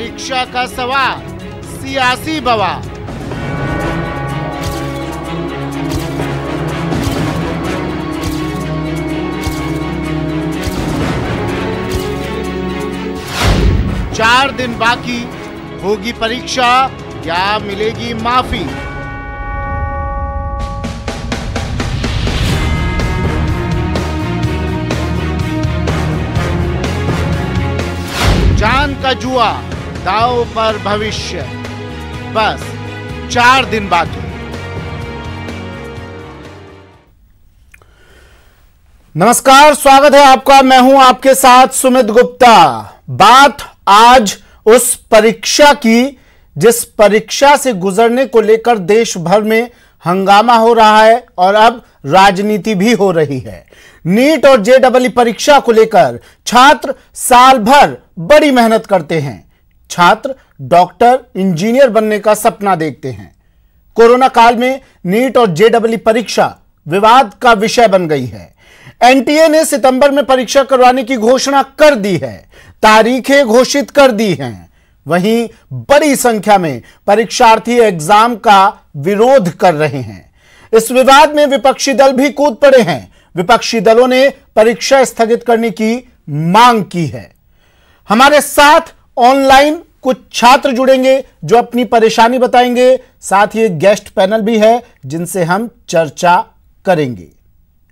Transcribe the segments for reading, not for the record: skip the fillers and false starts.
परीक्षा का सवाल, सियासी बवाल। चार दिन बाकी, होगी परीक्षा या मिलेगी माफी? जान का जुआ, दांव पर भविष्य। बस 4 दिन बाकी। नमस्कार, स्वागत है आपका। मैं हूं आपके साथ सुमित गुप्ता। बात आज उस परीक्षा की जिस परीक्षा से गुजरने को लेकर देश भर में हंगामा हो रहा है और अब राजनीति भी हो रही है। नीट और जेईई परीक्षा को लेकर छात्र साल भर बड़ी मेहनत करते हैं। छात्र डॉक्टर, इंजीनियर बनने का सपना देखते हैं। कोरोना काल में नीट और जेईई परीक्षा विवाद का विषय बन गई है। एनटीए ने सितंबर में परीक्षा करवाने की घोषणा कर दी है, तारीखें घोषित कर दी हैं। वहीं बड़ी संख्या में परीक्षार्थी एग्जाम का विरोध कर रहे हैं। इस विवाद में विपक्षी दल भी कूद पड़े हैं। विपक्षी दलों ने परीक्षा स्थगित करने की मांग की है। हमारे साथ ऑनलाइन कुछ छात्र जुड़ेंगे जो अपनी परेशानी बताएंगे। साथ ही एक गेस्ट पैनल भी है जिनसे हम चर्चा करेंगे।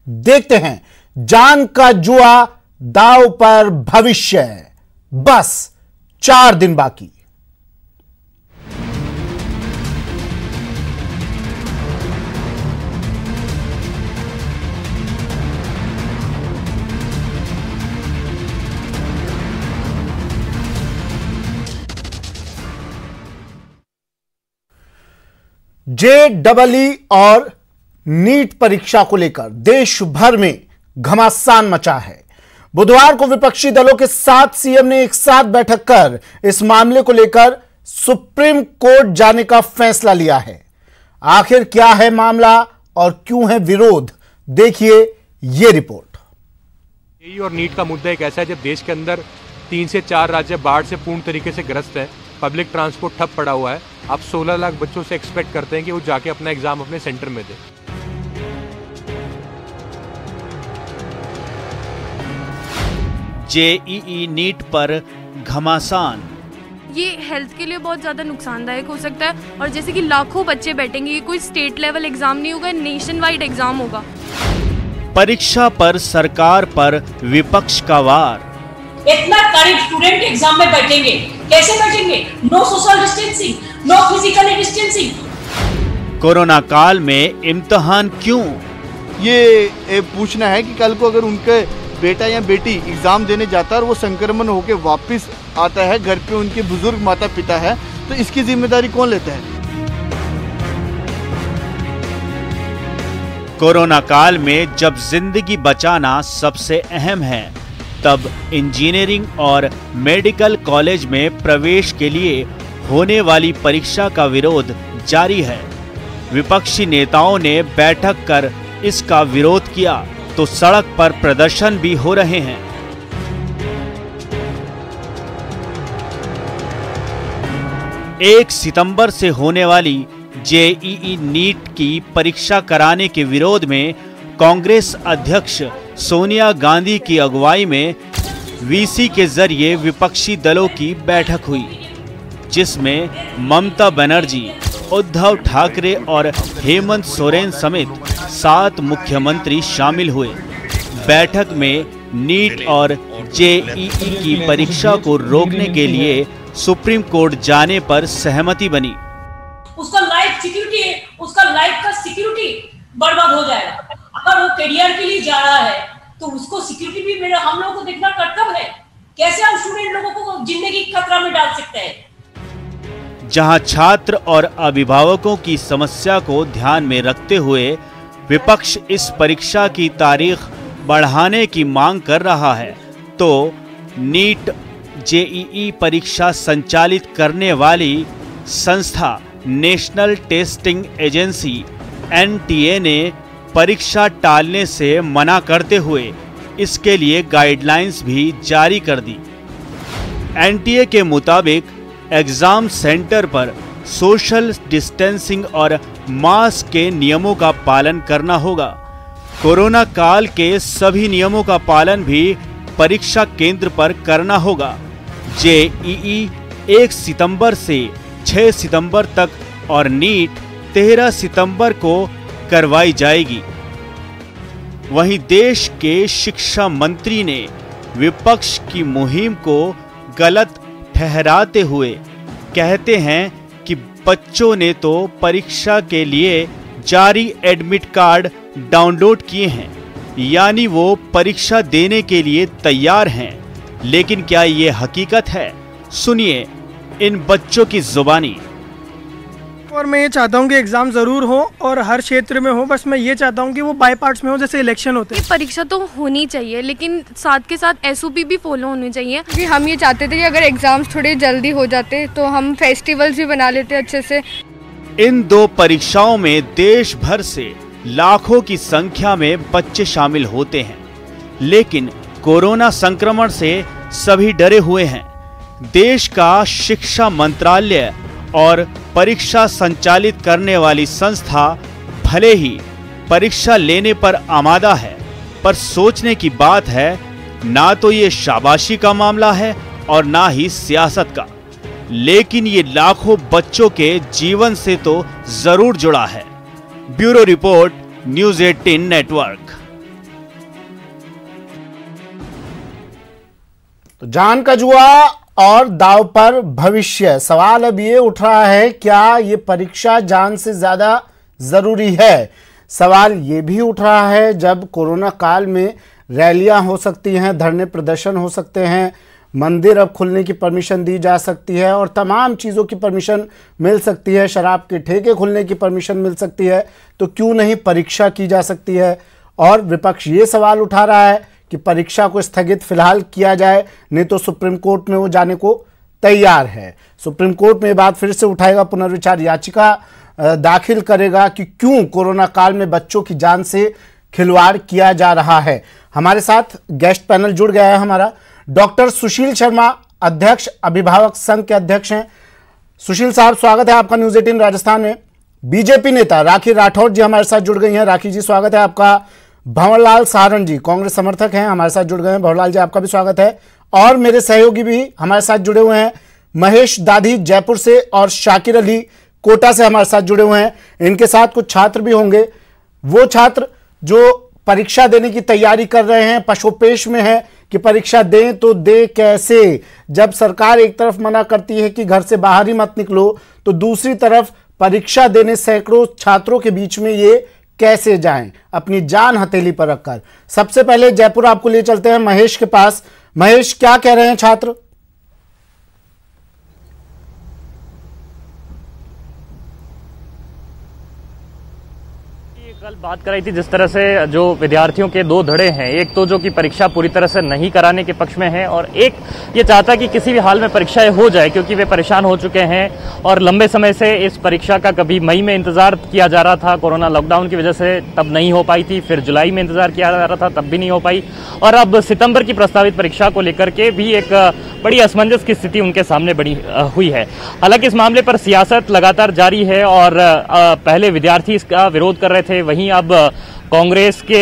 देखते हैं, जान का जुआ, दांव पर भविष्य। बस 4 दिन बाकी। जेईई और नीट परीक्षा को लेकर देश भर में घमासान मचा है। बुधवार को विपक्षी दलों के साथ सीएम ने एक साथ बैठक कर इस मामले को लेकर सुप्रीम कोर्ट जाने का फैसला लिया है। आखिर क्या है मामला और क्यों है विरोध, देखिए ये रिपोर्ट। जेईई और नीट का मुद्दा एक ऐसा है जब देश के अंदर 3 से 4 राज्य बाढ़ से पूर्ण तरीके से ग्रस्त है, पब्लिक ट्रांसपोर्ट ठप पड़ा हुआ है। आप 16 लाख बच्चों से एक्सपेक्ट करते हैं कि वो जाके अपना एग्जाम अपने सेंटर में दे। जेईई नीट पर घमासान। ये हेल्थ के लिए बहुत ज़्यादा नुकसानदायक हो सकता है और जैसे कि लाखों बच्चे बैठेंगे, ये कोई स्टेट लेवल एग्जाम नहीं होगा, नेशन वाइड एग्जाम होगा। परीक्षा पर सरकार पर विपक्ष का वार। इतना करीब स्टूडेंट एग्जाम में बैठेंगे, कैसे बैठेंगे? No social distancing, no physical distancing. Corona काल में इम्तिहान क्यों? ये पूछना है कि कल को अगर उनके बेटा या बेटी एग्जाम देने जाता है और वो संक्रमण होकर वापस आता है, घर पे उनके बुजुर्ग माता पिता है, तो इसकी जिम्मेदारी कौन लेता है? कोरोना काल में जब जिंदगी बचाना सबसे अहम है, तब इंजीनियरिंग और मेडिकल कॉलेज में प्रवेश के लिए होने वाली परीक्षा का विरोध जारी है। विपक्षी नेताओं ने बैठक कर इसका विरोध किया तो सड़क पर प्रदर्शन भी हो रहे हैं। एक सितंबर से होने वाली जेईई नीट की परीक्षा कराने के विरोध में कांग्रेस अध्यक्ष सोनिया गांधी की अगुवाई में वीसी के जरिए विपक्षी दलों की बैठक हुई, जिसमें ममता बनर्जी, उद्धव ठाकरे और हेमंत सोरेन समेत 7 मुख्यमंत्री शामिल हुए। बैठक में नीट और जेईई की परीक्षा को रोकने के लिए सुप्रीम कोर्ट जाने पर सहमति बनी। उसका लाइफ सिक्योरिटी है, उसका लाइफ का सिक्योरिटी बर्बाद हो जाएगा। अगर वो करियर के लिए जा रहा है तो उसको सिक्योरिटी भी मेरा हम लोगों को देखना कर्तव्य है। कैसे हम स्टूडेंट लोगों को जिंदगी खतरा में डाल सकते हैं? जहां छात्र और अभिभावकों की समस्या को ध्यान में रखते हुए विपक्ष इस परीक्षा की तारीख बढ़ाने की मांग कर रहा है, तो नीट जेईई परीक्षा संचालित करने वाली संस्था नेशनल टेस्टिंग एजेंसी एनटीए ने परीक्षा टालने से मना करते हुए इसके लिए गाइडलाइंस भी जारी कर दी। एनटीए के मुताबिक एग्जाम सेंटर पर सोशल डिस्टेंसिंग और मास्क के नियमों का पालन करना होगा। कोरोना काल के सभी नियमों का पालन भी परीक्षा केंद्र पर करना होगा। जेईई 1 सितंबर से 6 सितंबर तक और नीट 13 सितंबर को करवाई जाएगी। वहीं देश के शिक्षा मंत्री ने विपक्ष की मुहिम को गलत ठहराते हुए कहते हैं कि बच्चों ने तो परीक्षा के लिए जारी एडमिट कार्ड डाउनलोड किए हैं, यानी वो परीक्षा देने के लिए तैयार हैं। लेकिन क्या ये हकीकत है? सुनिए इन बच्चों की जुबानी। और मैं ये चाहता हूँ कि एग्जाम जरूर हो और हर क्षेत्र में हो, बस मैं ये चाहता हूँ कि वो बाय पार्ट्स में हो, जैसे इलेक्शन होते हैं। परीक्षा तो होनी चाहिए, लेकिन साथ के साथ एसओपी भी फॉलो होनी चाहिए। क्योंकि हम ये चाहते थे कि अगर एग्जाम्स थोड़े जल्दी हो जाते तो हम फेस्टिवल्स भी बना लेते अच्छे से। इन 2 परीक्षाओं में देश भर से लाखों की संख्या में बच्चे शामिल होते हैं, लेकिन कोरोना संक्रमण से सभी डरे हुए हैं। देश का शिक्षा मंत्रालय और परीक्षा संचालित करने वाली संस्था भले ही परीक्षा लेने पर आमादा है, पर सोचने की बात है, ना तो ये शाबाशी का मामला है और ना ही सियासत का, लेकिन ये लाखों बच्चों के जीवन से तो जरूर जुड़ा है। Bureau report, news 18 network. तो जान का जुआ और दांव पर भविष्य। सवाल अब ये उठ रहा है, क्या ये परीक्षा जान से ज्यादा जरूरी है? सवाल ये भी उठ रहा है, जब कोरोना काल में रैलियां हो सकती हैं, धरने प्रदर्शन हो सकते हैं, मंदिर अब खुलने की परमिशन दी जा सकती है और तमाम चीज़ों की परमिशन मिल सकती है, शराब के ठेके खुलने की परमिशन मिल सकती है, तो क्यों नहीं परीक्षा की जा सकती है? और विपक्ष ये सवाल उठा रहा है कि परीक्षा को स्थगित फिलहाल किया जाए, नहीं तो सुप्रीम कोर्ट में वो जाने को तैयार है। सुप्रीम कोर्ट में ये बात फिर से उठाएगा, पुनर्विचार याचिका दाखिल करेगा कि क्यों कोरोना काल में बच्चों की जान से खिलवाड़ किया जा रहा है। हमारे साथ गेस्ट पैनल जुड़ गया है हमारा। डॉक्टर सुशील शर्मा, अध्यक्ष अभिभावक संघ के अध्यक्ष हैं। सुशील साहब, स्वागत है आपका न्यूज़ 18 राजस्थान में। बीजेपी नेता राखी राठौर जी हमारे साथ जुड़ गई हैं। राखी जी, स्वागत है आपका। भंवरलाल सहारण जी, कांग्रेस समर्थक हैं, हमारे साथ जुड़ गए हैं। भंवरलाल जी, आपका भी स्वागत है। और मेरे सहयोगी भी हमारे साथ जुड़े हुए हैं, महेश दाधी जयपुर से और शाकिर अली कोटा से हमारे साथ जुड़े हुए हैं। इनके साथ कुछ छात्र भी होंगे, वो छात्र जो परीक्षा देने की तैयारी कर रहे हैं, पशोपेश में है कि परीक्षा दें तो दे कैसे, जब सरकार एक तरफ मना करती है कि घर से बाहर ही मत निकलो, तो दूसरी तरफ परीक्षा देने सैकड़ों छात्रों के बीच में ये कैसे जाएं, अपनी जान हथेली पर रखकर। सबसे पहले जयपुर आपको ले चलते हैं महेश के पास। महेश, क्या कह रहे हैं छात्र? कल बात कराई थी जिस तरह से जो विद्यार्थियों के 2 धड़े हैं, एक तो जो कि परीक्षा पूरी तरह से नहीं कराने के पक्ष में है और एक ये चाहता कि किसी भी हाल में परीक्षाएं हो जाए, क्योंकि वे परेशान हो चुके हैं और लंबे समय से इस परीक्षा का कभी मई में इंतजार किया जा रहा था, कोरोना लॉकडाउन की वजह से तब नहीं हो पाई थी, फिर जुलाई में इंतजार किया जा रहा था, तब भी नहीं हो पाई, और अब सितंबर की प्रस्तावित परीक्षा को लेकर के भी एक बड़ी असमंजस की स्थिति उनके सामने बनी हुई है। हालांकि इस मामले पर सियासत लगातार जारी है और पहले विद्यार्थी इसका विरोध कर रहे थे, वहीं अब कांग्रेस के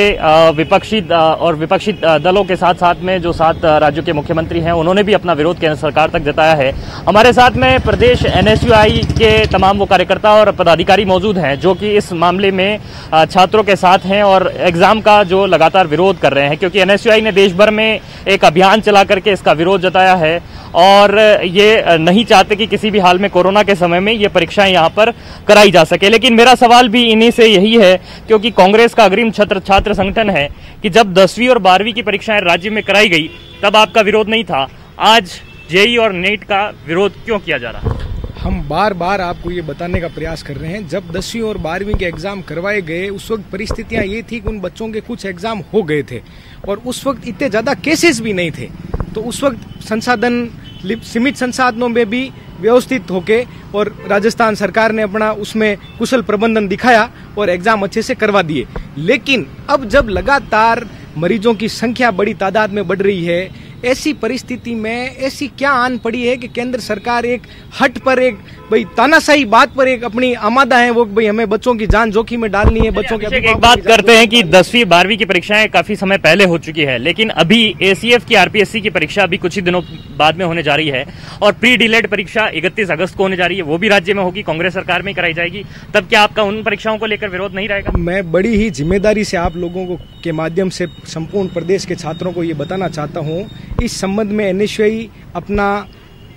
विपक्षी दलों के साथ साथ में जो 7 राज्यों के मुख्यमंत्री हैं, उन्होंने भी अपना विरोध केंद्र सरकार तक जताया है। हमारे साथ में प्रदेश एनएसयूआई के तमाम वो कार्यकर्ता और पदाधिकारी मौजूद हैं जो कि इस मामले में छात्रों के साथ हैं और एग्जाम का जो लगातार विरोध कर रहे हैं, क्योंकि एनएसयूआई ने देश भर में एक अभियान चला करके इसका विरोध जताया है और ये नहीं चाहते कि किसी भी हाल में कोरोना के समय में ये परीक्षाएं यहाँ पर कराई जा सके। लेकिन मेरा सवाल भी इन्हीं से यही है, क्योंकि कांग्रेस का अग्रिम छात्र संगठन है कि जब 10वीं और 12वीं की परीक्षाएं राज्य में कराई गई तब आपका विरोध नहीं था, आज जेईई और नीट का विरोध क्यों किया जा रहा है? हम बार बार आपको ये बताने का प्रयास कर रहे हैं, जब 10वीं और 12वीं के एग्जाम करवाए गए उस वक्त परिस्थितियां ये थी कि उन बच्चों के कुछ एग्जाम हो गए थे और उस वक्त इतने ज्यादा केसेस भी नहीं थे, तो उस वक्त संसाधन सीमित संसाधनों में भी व्यवस्थित होके और राजस्थान सरकार ने अपना उसमें कुशल प्रबंधन दिखाया और एग्जाम अच्छे से करवा दिए। लेकिन अब जब लगातार मरीजों की संख्या बड़ी तादाद में बढ़ रही है, ऐसी परिस्थिति में ऐसी क्या आन पड़ी है कि केंद्र सरकार एक हट पर, एक भाई तानाशाही बात पर एक अपनी आमादा है, वो भाई हमें बच्चों की जान जोखिम में डालनी है, बच्चों की। एक बात करते हैं कि 10वीं 12वीं की परीक्षाएं काफी समय पहले हो चुकी है, लेकिन अभी ACF की RPSC की परीक्षा अभी कुछ ही दिनों बाद में होने जा रही है और प्री डिलेड परीक्षा 31 अगस्त को होने जा रही है, वो भी राज्य में होगी, कांग्रेस सरकार में कराई जाएगी। तब क्या आपका उन परीक्षाओं को लेकर विरोध नहीं रहेगा? मैं बड़ी ही जिम्मेदारी से आप लोगों को के माध्यम से संपूर्ण प्रदेश के छात्रों को ये बताना चाहता हूँ, इस संबंध में NSUI अपना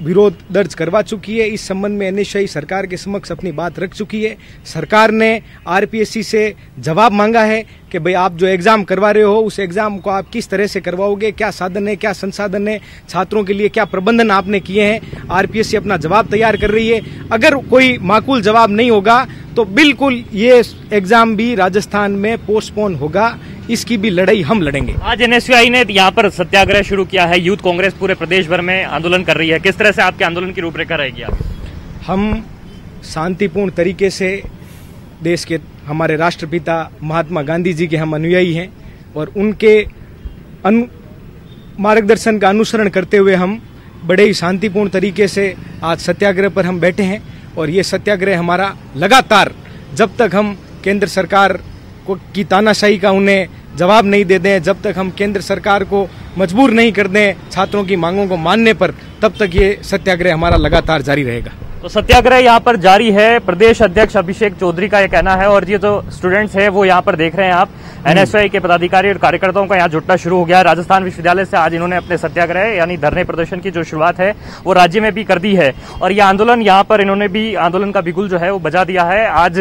विरोध दर्ज करवा चुकी है। इस संबंध में NSUI सरकार के समक्ष अपनी बात रख चुकी है। सरकार ने RPSC से जवाब मांगा है कि भाई आप जो एग्जाम करवा रहे हो उस एग्जाम को आप किस तरह से करवाओगे, क्या साधन है, क्या संसाधन है, छात्रों के लिए क्या प्रबंधन आपने किए हैं। RPSC अपना जवाब तैयार कर रही है। अगर कोई माकूल जवाब नहीं होगा तो बिल्कुल ये एग्जाम भी राजस्थान में पोस्टपोन होगा, इसकी भी लड़ाई हम लड़ेंगे। आज NSUI ने यहाँ पर सत्याग्रह शुरू किया है, यूथ कांग्रेस पूरे प्रदेश भर में आंदोलन कर रही है, किस तरह से आपके आंदोलन की रूपरेखा रहेगी? हम शांतिपूर्ण तरीके से देश के हमारे राष्ट्रपिता महात्मा गांधी जी के हम अनुयायी हैं और उनके मार्गदर्शन का अनुसरण करते हुए हम बड़े ही शांतिपूर्ण तरीके से आज सत्याग्रह पर हम बैठे हैं और ये सत्याग्रह हमारा लगातार जब तक हम केंद्र सरकार की तानाशाही का उन्हें जवाब नहीं दे दें, जब तक हम केंद्र सरकार को मजबूर नहीं कर दें छात्रों की मांगों को मानने पर, तब तक ये सत्याग्रह हमारा लगातार जारी रहेगा। तो सत्याग्रह यहाँ पर जारी है, प्रदेश अध्यक्ष अभिषेक चौधरी का ये कहना है। और ये जो स्टूडेंट्स हैं वो यहाँ पर देख रहे हैं आप, NSUI के पदाधिकारी और कार्यकर्ताओं का यहाँ जुटना शुरू हो गया है। राजस्थान विश्वविद्यालय से आज इन्होंने अपने सत्याग्रह यानी धरने प्रदर्शन की जो शुरुआत है वो राज्य में भी कर दी है और ये आंदोलन यहाँ पर इन्होंने भी आंदोलन का बिगुल जो है वो बजा दिया है। आज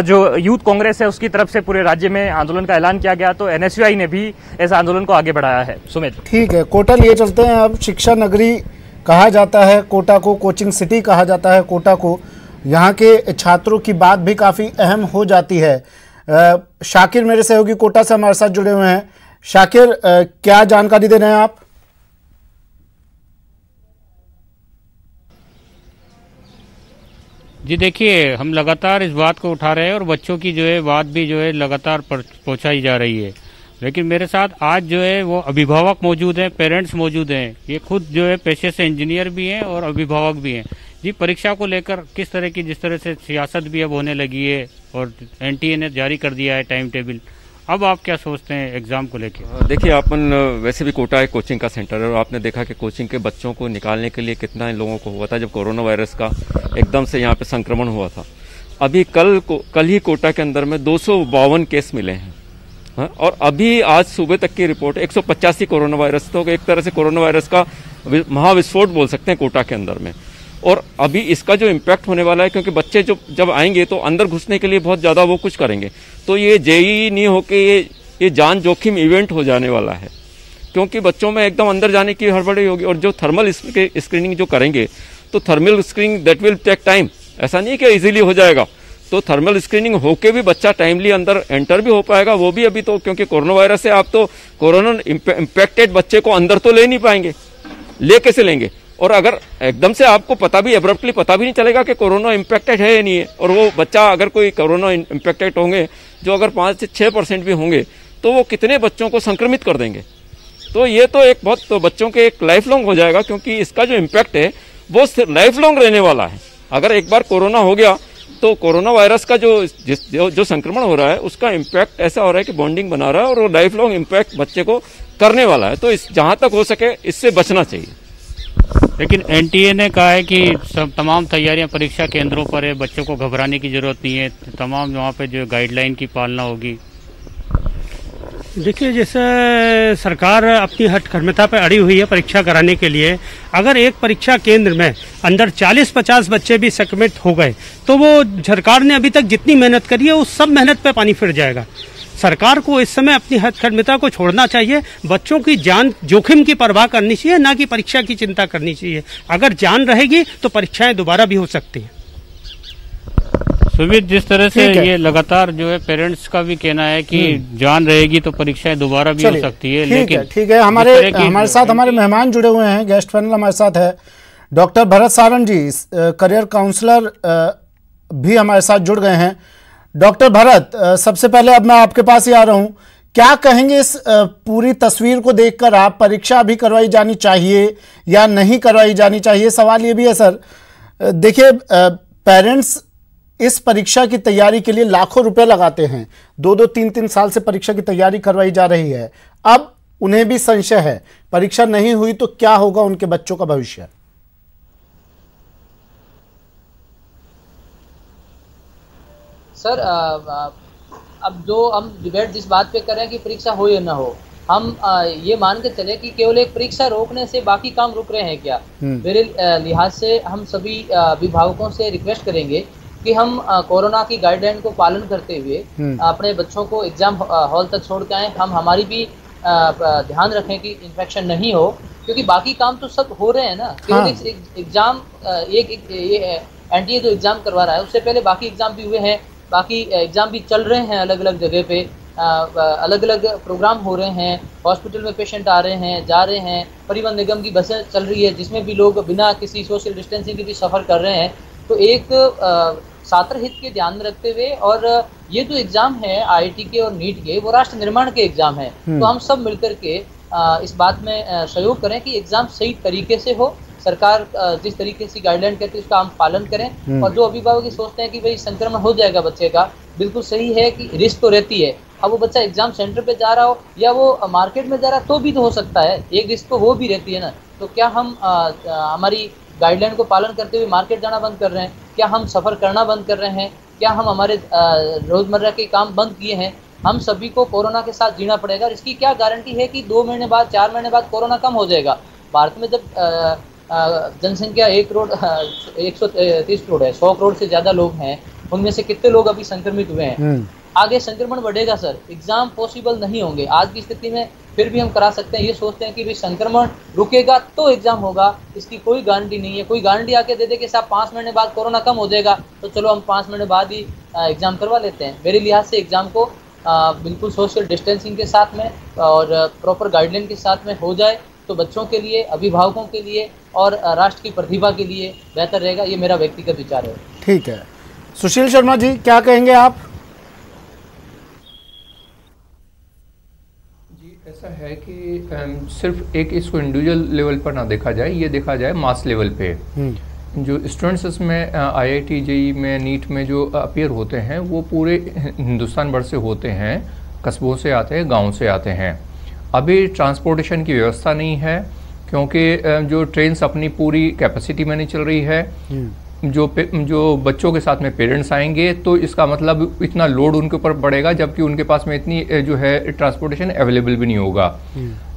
जो यूथ कांग्रेस है उसकी तरफ से पूरे राज्य में आंदोलन का ऐलान किया गया, तो NSUI ने भी इस आंदोलन को आगे बढ़ाया है। सुमित, ठीक है, कोटा लिए चलते हैं। अब शिक्षा नगरी कहा जाता है कोटा को, कोचिंग सिटी कहा जाता है कोटा को। यहाँ के छात्रों की बात भी काफ़ी अहम हो जाती है। शाकिर मेरे सहयोगी कोटा से हमारे साथ जुड़े हुए हैं। शाकिर, क्या जानकारी दे रहे हैं आप? जी देखिए, हम लगातार इस बात को उठा रहे हैं और बच्चों की जो है बात भी जो है लगातार पहुंचाई जा रही है, लेकिन मेरे साथ आज जो है वो अभिभावक मौजूद हैं, पेरेंट्स मौजूद हैं। ये खुद जो है पेशे से इंजीनियर भी हैं और अभिभावक भी हैं। जी, परीक्षा को लेकर किस तरह की, जिस तरह से सियासत भी अब होने लगी है और NTA ने जारी कर दिया है टाइम टेबल, अब आप क्या सोचते हैं एग्जाम को लेकर? देखिए, अपन वैसे भी कोटा एक कोचिंग का सेंटर है और आपने देखा कि कोचिंग के बच्चों को निकालने के लिए कितना लोगों को हुआ था जब कोरोना वायरस का एकदम से यहाँ पे संक्रमण हुआ था। अभी कल ही कोटा के अंदर में 252 केस मिले हैं। हाँ? और अभी आज सुबह तक की रिपोर्ट 185 कोरोना वायरस, तो एक तरह से कोरोना वायरस का महाविस्फोट बोल सकते हैं कोटा के अंदर में। और अभी इसका जो इम्पैक्ट होने वाला है, क्योंकि बच्चे जब आएंगे तो अंदर घुसने के लिए बहुत ज़्यादा वो कुछ करेंगे, तो ये जेईई नहीं होके ये जान जोखिम इवेंट हो जाने वाला है, क्योंकि बच्चों में एकदम अंदर जाने की हड़बड़ी होगी। और जो थर्मल स्क्रीनिंग जो करेंगे, तो thermal screening that will take time, ऐसा नहीं कि इजीली हो जाएगा। तो थर्मल स्क्रीनिंग होके भी बच्चा टाइमली अंदर एंटर भी हो पाएगा, वो भी अभी तो, क्योंकि कोरोना वायरस से आप तो कोरोना इम्पैक्टेड बच्चे को अंदर तो ले नहीं पाएंगे, ले कैसे लेंगे? और अगर एकदम से आपको पता भी, एब्रप्टली पता भी नहीं चलेगा कि कोरोना इम्पैक्टेड है या नहीं है, और वो बच्चा अगर कोई कोरोना इम्पैक्टेड होंगे, जो अगर 5 से 6% भी होंगे, तो वो कितने बच्चों को संक्रमित कर देंगे। तो ये तो एक बहुत तो बच्चों के एक लाइफ लॉन्ग हो जाएगा, क्योंकि इसका जो इम्पैक्ट है वो लाइफ लॉन्ग रहने वाला है। अगर एक बार कोरोना हो गया तो कोरोना वायरस का जो संक्रमण हो रहा है उसका इम्पैक्ट ऐसा हो रहा है कि बॉन्डिंग बना रहा है और वो लाइफ लॉन्ग इम्पैक्ट बच्चे को करने वाला है। तो इस जहां तक हो सके इससे बचना चाहिए। लेकिन NTA ने कहा है कि सब तमाम तैयारियां परीक्षा केंद्रों पर है, बच्चों को घबराने की जरूरत नहीं है, तमाम वहाँ पे जो गाइडलाइन की पालना होगी। देखिए, जैसे सरकार अपनी हठकर्मता पर अड़ी हुई है परीक्षा कराने के लिए, अगर एक परीक्षा केंद्र में अंदर 40-50 बच्चे भी संक्रमित हो गए तो वो सरकार ने अभी तक जितनी मेहनत करी है उस सब मेहनत पे पानी फिर जाएगा। सरकार को इस समय अपनी हठकर्मता को छोड़ना चाहिए, बच्चों की जान जोखिम की परवाह करनी चाहिए, ना कि परीक्षा की चिंता करनी चाहिए। अगर जान रहेगी तो परीक्षाएं दोबारा भी हो सकती हैं। सुमित, जिस तरह से ये लगातार जो है पेरेंट्स का भी कहना है कि जान रहेगी तो परीक्षाएं दोबारा भी हो सकती है, लेकिन ठीक है, हमारे साथ हमारे मेहमान जुड़े हुए हैं, गेस्ट पैनल हमारे साथ है डॉक्टर भरत सारंग जी, करियर काउंसलर भी हमारे साथ जुड़ गए हैं। डॉक्टर भरत, सबसे पहले अब मैं आपके पास ही आ रहा हूं क्या कहेंगे इस पूरी तस्वीर को देखकर आप? परीक्षा अभी करवाई जानी चाहिए या नहीं करवाई जानी चाहिए? सवाल ये भी है सर, देखिए पेरेंट्स इस परीक्षा की तैयारी के लिए लाखों रुपए लगाते हैं, 2-2, 3-3 साल से परीक्षा की तैयारी करवाई जा रही है। अब उन्हें भी संशय है, परीक्षा नहीं हुई तो क्या होगा उनके बच्चों का भविष्य? सर अब जो हम डिबेट जिस बात पे कर रहे हैं कि परीक्षा हो या ना हो, हम ये मान के चले कि केवल एक परीक्षा रोकने से बाकी काम रुक रहे हैं क्या? मेरे लिहाज से हम सभी अभिभावकों से रिक्वेस्ट करेंगे कि हम कोरोना की गाइडलाइन को पालन करते हुए अपने बच्चों को एग्जाम हॉल तक छोड़ के आए। हम हमारी भी ध्यान रखें कि इन्फेक्शन नहीं हो, क्योंकि बाकी काम तो सब हो रहे हैं ना। केवल एग्जाम एक एनटीए जो एग्जाम करवा रहा है उससे पहले बाकी एग्जाम भी हुए हैं, बाकी एग्जाम भी चल रहे हैं अलग अलग जगह पे, अलग अलग प्रोग्राम हो रहे हैं, हॉस्पिटल में पेशेंट आ रहे हैं, जा रहे हैं, परिवहन निगम की बसें चल रही है जिसमें भी लोग बिना किसी सोशल डिस्टेंसिंग के भी सफ़र कर रहे हैं। तो एक छात्र हित के ध्यान में रखते हुए, और ये जो एग्ज़ाम है आईआईटी के और नीट के, वो राष्ट्र निर्माण के एग्ज़ाम है, तो हम सब मिलकर के इस बात में सहयोग करें कि एग्ज़ाम सही तरीके से हो। सरकार जिस तरीके से गाइडलाइन कहती है उसका हम पालन करें। और जो अभिभावक सोचते हैं कि भाई संक्रमण हो जाएगा बच्चे का, बिल्कुल सही है कि रिस्क तो रहती है। अब वो बच्चा एग्जाम सेंटर पे जा रहा हो या वो मार्केट में जा रहा तो भी तो हो सकता है, एक रिस्क तो वो भी रहती है ना। तो क्या हम हमारी गाइडलाइन को पालन करते हुए मार्केट जाना बंद कर रहे हैं? क्या हम सफ़र करना बंद कर रहे हैं? क्या हम हमारे रोज़मर्रा के काम बंद किए हैं? हम सभी को कोरोना के साथ जीना पड़ेगा। इसकी क्या गारंटी है कि 2 महीने बाद, 4 महीने बाद कोरोना कम हो जाएगा? भारत में जब जनसंख्या 1 करोड़ 130 करोड़ है, 100 करोड़ से ज़्यादा लोग हैं, उनमें से कितने लोग अभी संक्रमित हुए हैं? आगे संक्रमण बढ़ेगा सर, एग्जाम पॉसिबल नहीं होंगे। आज की स्थिति में फिर भी हम करा सकते हैं, ये सोचते हैं कि भाई संक्रमण रुकेगा तो एग्जाम होगा, इसकी कोई गारंटी नहीं है। कोई गारंटी आके दे दे कि साहब 5 महीने बाद कोरोना कम हो जाएगा, तो चलो हम 5 महीने बाद ही एग्जाम करवा लेते हैं। मेरे लिहाज से एग्जाम को बिल्कुल सोशल डिस्टेंसिंग के साथ में और प्रॉपर गाइडलाइन के साथ में हो जाए तो बच्चों के लिए, अभिभावकों के लिए और राष्ट्र की प्रतिभा के लिए बेहतर रहेगा। ये मेरा व्यक्तिगत विचार है। ठीक है, सुशील शर्मा जी क्या कहेंगे आप? जी ऐसा है कि सिर्फ एक इसको इंडिविजुअल लेवल पर ना देखा जाए, ये देखा जाए मास लेवल पे। जो स्टूडेंट्स इसमें आईआईटी, जेईई में, नीट में जो अपीयर होते हैं वो पूरे हिंदुस्तान भर से होते हैं, कस्बों से आते हैं, गाँव से आते हैं। अभी ट्रांसपोर्टेशन की व्यवस्था नहीं है क्योंकि जो ट्रेन्स अपनी पूरी कैपेसिटी में नहीं चल रही है। जो बच्चों के साथ में पेरेंट्स आएंगे तो इसका मतलब इतना लोड उनके ऊपर पड़ेगा, जबकि उनके पास में इतनी जो है ट्रांसपोर्टेशन अवेलेबल भी नहीं होगा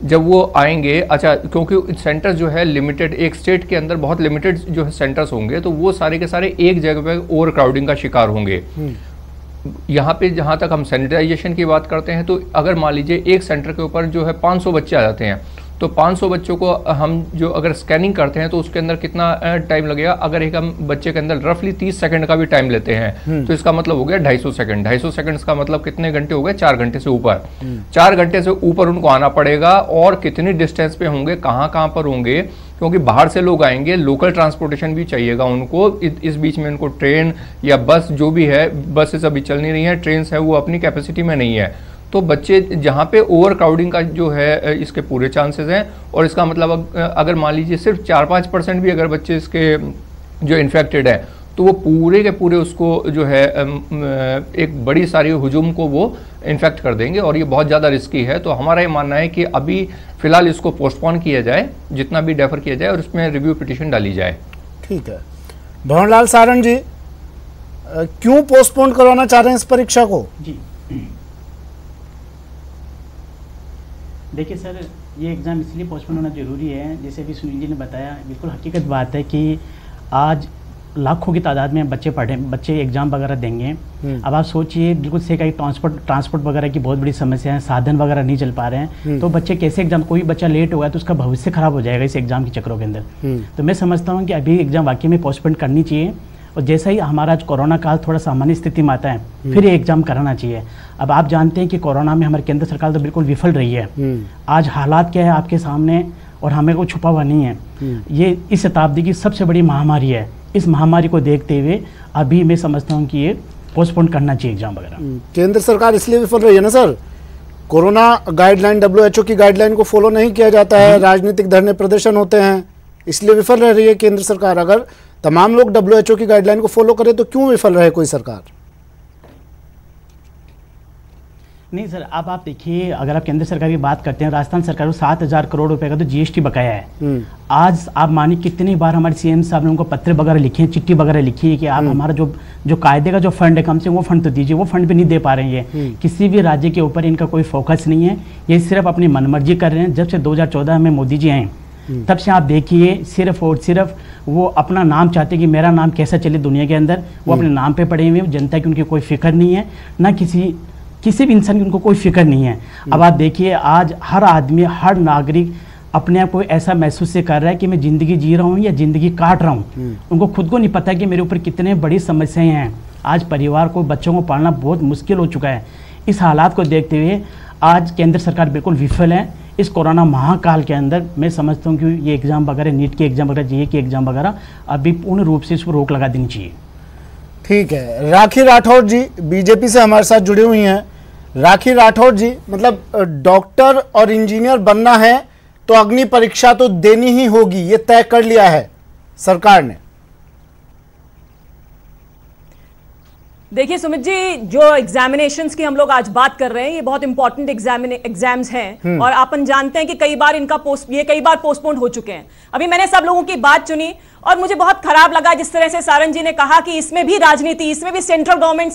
जब वो आएंगे। अच्छा, क्योंकि सेंटर जो है लिमिटेड, एक स्टेट के अंदर बहुत लिमिटेड जो है सेंटर्स होंगे, तो वो सारे के सारे एक जगह पे ओवर क्राउडिंग का शिकार होंगे। यहाँ पे जहाँ तक हम सैनिटाइजेशन की बात करते हैं, तो अगर मान लीजिए एक सेंटर के ऊपर जो है 500 बच्चे आ जाते हैं, तो 500 बच्चों को हम जो अगर स्कैनिंग करते हैं तो उसके अंदर कितना टाइम लगेगा? अगर एक हम बच्चे के अंदर रफली 30 सेकंड का भी टाइम लेते हैं तो इसका मतलब हो गया 250 सेकंड। 250 सेकंड का मतलब कितने घंटे हो गए? 4 घंटे से ऊपर। 4 घंटे से ऊपर उनको आना पड़ेगा, और कितनी डिस्टेंस पे होंगे, कहाँ पर होंगे, क्योंकि बाहर से लोग आएंगे, लोकल ट्रांसपोर्टेशन भी चाहिएगा उनको। इस बीच में उनको ट्रेन या बस जो भी है, बसेस अभी चल नहीं रही हैं, ट्रेन है वो अपनी कैपेसिटी में नहीं है। तो बच्चे जहाँ पे ओवर क्राउडिंग का जो है इसके पूरे चांसेस हैं। और इसका मतलब अगर मान लीजिए सिर्फ 4-5% भी अगर बच्चे इसके जो इन्फेक्टेड है, तो वो पूरे के पूरे उसको जो है एक बड़ी सारी हुजूम को वो इन्फेक्ट कर देंगे, और ये बहुत ज़्यादा रिस्की है। तो हमारा ये मानना है कि अभी फ़िलहाल इसको पोस्टपोन किया जाए, जितना भी डेफर किया जाए, और इसमें रिव्यू पिटिशन डाली जाए। ठीक है, भंवरलाल सारंग जी क्यों पोस्टपोन करवाना चाह रहे हैं इस परीक्षा को? जी देखिए सर, ये एग्ज़ाम इसलिए पोस्टपोन होना ज़रूरी है, जैसे अभी सुनील जी ने बताया, बिल्कुल हकीकत बात है कि आज लाखों की तादाद में बच्चे एग्ज़ाम वगैरह देंगे। अब आप सोचिए, बिल्कुल से कहीं ट्रांसपोर्ट वगैरह की बहुत बड़ी समस्या है, साधन वगैरह नहीं चल पा रहे हैं, तो बच्चे कैसे एग्जाम, कोई बच्चा लेट होगा तो उसका भविष्य खराब हो जाएगा इस एग्ज़ाम के चक्रों के अंदर। तो मैं समझता हूँ कि अभी एग्ज़ाम वाकई में पोस्टपोन करनी चाहिए, और जैसा ही हमारा कोरोना काल थोड़ा सामान्य स्थिति में आता है फिर ये एग्ज़ाम कराना चाहिए। अब आप जानते हैं कि कोरोना में हमारे केंद्र सरकार तो बिल्कुल विफल रही है। आज हालात क्या है आपके सामने, और हमें कोई छुपा हुआ नहीं है। ये इस शताब्दी की सबसे बड़ी महामारी है। इस महामारी को देखते हुए अभी मैं समझता हूँ कि ये पोस्टपोन करना चाहिए एग्जाम वगैरह। केंद्र सरकार इसलिए विफल रही है ना सर कोरोना गाइडलाइन, WHO की गाइडलाइन को फॉलो नहीं किया जाता है, राजनीतिक धरने प्रदर्शन होते हैं, इसलिए विफल रह रही है केंद्र सरकार। अगर तमाम लोग WHO की गाइडलाइन को फॉलो करें तो क्यों विफल रहे कोई सरकार? नहीं सर, अब आप देखिए, अगर आप केंद्र सरकार की बात करते हैं, राजस्थान सरकार को 7,000 करोड़ रुपए का तो GST बकाया है। आज आप मानिए कितनी बार हमारे CM साहब ने उनको पत्र वगैरह लिखे हैं, चिट्ठी वगैरह लिखी है कि आप हमारा जो कायदे का जो फंड है कम से कम वो फंड तो दीजिए, वो फंड भी नहीं दे पा रहे हैं। किसी भी राज्य के ऊपर इनका कोई फोकस नहीं है, ये सिर्फ अपनी मनमर्जी कर रहे हैं। जब से 2014 में मोदी जी आए तब से आप देखिए सिर्फ और सिर्फ वो अपना नाम चाहते हैं कि मेरा नाम कैसा चले दुनिया के अंदर। वो अपने नाम पे पड़े हुए हैं, जनता की उनकी कोई फिक्र नहीं है, ना किसी भी इंसान की उनको कोई फिक्र नहीं है। अब आप देखिए, आज हर आदमी, हर नागरिक अपने आप को ऐसा महसूस से कर रहा है कि मैं ज़िंदगी जी रहा हूँ या ज़िंदगी काट रहा हूँ। उनको खुद को नहीं पता कि मेरे ऊपर कितने बड़ी समस्याएं हैं। आज परिवार को, बच्चों को पालना बहुत मुश्किल हो चुका है। इस हालात को देखते हुए आज केंद्र सरकार बिल्कुल विफल है। इस कोरोना महाकाल के अंदर मैं समझता हूँ कि ये एग्ज़ाम वगैरह, नीट के एग्ज़ाम वगैरह, JEE के एग्ज़ाम वगैरह अभी पूर्ण रूप से इस पर रोक लगा देनी चाहिए। ठीक है, राखी राठौर जी बीजेपी से हमारे साथ जुड़ी हुई हैं। राखी राठौर जी, मतलब डॉक्टर और इंजीनियर बनना है तो अग्नि परीक्षा तो देनी ही होगी, ये तय कर लिया है सरकार ने। देखिए सुमित जी, जो एग्जामिनेशंस की हम लोग आज बात कर रहे हैं, ये बहुत इंपॉर्टेंट एग्जाम्स हैं और अपन जानते हैं कि कई बार कई बार पोस्टपोन हो चुके हैं। अभी मैंने सब लोगों की बात चुनी और मुझे बहुत खराब लगा जिस तरह से सारंग जी ने कहा कि इसमें भी राजनीति, इसमें भी सेंट्रल गवर्नमेंट।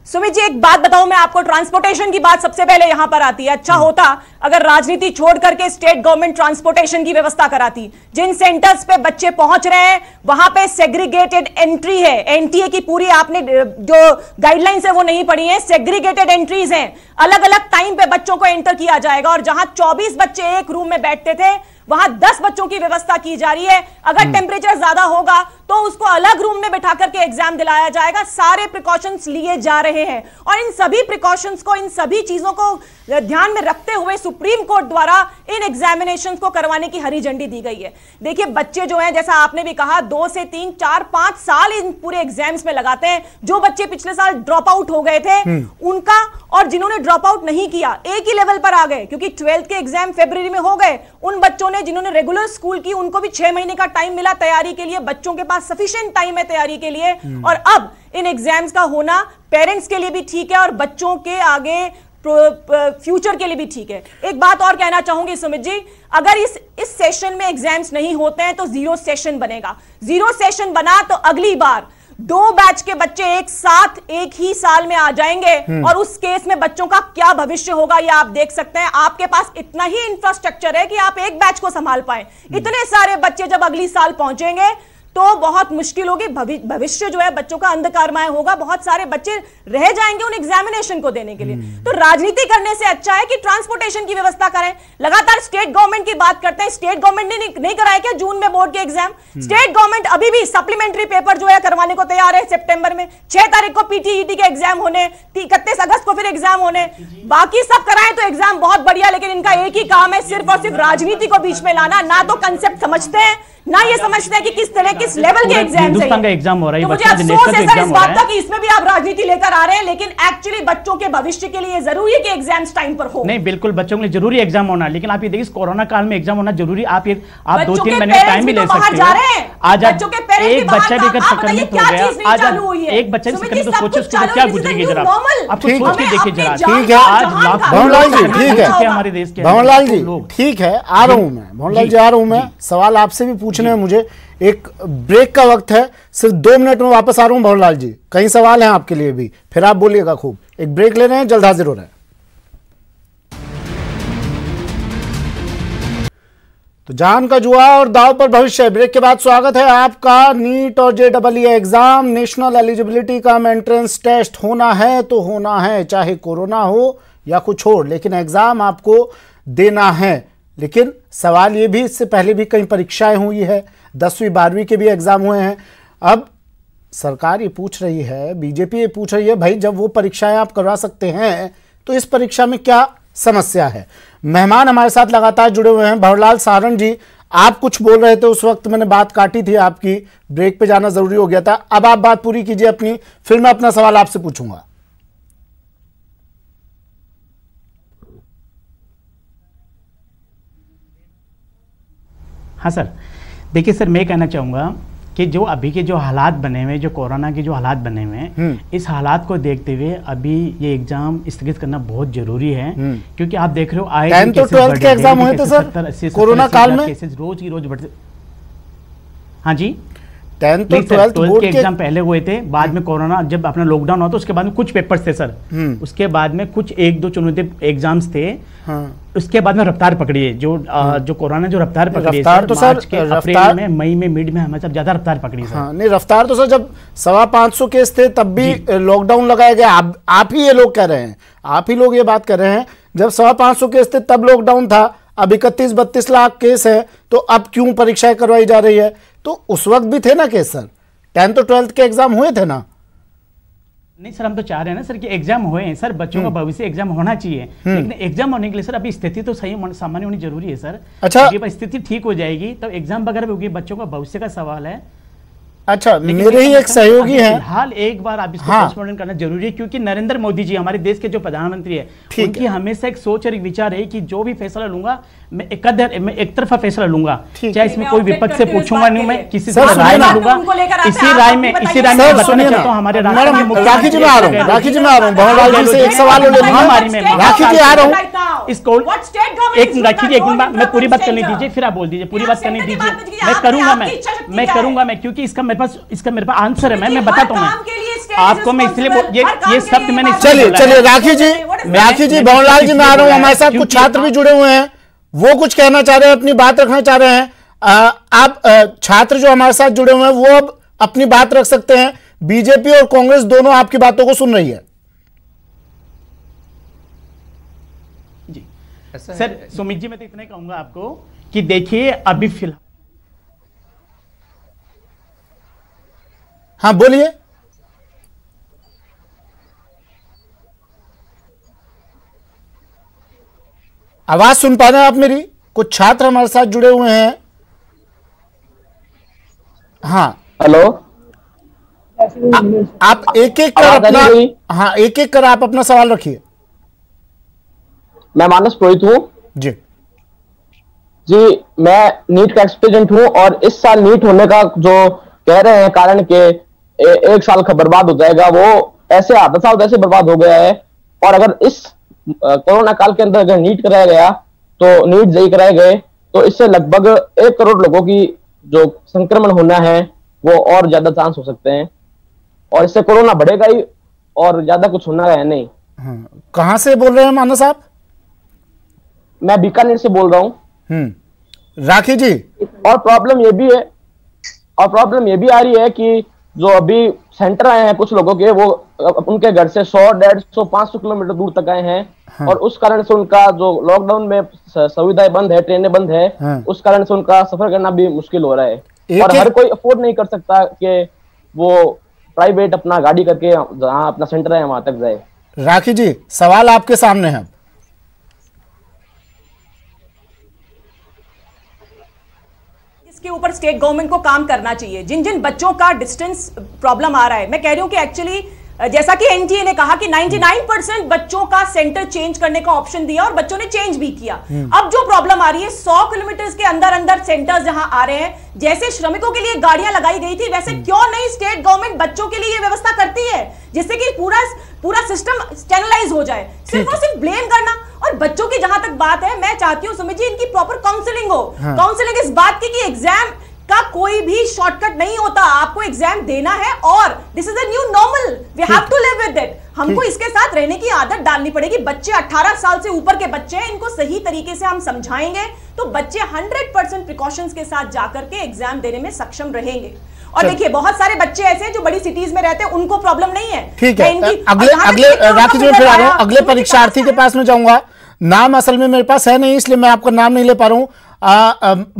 सुमित जी, एक बात बताऊं मैं आपको, ट्रांसपोर्टेशन की बात सबसे पहले यहां पर आती है। अच्छा होता अगर राजनीति छोड़ करके स्टेट गवर्नमेंट ट्रांसपोर्टेशन की व्यवस्था कराती। जिन सेंटर्स पे बच्चे पहुंच रहे हैं वहां पे सेग्रीगेटेड एंट्री है। NTA की पूरी आपने जो गाइडलाइंस है वो नहीं पढ़ी है, सेग्रीगेटेड एंट्रीज हैं। अलग अलग टाइम पे बच्चों को एंटर किया जाएगा और जहां 24 बच्चे एक रूम में बैठते थे वहां 10 बच्चों की व्यवस्था की जा रही है। अगर टेम्परेचर ज्यादा होगा तो उसको अलग रूम में बैठा करके एग्जाम दिलाया जाएगा। सारे प्रिकॉशंस लिए जा रहे हैं और इन सभी प्रिकॉशंस को, इन सभी चीजों को ध्यान में रखते हुए सुप्रीम कोर्ट द्वारा इन एग्जामिनेशंस को करवाने की हरी झंडी दी गई है। देखिए, बच्चे जो हैं, जैसा आपने भी कहा, 2 से 3, 4, 5 साल इन पूरे एग्जाम्स में लगाते हैं। जो बच्चे पिछले साल ड्रॉप आउट हो गए थे उनका, और जिन्होंने ड्रॉप आउट नहीं किया एक ही लेवल पर आ गए क्योंकि 12th के एग्जाम फरवरी में हो गए। उन बच्चों ने जिन्होंने रेगुलर स्कूल की, उनको भी 6 महीने का टाइम मिला तैयारी के लिए। बच्चों के पास सफिशिएंट टाइम है तैयारी के लिए और अब इन एग्जाम्स का होना पेरेंट्स के लिए भी ठीक है और बच्चों के आगे फ्यूचर के लिए भी ठीक है। एक बात और कहना चाहूंगी सुमित जी, अगर इस सेशन में एग्जाम्स नहीं होते हैं तो 0 सेशन बनेगा। 0 सेशन बना तो अगली बार 2 बैच के बच्चे एक साथ एक ही साल में आ जाएंगे और उस केस में बच्चों का क्या भविष्य होगा ये आप देख सकते हैं। आपके पास इतना ही इंफ्रास्ट्रक्चर है कि आप एक बैच को संभाल पाए। इतने सारे बच्चे जब अगली साल पहुंचेंगे तो बहुत मुश्किल होगी। भविष्य जो है बच्चों का अंधकारमय होगा। बहुत सारे बच्चे रह जाएंगे उन एग्जामिनेशन को देने के लिए। तो राजनीति करने से अच्छा है कि ट्रांसपोर्टेशन की व्यवस्था करें। लगातार स्टेट गवर्नमेंट की बात करते हैं, स्टेट गवर्नमेंट ने नहीं कराया क्या जून में बोर्ड के एग्जाम? स्टेट गवर्नमेंट अभी भी सप्लीमेंट्री पेपर जो है करवाने को तैयार है। सितंबर में 6 तारीख को PTET के एग्जाम होने, 31 अगस्त को फिर एग्जाम होने, बाकी सब कराएं तो एग्जाम बहुत बढ़िया। लेकिन इनका एक ही काम है, सिर्फ और सिर्फ राजनीति को बीच में लाना। ना तो कंसेप्ट समझते हैं, ना ये समझते हैं कि किस तरह किस लेवल के एग्जाम का एग्जाम हो रहा है। तो मुझे अफसोस है सर इस बात का कि इसमें भी आप राजनीति लेकर आ रहे हैं, लेकिन एक्चुअली बच्चों के भविष्य के लिए जरूरी है कि एग्जाम्स टाइम पर हो। नहीं, बिल्कुल बच्चों के लिए जरूरी एग्जाम होना, लेकिन आप ये देखिए कोरोना काल में एग्जाम होना जरूरी। आप 2-3 महीने का टाइम भी ले सकते हैं। आज एक बच्चा भी अगर संक्रमित हो गया, आज एक बच्चा भी संक्रमित तो सोचो उसके लिए क्या गुजरेगी जरा, आपको सोच के देखिए जरा। ठीक है, आज भवनलाल जी, ठीक है हमारे देश के, भवनलाल जी ठीक है, आ रहा हूं मैं, भवनलाल जी आ रहा हूं मैं। सवाल आपसे भी पूछने हैं मुझे, एक ब्रेक का वक्त है, सिर्फ 2 मिनट में वापस आ रहा हूं भवनलाल जी। कई सवाल हैं आपके लिए भी, फिर आप बोलिएगा खूब। एक ब्रेक ले रहे हैं, जल्द हाजिर हो रहे हैं। तो जान का जुआ और दाव पर भविष्य। ब्रेक के बाद स्वागत है आपका। नीट और JEE एग्जाम, नेशनल एलिजिबिलिटी का एंट्रेंस टेस्ट होना है तो होना है, चाहे कोरोना हो या कुछ और, लेकिन एग्जाम आपको देना है। लेकिन सवाल ये भी, इससे पहले भी कई परीक्षाएं हुई है, 10वीं 12वीं के भी एग्जाम हुए हैं। अब सरकार ये पूछ रही है, बीजेपी ये पूछ रही है, भाई जब वो परीक्षाएं आप करवा सकते हैं तो इस परीक्षा में क्या समस्या है? मेहमान हमारे साथ लगातार जुड़े हुए हैं। भवरलाल सारंग जी, आप कुछ बोल रहे थे, उस वक्त मैंने बात काटी थी आपकी, ब्रेक पे जाना जरूरी हो गया था। अब आप बात पूरी कीजिए अपनी, फिर मैं अपना सवाल आपसे पूछूंगा। हाँ सर, देखिए सर, मैं कहना चाहूँगा कि जो अभी के जो हालात बने हुए, जो कोरोना के जो हालात बने हुए हैं, इस हालात को देखते हुए अभी ये एग्जाम स्थगित करना बहुत जरूरी है। क्योंकि आप देख रहे हो आए 10th और 12th के एग्जाम हुए थे सर कोरोना काल में, केसेस रोज की रोज बढ़ते। हाँ जी, 10th और 12th बोर्ड के एग्जाम पहले हुए थे, बाद में कोरोना जब अपना लॉकडाउन हुआ तो उसके बाद में कुछ पेपर्स थे सर, उसके बाद में कुछ 1-2 चुनिंदे एग्जाम्स थे। उसके बाद में रफ्तार पकड़ी है, जो कोरोना जो रफ्तार पकड़ी है रफ्तार तो सर अप्रैल में, मई में, मिड में हमें सब ज्यादा रफ्तार पकड़ी सर। हाँ, नहीं रफ्तार तो सर जब 550 केस थे तब भी लॉकडाउन लगाया गया। आप ही ये लोग कह रहे हैं, आप ही लोग ये बात कर रहे हैं, जब 550 केस थे तब लॉकडाउन था, अब 31-32 लाख केस है, तो अब क्यों परीक्षाएं करवाई जा रही है? तो उस वक्त भी थे ना केस सर, 10th और 12th के एग्जाम हुए थे ना? नहीं सर, हम तो चाह रहे हैं ना सर कि एग्जाम हुए हैं सर, बच्चों का भविष्य एग्जाम होना चाहिए, लेकिन एग्जाम होने के लिए सर अभी स्थिति तो सही सामान्य होनी जरूरी है सर। अच्छा, जब स्थिति ठीक हो जाएगी तब एग्जाम वगैरह भी होगी, बच्चों का भविष्य का सवाल है। अच्छा, मेरे ही एक सहयोगी हैं, फिलहाल एक बार आप इसको पोस्टपोन करना जरूरी है, क्योंकि नरेंद्र मोदी जी हमारे देश के जो प्रधानमंत्री है, उनकी हमेशा एक सोच और एक विचार है कि जो भी फैसला लूंगा मैं एक तरफा फैसला लूंगा, चाहे इसमें कोई विपक्ष से पूछूंगा नहीं, मैं किसी से राय ना लूंगा। इसी राय में बताना चाहता हूँ हमारे राखी जी में आ रहा हूँ भंवरलाल जी से एक सवाल राखी जी आ रहा हूँ। इसको एक राखी जी, एक मिनट मैं पूरी बात करने दीजिए, फिर आप बोल दीजिए, पूरी बात करने दीजिए। मैं करूंगा क्योंकि इसका मेरे पास आंसर है, मैं बताता हूँ आपको, मैं इसलिए ये शब्द मैंने। चलिए राखी जी भंवरलाल जी में आ रहा हूँ, हमारे साथ कुछ छात्र भी जुड़े हुए हैं, वो कुछ कहना चाह रहे हैं, अपनी बात रखना चाह रहे हैं। आप छात्र जो हमारे साथ जुड़े हुए हैं वो अब अपनी बात रख सकते हैं। बीजेपी और कांग्रेस दोनों आपकी बातों को सुन रही है। जी सर, सुमित जी, मैं तो इतना ही कहूंगा आपको कि देखिए अभी फिलहाल। हाँ बोलिए। आवाज सुन पा रहे हैं आप मेरी? कुछ छात्र हमारे साथ जुड़े हुए हैं। हाँ हेलो, आप एक एक कर आप अपना सवाल रखिए। मैं मानस पुरोहित हूँ जी। मैं नीट का एक्सपीरियंट हूँ, और इस साल नीट होने का जो कह रहे हैं कारण के एक साल का बर्बाद हो जाएगा, वो ऐसे आधा साल वैसे बर्बाद हो गया है। और अगर इस कोरोना काल के अंदर अगर नीट कराया गया, तो नीट जेईई कराए गए, तो इससे लगभग 1 करोड़ लोगों की जो संक्रमण होना है वो और ज्यादा चांस हो सकते हैं, और इससे कोरोना बढ़ेगा ही और ज्यादा कुछ होना है नहीं। कहां से बोल रहे हैं मानस आप? मैं बीकानेर से बोल रहा हूँ। राखी जी, और प्रॉब्लम ये भी आ रही है कि जो अभी सेंटर आए हैं कुछ लोगों के, वो उनके घर से 100, 150, 500 किलोमीटर दूर तक आए हैं, और उस कारण से उनका जो लॉकडाउन में सुविधाएं बंद है, ट्रेनें बंद है, उस कारण से उनका सफर करना भी मुश्किल हो रहा है। और हर कोई अफोर्ड नहीं कर सकता कि वो प्राइवेट अपना गाड़ी करके जहाँ अपना सेंटर है वहां तक जाए। राखी जी, सवाल आपके सामने है। इसके ऊपर स्टेट गवर्नमेंट को काम करना चाहिए। जिन जिन बच्चों का डिस्टेंस प्रॉब्लम आ रहा है, मैं कह रही हूं कि एक्चुअली जैसा कि एनटीए ने कहा कि 99% बच्चों का सेंटर चेंज करने का ऑप्शन दिया और बच्चों ने चेंज भी किया। अब जो प्रॉब्लम आ रही है 100 किलोमीटर के अंदर अंदर सेंटर्स जहां आ रहे हैं, जैसे श्रमिकों के लिए गाड़ियां लगाई गई थी, वैसे क्यों नहीं स्टेट गवर्नमेंट बच्चों के लिए व्यवस्था करती है, जिससे कि पूरा सिस्टम चैनलाइज हो जाए। सिर्फ और सिर्फ ब्लेम करना। और बच्चों की जहां तक बात है, मैं चाहती हूं सुमित जी, इनकी प्रॉपर काउंसलिंग हो। काउंसलिंग इस बात की कि एग्जाम का कोई भी शॉर्टकट नहीं होता, आपको एग्जाम देना है और this is a new normal, we have to live with it. हमको इसके साथ रहने की आदत डालनी पड़ेगी। बच्चे 18 साल से ऊपर के बच्चे हैं, इनको सही तरीके से हम समझाएंगे तो बच्चे 100% प्रिकॉशंस के साथ जाकर के एग्जाम देने में सक्षम रहेंगे। और देखिए बहुत सारे बच्चे ऐसे हैं जो बड़ी सिटीज में रहते हैं, उनको प्रॉब्लम नहीं है। ठीक है, अगले राखी जी फिर आ रहा हूं, अगले परीक्षार्थी के पास में जाऊंगा। नाम असल में मेरे पास है नहीं, इसलिए मैं आपका नाम नहीं ले पा रहा हूं।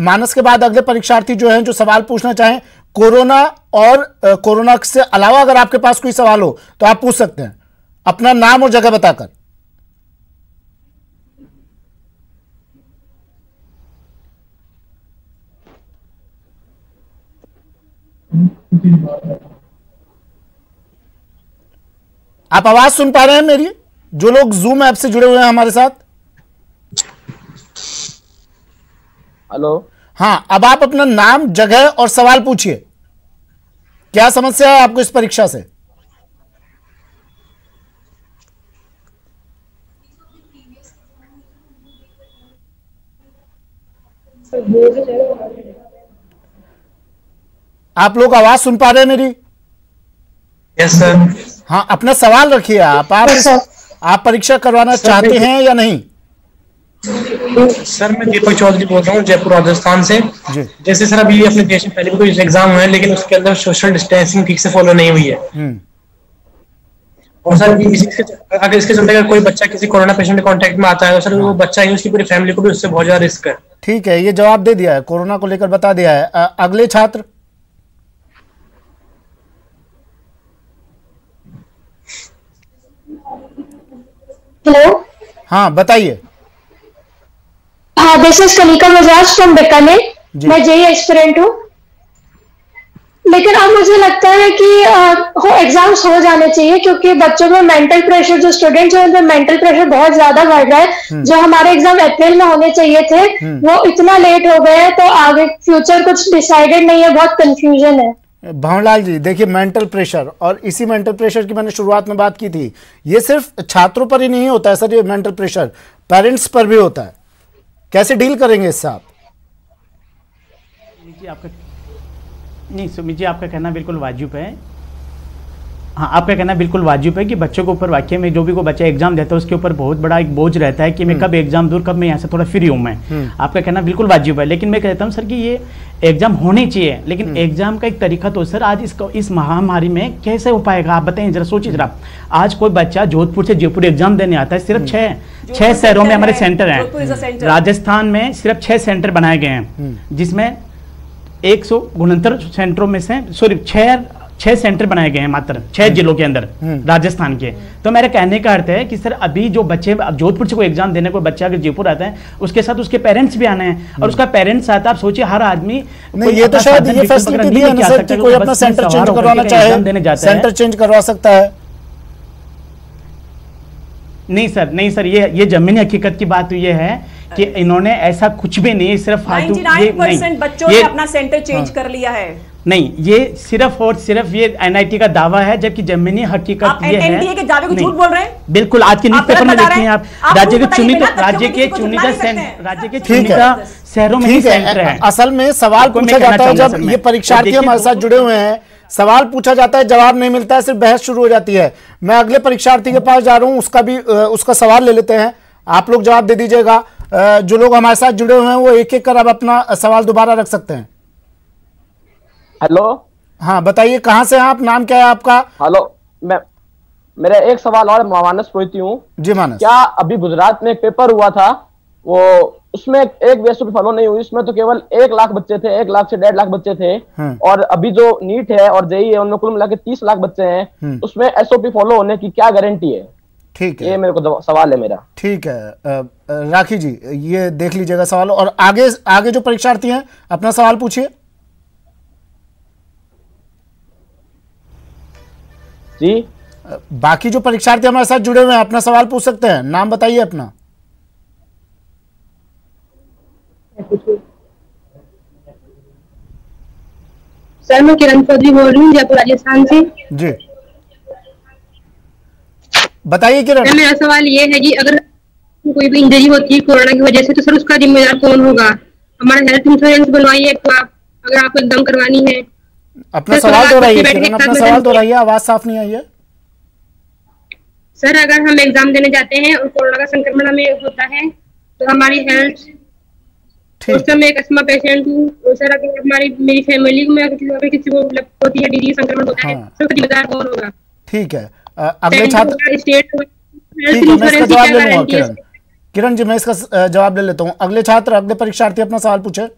मानस के बाद अगले परीक्षार्थी जो हैं जो सवाल पूछना चाहें कोरोना और कोरोना से अलावा, अगर आपके पास कोई सवाल हो तो आप पूछ सकते हैं, अपना नाम और जगह बताकर। आप आवाज सुन पा रहे हैं मेरी? जो लोग जूम ऐप से जुड़े हुए हैं हमारे साथ। हेलो, हाँ, अब आप अपना नाम, जगह और सवाल पूछिए। क्या समस्या है आपको इस परीक्षा से? आप लोग आवाज सुन पा रहे हैं मेरी? Yes sir. हाँ, अपना सवाल रखिए। आप परीक्षा करवाना चाहते हैं या नहीं? सर मैं दीपक चौधरी बोल रहा हूँ, जयपुर राजस्थान से। जैसे सर अभी अपने देश में पहले भी कोई एग्जाम हुए हैं, लेकिन उसके अंदर सोशल डिस्टेंसिंग ठीक से फॉलो नहीं हुई है। और सर अगर इसके चलते अगर कोई बच्चा किसी कोरोना पेशेंट के कांटेक्ट में आता है तो सर वो बच्चा ही उसकी पूरी फैमिली को भी उससे बहुत ज्यादा रिस्क है। ठीक है, ये जवाब दे दिया है, कोरोना को लेकर बता दिया है। अगले छात्र। हेलो। हाँ बताइए। हाँ, this is Kanika Bajaj from Bikaner. मैं जेई एस्पिरेंट हूँ, लेकिन अब मुझे लगता है कि एग्जाम्स हो जाने चाहिए, क्योंकि बच्चों में मेंटल प्रेशर, जो स्टूडेंट्स हैं उन पर मेंटल प्रेशर बहुत ज्यादा बढ़ रहा है। जो हमारे एग्जाम अप्रैल में होने चाहिए थे वो इतना लेट हो गए हैं, तो आगे फ्यूचर कुछ डिसाइडेड नहीं है, बहुत कंफ्यूजन है। भंवरलाल जी देखिए, मेंटल प्रेशर, और इसी मेंटल प्रेशर की मैंने शुरुआत में बात की थी, ये सिर्फ छात्रों पर ही नहीं होता है सर, ये मेंटल प्रेशर पेरेंट्स पर भी होता है। कैसे डील करेंगे इससे आप? नहीं सुमित जी, आपका कहना बिल्कुल वाजिब है। हाँ, आपका कहना बिल्कुल वाजिब है कि बच्चों के ऊपर वाकई में जो भी कोई बच्चा एग्जाम देता है उसके ऊपर बहुत बड़ा एक बोझ रहता है कि मैं कब एग्जाम दूर, कब मैं यहाँ से थोड़ा फ्री हूँ मैं। आपका कहना बिल्कुल वाजिब है, लेकिन मैं कहता हूँ सर कि ये एग्जाम होने चाहिए, लेकिन एग्जाम का एक तरीका तो सर आज इस महामारी में कैसे हो पाएगा आप बताएं जरा, सोचिए जरा। आज कोई बच्चा जोधपुर से जयपुर एग्जाम देने आता है, सिर्फ छह शहरों में हमारे सेंटर हैं। राजस्थान में सिर्फ 6 सेंटर बनाए गए हैं, जिसमें 169 सेंटरों में से छह सेंटर बनाए गए हैं मात्र 6 जिलों के अंदर राजस्थान के। तो मेरे कहने का अर्थ है कि सर अभी जो बच्चे जोधपुर से कोई एग्जाम देने कोई बच्चा अगर जयपुर आता है, उसके साथ उसके पेरेंट्स भी आने हैं, और उसका पेरेंट्स आता है। आप सोचिए हर आदमी नहीं, ये तो शायद ये फैसिलिटी दी है ना सर कि कोई अपना सेंटर चेंज करवाना चाहे सेंटर चेंज करवा सकता है। नहीं सर, ये जमीनी हकीकत की बात ये है कि इन्होंने ऐसा कुछ भी नहीं, सिर्फ 99% बच्चों ने अपना सेंटर चेंज कर लिया है। नहीं, ये सिर्फ और सिर्फ ये एनआईटी का दावा है, जबकि जमीनी हकीकत ये है। एनडीए के दावे को झूठ बोल रहे हैं। बिल्कुल, आज के न्यूज़पेपर में देखिए आप, राज्य के चुनिंदा शहरों में सेंटर है। असल में सवाल पूछा जाता है, जब ये परीक्षार्थी हमारे साथ जुड़े हुए हैं, सवाल पूछा जाता है, जवाब नहीं मिलता है, सिर्फ बहस शुरू हो जाती है। मैं अगले परीक्षार्थी के पास जा रहा हूं, उसका सवाल ले लेते हैं, आप लोग जवाब दे दीजिएगा। जो लोग हमारे साथ जुड़े हुए हैं वो एक एक कर अब अपना सवाल दोबारा रख सकते हैं। हेलो। हाँ बताइए, कहाँ से हैं आप, नाम क्या है आपका? हेलो, मेरा एक सवाल और, मानस पुरोहित हूँ। जी मानस। क्या अभी गुजरात में एक पेपर हुआ था, वो उसमें एक बेस फॉलो नहीं हुई, उसमें तो केवल 1 लाख बच्चे थे, 1 लाख से 1.5 लाख बच्चे थे। और अभी जो नीट है और जेईई है उनमें कुल मिला के 30 लाख बच्चे हैं, उसमें एसओपी फॉलो होने की क्या गारंटी है? ठीक है, ये मेरे को सवाल है मेरा। ठीक है, राखी जी ये देख लीजिएगा सवाल, और आगे जो परीक्षार्थी हैं अपना सवाल पूछिए। जी, बाकी जो परीक्षार्थी हमारे साथ जुड़े हुए हैं अपना सवाल पूछ सकते हैं, नाम बताइए अपना। सर मैं किरण चौधरी बोल रही हूँ, जयपुर राजस्थान से। जी बताइए किरण। मेरा सवाल ये है कि अगर कोई भी इंजरी होती है कोरोना की वजह से, तो सर उसका जिम्मेदार कौन होगा? हमारा हेल्थ इंश्योरेंस बनवाइए तो आप, अगर आपको एकदम करवानी है। अपना सवाल दोहराइए किरण, अपना सवाल दोहराइए, आवाज साफ नहीं आई है। सर अगर हम एग्जाम देने जाते हैं और कोरोना का संक्रमण हमें होता है तो हमारी हेल्थ, उस समय एक अस्थमा पेशेंट हूँ, सर अगर मेरी फैमिली में किसी को होती है डिजीज संक्रमण होता है, तो उसका जिम्मेदार कौन होगा? ठीक है, अगले छात्र। ठीक है, मैं इसका जवाब ले लूंगा किरण जी, मैं इसका जवाब ले लेता हूं। अगले छात्र, अगले परीक्षार्थी अपना सवाल पूछे।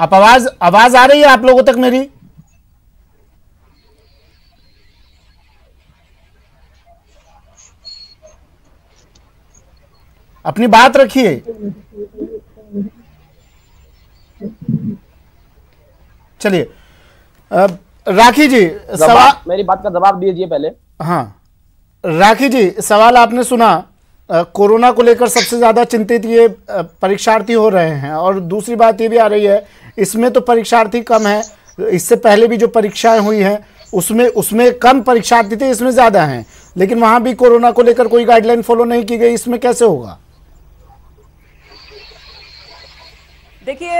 आप आवाज आ रही है आप लोगों तक मेरी? अपनी बात रखिए। चलिए राखी जी, सवाल, मेरी बात का जवाब दीजिए पहले। हाँ राखी जी, सवाल आपने सुना। कोरोना को लेकर सबसे ज्यादा चिंतित ये परीक्षार्थी हो रहे हैं, और दूसरी बात ये भी आ रही है, इसमें तो परीक्षार्थी कम है, इससे पहले भी जो परीक्षाएं हुई हैं उसमें कम परीक्षार्थी थे, इसमें ज्यादा हैं, लेकिन वहां भी कोरोना को लेकर कोई गाइडलाइन फॉलो नहीं की गई। इसमें कैसे होगा? देखिए,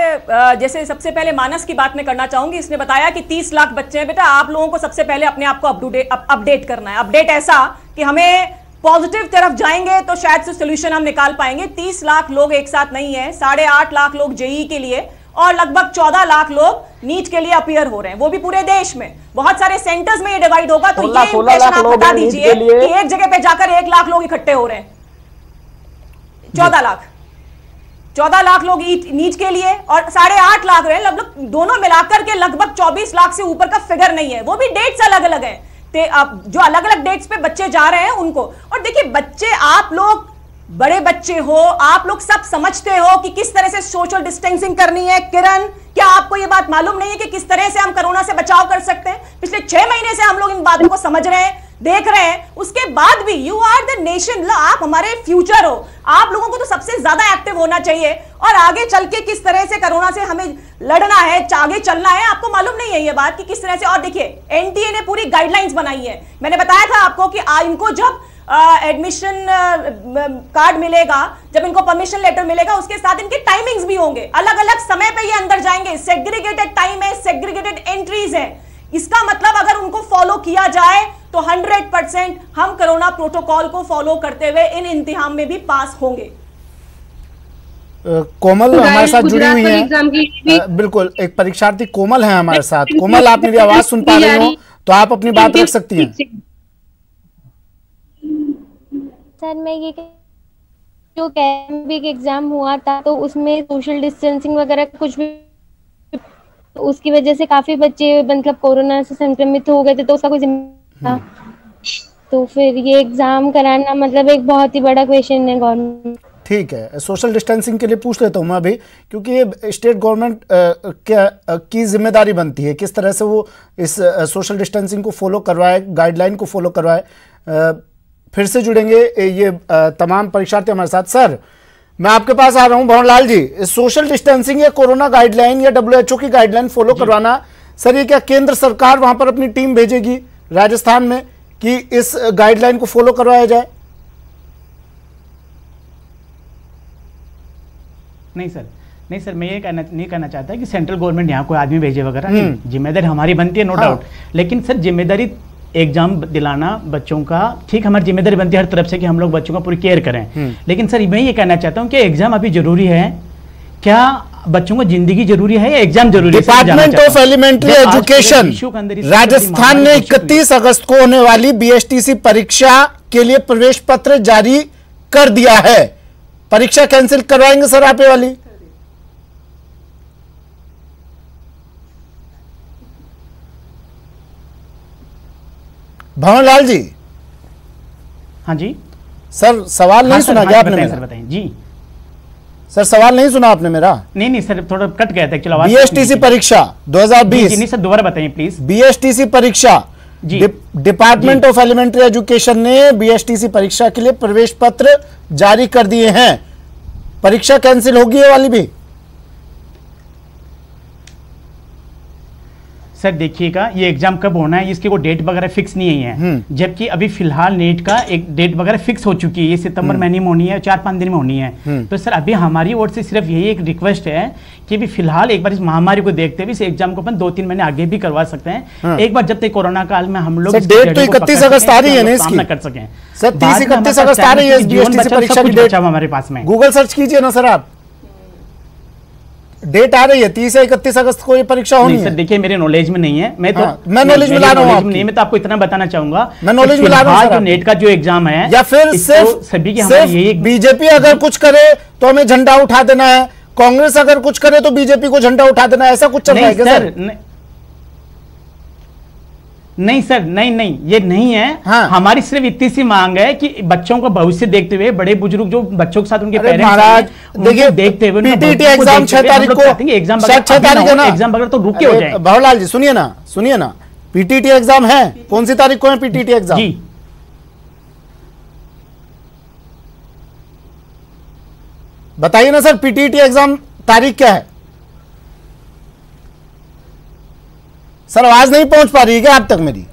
जैसे सबसे पहले मानस की बात मैं करना चाहूंगी। इसने बताया कि 30 लाख बच्चे हैं। बेटा, आप लोगों को सबसे पहले अपने आप को अपडेट करना है। अपडेट ऐसा कि हमें पॉजिटिव तरफ जाएंगे तो शायद से सोल्यूशन हम निकाल पाएंगे। 30 लाख लोग एक साथ नहीं है, 8.5 लाख लोग जेईई के लिए और लगभग 14 लाख लोग नीट के लिए अपीयर हो रहे हैं, वो भी पूरे देश में। बहुत सारे सेंटर्स में ये डिवाइड होगा, तो ये इंप्रेशन आप बता दीजिए कि एक जगह पे जाकर 1 लाख लोग इकट्ठे हो रहे हैं। 14 लाख लोग नीट के लिए और 8.5 लाख रहे हैं, लगभग दोनों मिलाकर के लगभग 24 लाख से ऊपर का फिगर नहीं है। वो भी डेट्स अलग अलग है, अब जो अलग अलग डेट्स पे बच्चे जा रहे हैं उनको। और देखिए बच्चे, आप लोग बड़े बच्चे हो, आप लोग सब समझते हो कि किस तरह से सोशल डिस्टेंसिंग करनी है। किरण, क्या आपको ये बात मालूम नहीं है कि किस तरह से हम कोरोना से बचाव कर सकते हैं? पिछले 6 महीने से हम लोग इन बातों को समझ रहे हैं, देख रहे हैं। उसके बाद भी यू आर द नेशन, आप हमारे फ्यूचर हो। आप लोगों को तो सबसे ज्यादा एक्टिव होना चाहिए और आगे चल के किस तरह से कोरोना से हमें लड़ना है, आगे चलना है। आपको मालूम नहीं है ये बात कि किस तरह से। और देखिए, एनटीए ने पूरी गाइडलाइंस बनाई है। मैंने बताया था आपको कि इनको जब एडमिशन कार्ड मिलेगा, जब इनको परमिशन लेटर मिलेगा, उसके साथ इनके टाइमिंग्स भी होंगे। अलग अलग समय पे ये अंदर जाएंगे, सेग्रीगेटेड टाइम है, सेग्रीगेटेड एंट्रीज है। इसका मतलब अगर उनको फॉलो किया जाए तो 100% हम कोरोना प्रोटोकॉल को फॉलो करते हुए इन इम्तिहान में भी पास होंगे। कोमल हमारे साथ जुड़ी हुई है। बिल्कुल, एक परीक्षार्थी कोमल है हमारे साथ। कोमल, आप मेरी आवाज सुन पा रही हो तो आप अपनी बात रख सकती हैं। सर, मैं ये जो कैंबिक एग्जाम हुआ था तो उसमें सोशल डिस्टेंसिंग वगैरह कुछ भी, उसकी वजह से काफी बच्चे मतलब कोरोना से संक्रमित हो गए थे, तो उसका कोई जिम्मेदार था। तो फिर ये एग्जाम कराना मतलब एक बहुत ही बड़ा क्वेश्चन है गवर्नमेंट। ठीक है, सोशल डिस्टेंसिंग के लिए पूछ लेता हूँ मैं अभी, क्योंकि ये स्टेट गवर्नमेंट की जिम्मेदारी बनती है किस तरह से वो इस सोशल डिस्टेंसिंग को फॉलो करवाए, गाइडलाइन को फॉलो करवाए। फिर से जुड़ेंगे ये तमाम परीक्षार्थी हमारे साथ। सर, मैं आपके पास आ रहा हूं। भंवरलाल जी, सोशल डिस्टेंसिंग या कोरोना गाइडलाइन या WHO की गाइडलाइन फॉलो करवाना, सर ये क्या केंद्र सरकार वहां पर अपनी टीम भेजेगी राजस्थान में कि इस गाइडलाइन को फॉलो करवाया जाए? नहीं सर, मैं ये नहीं कहना चाहता कि सेंट्रल गवर्नमेंट यहाँ कोई आदमी भेजे वगैरह नहीं, जिम्मेदारी हमारी बनती है, नो डाउट। लेकिन सर, जिम्मेदारी एग्जाम दिलाना बच्चों का, ठीक, हमारी जिम्मेदारी बनती है हर तरफ से कि हम लोग बच्चों का पूरी केयर करें। लेकिन सर, मैं ये कहना चाहता हूँ कि एग्जाम अभी जरूरी है क्या? बच्चों को जिंदगी जरूरी है या एग्जाम जरूरी है? Department of elementary education Rajasthan ने 31 अगस्त को होने वाली BSTC परीक्षा के लिए प्रवेश पत्र जारी कर दिया है। परीक्षा कैंसिल करवाएंगे सर आप ये वाली? भंवरलाल जी। हाँ जी सर, सवाल नहीं सुना क्या आपने? सर बताइए जी। सर, सवाल नहीं सुना आपने मेरा? नहीं सर, थोड़ा कट गया था। चलो, BSTC परीक्षा 2020। नहीं सर, दोबारा बताइए प्लीज। BSTC परीक्षा, डिपार्टमेंट ऑफ एलिमेंट्री एजुकेशन ने BSTC परीक्षा के लिए प्रवेश पत्र जारी कर दिए हैं। परीक्षा कैंसिल होगी ये वाली भी? सर देखिएगा, ये एग्जाम कब होना है इसकी कोई डेट वगैरह फिक्स नहीं है, जबकि अभी फिलहाल नीट का एक डेट वगैरह फिक्स हो चुकी है। ये सितंबर महीने में होनी है, 4-5 दिन में होनी है। तो सर अभी हमारी ओर से सिर्फ यही एक रिक्वेस्ट है कि अभी फिलहाल एक बार इस महामारी को देखते हुए इस एग्जाम को अपन 2-3 महीने आगे भी करवा सकते हैं। एक बार जब तक कोरोना काल में हम लोग डेट तो 31 अगस्त आ रही है ना इसकी, कर सकें। सर 30-31 अगस्त आ रही है BSTC परीक्षा की डेट हमारे पास में। गूगल सर्च कीजिए ना सर, आप डेट आ रही है 30 या 31 अगस्त को ये परीक्षा होनी है। सर देखिए, मेरे नॉलेज में नहीं है, मैं नॉलेज मिला रहा हूँ। मैं तो आपको इतना बताना चाहूंगा, मैं नॉलेज मिला रहा हूँ। नेट का जो एग्जाम है, या फिर सिर्फ बीजेपी अगर कुछ करे तो हमें झंडा उठा देना है, कांग्रेस अगर कुछ करे तो बीजेपी को झंडा उठा देना है, ऐसा कुछ चल रहा है क्या सर? नहीं सर, नहीं ये नहीं है। हमारी सिर्फ इतनी सी मांग है कि बच्चों का भविष्य देखते हुए, बड़े बुजुर्ग जो बच्चों के साथ उनके पेरेंट्स महाराज देखिए, देखते हुए PTT एग्जाम 6 तारीख को, एग्जाम 6 तारीख है ना, एग्जाम वगैरह तो रुके हो जाए। भंवरलाल जी सुनिए ना, PTT एग्जाम है, कौन सी तारीख को है PTT एग्जाम? बताइए ना सर, पीटीईटी एग्जाम तारीख क्या है? सर आवाज नहीं पहुंच पा रही है क्या आप तक मेरी?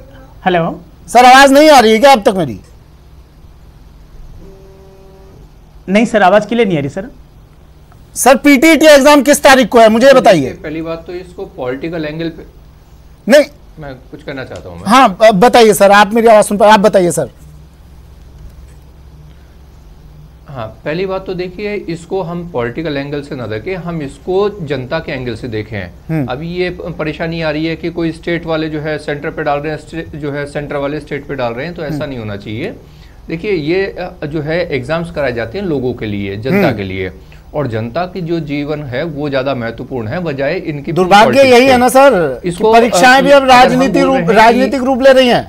हेलो सर, आवाज नहीं आ रही है क्या आप तक मेरी? नहीं सर, आवाज क्लियर नहीं आ रही सर। सर पीटीईटी एग्जाम किस तारीख को है, मुझे बताइए। पहली बात तो इसको पॉलिटिकल एंगल पे नहीं, मैं कुछ कहना चाहता हूँ। हाँ बताइए सर, आप मेरी आवाज सुन पा, आप बताइए सर। हाँ, पहली बात तो देखिए, इसको हम पॉलिटिकल एंगल से ना देखें, हम इसको जनता के एंगल से देखें। अभी ये परेशानी आ रही है कि कोई स्टेट वाले जो है सेंटर पे डाल रहे हैं, जो है सेंटर वाले स्टेट पे डाल रहे हैं, तो ऐसा नहीं होना चाहिए। देखिए, ये जो है एग्जाम्स कराए जाते हैं लोगों के लिए, जनता के लिए, और जनता की जो जीवन है वो ज्यादा महत्वपूर्ण है बजाय इनकी। दुर्भाग्य यही है ना सर, इसको परीक्षाएं भी अब राजनीतिक रूप ले रही हैं।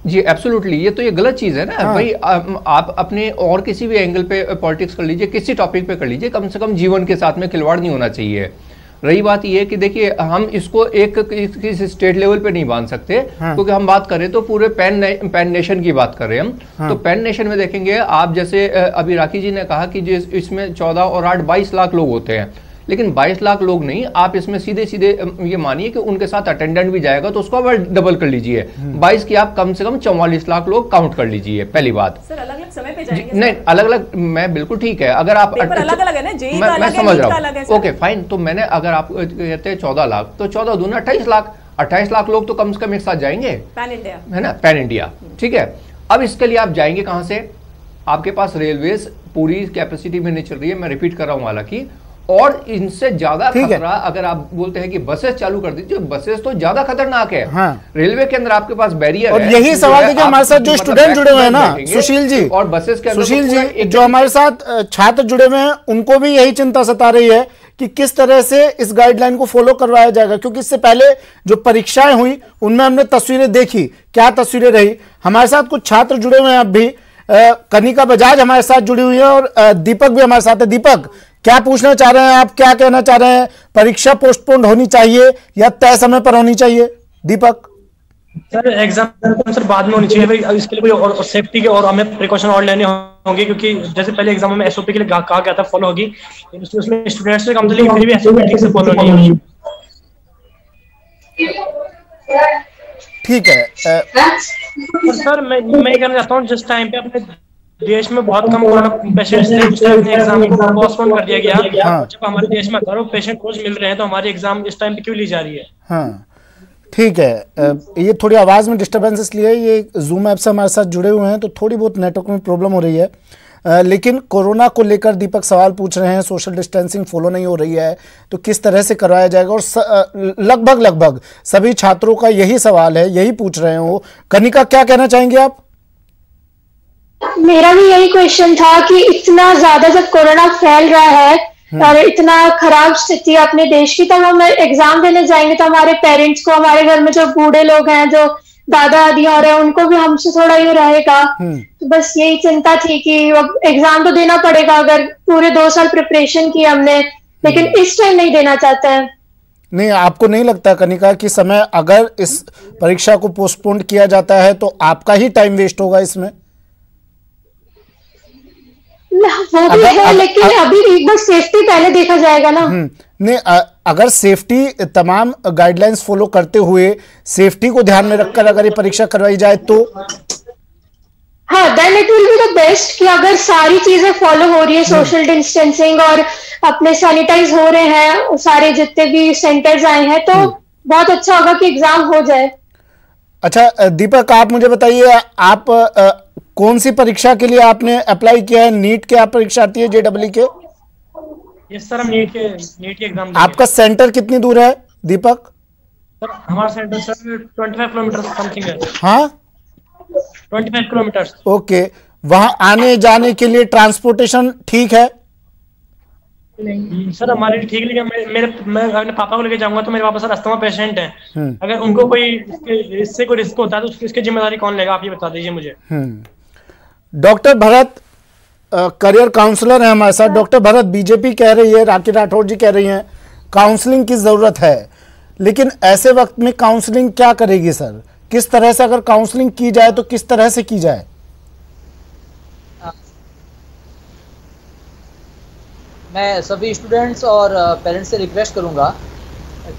जी एब्सोल्युटली, ये तो ये गलत चीज है ना। हाँ। भाई आप अपने और किसी भी एंगल पे पॉलिटिक्स कर लीजिए, किसी टॉपिक पे कर लीजिए, कम से कम जीवन के साथ में खिलवाड़ नहीं होना चाहिए। रही बात ये कि देखिए, हम इसको एक किसी स्टेट लेवल पे नहीं बांध सकते। हाँ। क्योंकि हम बात करें तो पूरे पैन नेशन की बात कर रहे हैं हम। हाँ। तो पैन नेशन में देखेंगे आप, जैसे अभी राखी जी ने कहा कि जो इसमें 14 और 8 22 लाख लोग होते हैं, लेकिन 22 लाख लोग नहीं, आप इसमें सीधे सीधे ये मानिए कि उनके साथ अटेंडेंट भी जाएगा तो उसको आप डबल कर लीजिए। 22 की आप कम से कम 44 लाख लोग काउंट कर लीजिए। पहली बात सर, अलग अलग समय पे जाएंगे? नहीं, अलग अलग, मैं बिल्कुल ठीक है। अगर आप अलग अलग है ना, जेईई का अलग है, समझ रहा हूँ, ओके फाइन। तो मैंने, अगर आप कहते हैं 14 लाख, तो 14 दूना 28 लाख, 28 लाख लोग तो कम से कम एक साथ जाएंगे, पैन इंडिया है ना, पैन इंडिया। ठीक है, अब इसके लिए आप जाएंगे कहां से? आपके पास रेलवेज पूरी कैपेसिटी में नहीं चल रही है, मैं रिपीट कर रहा हूं हालांकि, और इनसे ज्यादा खतरा अगर आप बोलते हैं कि बसेस चालू कर दीजिए, बसेस तो ज्यादा खतरनाक है। हाँ। रेलवे के अंदर आपके पास बैरियर और यही सवाल देखिए, हमारे साथ जो स्टूडेंट जुड़े हुए हैं ना सुशील जी, और बसेस के अंदर सुशील जी जो हमारे साथ छात्र जुड़े हुए हैं, उनको भी यही चिंता सता रही है कि किस तरह से इस गाइडलाइन को फॉलो करवाया जाएगा। क्योंकि इससे पहले जो परीक्षाएं हुई उनमें हमने तस्वीरें देखी, क्या तस्वीरें रही। हमारे साथ कुछ छात्र जुड़े हुए हैं अब भी, कनिका बजाज हमारे साथ जुड़ी हुई है और दीपक भी हमारे साथ है। दीपक, क्या पूछना चाह रहे हैं आप, क्या कहना चाह रहे हैं? परीक्षा पोस्टपोन होनी चाहिए या तय समय पर होनी चाहिए? दीपक सर, एग्जाम सर बाद में होनी चाहिए भाई, इसके लिए कोई और सेफ्टी के और हमें प्रिकॉशन और लेने होंगे, क्योंकि जैसे पहले एग्जाम में एसओपी के लिए कहा गया था फॉलो होगी, उसमें स्टूडेंट्स से कम से कम फिर भी एसओपी ठीक से फॉलो नहीं होगी। ठीक है सर, मैं कहना चाहता हूँ, जिस टाइम पे अपने देश में बहुत कम कोरोना पेशेंट्स थे, उस टाइम एग्जाम को पोस्टपोन कर दिया गया। हाँ। जब हमारे देश में हजारों पेशेंट रोज मिल रहे हैं, तो हमारी एग्जाम इस टाइम पे क्यों ली जा रही है? हाँ ठीक है, ये थोड़ी आवाज में डिस्टर्बेंस इसलिए, ये जूम ऐप से हमारे साथ जुड़े हुए हैं तो थोड़ी बहुत नेटवर्क में प्रॉब्लम हो रही है। लेकिन कोरोना को लेकर दीपक सवाल पूछ रहे हैं, सोशल डिस्टेंसिंग फॉलो नहीं हो रही है तो किस तरह से करवाया जाएगा, और लगभग सभी छात्रों का यही सवाल है, यही पूछ रहे हैं वो। कनिका, क्या कहना चाहेंगे आप? मेरा भी यही क्वेश्चन था कि इतना ज्यादा जब कोरोना फैल रहा है और इतना खराब स्थिति है अपने देश की, तब हम एग्जाम देने जाएंगे तो हमारे पेरेंट्स को, हमारे घर में जो बूढ़े लोग हैं, जो दादा दादी हो रहे हैं, उनको भी हमसे थोड़ा ये रहेगा। तो बस यही चिंता थी कि अब एग्जाम तो देना पड़ेगा, अगर पूरे 2 साल प्रिपरेशन की हमने, लेकिन इस टाइम नहीं देना चाहते हैं। नहीं, आपको नहीं लगता कनिका कि समय, अगर इस परीक्षा को पोस्टपोन किया जाता है तो आपका ही टाइम वेस्ट होगा इसमें? वो भी है, लेकिन अभी एक बार सेफ्टी पहले देखा जाएगा ना। नहीं, अगर सेफ्टी, तमाम गाइडलाइंस फॉलो करते हुए सेफ्टी को ध्यान में रखकर अगर ये परीक्षा करवाई जाए तो हाँ, then it will be the best कि अगर सारी चीजें फॉलो हो रही है, सोशल डिस्टेंसिंग और अपने सैनिटाइज हो रहे हैं, सारे जितने भी सेंटर्स आए हैं, तो बहुत अच्छा होगा कि एग्जाम हो जाए। अच्छा दीपक, आप मुझे बताइए, आप कौन सी परीक्षा के लिए आपने अप्लाई किया है? नीट के आप परीक्षार्थी है, जेईई के? यस सर, हम नीट के एग्जाम। आपका सेंटर कितनी दूर है दीपक? सर, हमारा सेंटर सर 25 किलोमीटर समथिंग है। हाँ, 25 किलोमीटर। ओके, वहां आने जाने के लिए ट्रांसपोर्टेशन ठीक है? नहीं सर, हमारे लिए ठीक, लेकिन मैं अपने पापा को लेके जाऊंगा तो मेरे पापा सर अस्थमा पेशेंट हैं। अगर उनको कोई इससे कोई रिस्क होता है तो इसकी जिम्मेदारी कौन लेगा, आप ये बता दीजिए मुझे। डॉक्टर भरत करियर काउंसलर है हमारे साथ। डॉक्टर भरत, बीजेपी कह रही है, राखी राठौर जी कह रही हैं काउंसलिंग की जरूरत है, लेकिन ऐसे वक्त में काउंसलिंग क्या करेगी सर? किस तरह से अगर काउंसलिंग की जाए तो किस तरह से की जाए? मैं सभी स्टूडेंट्स और पेरेंट्स से रिक्वेस्ट करूंगा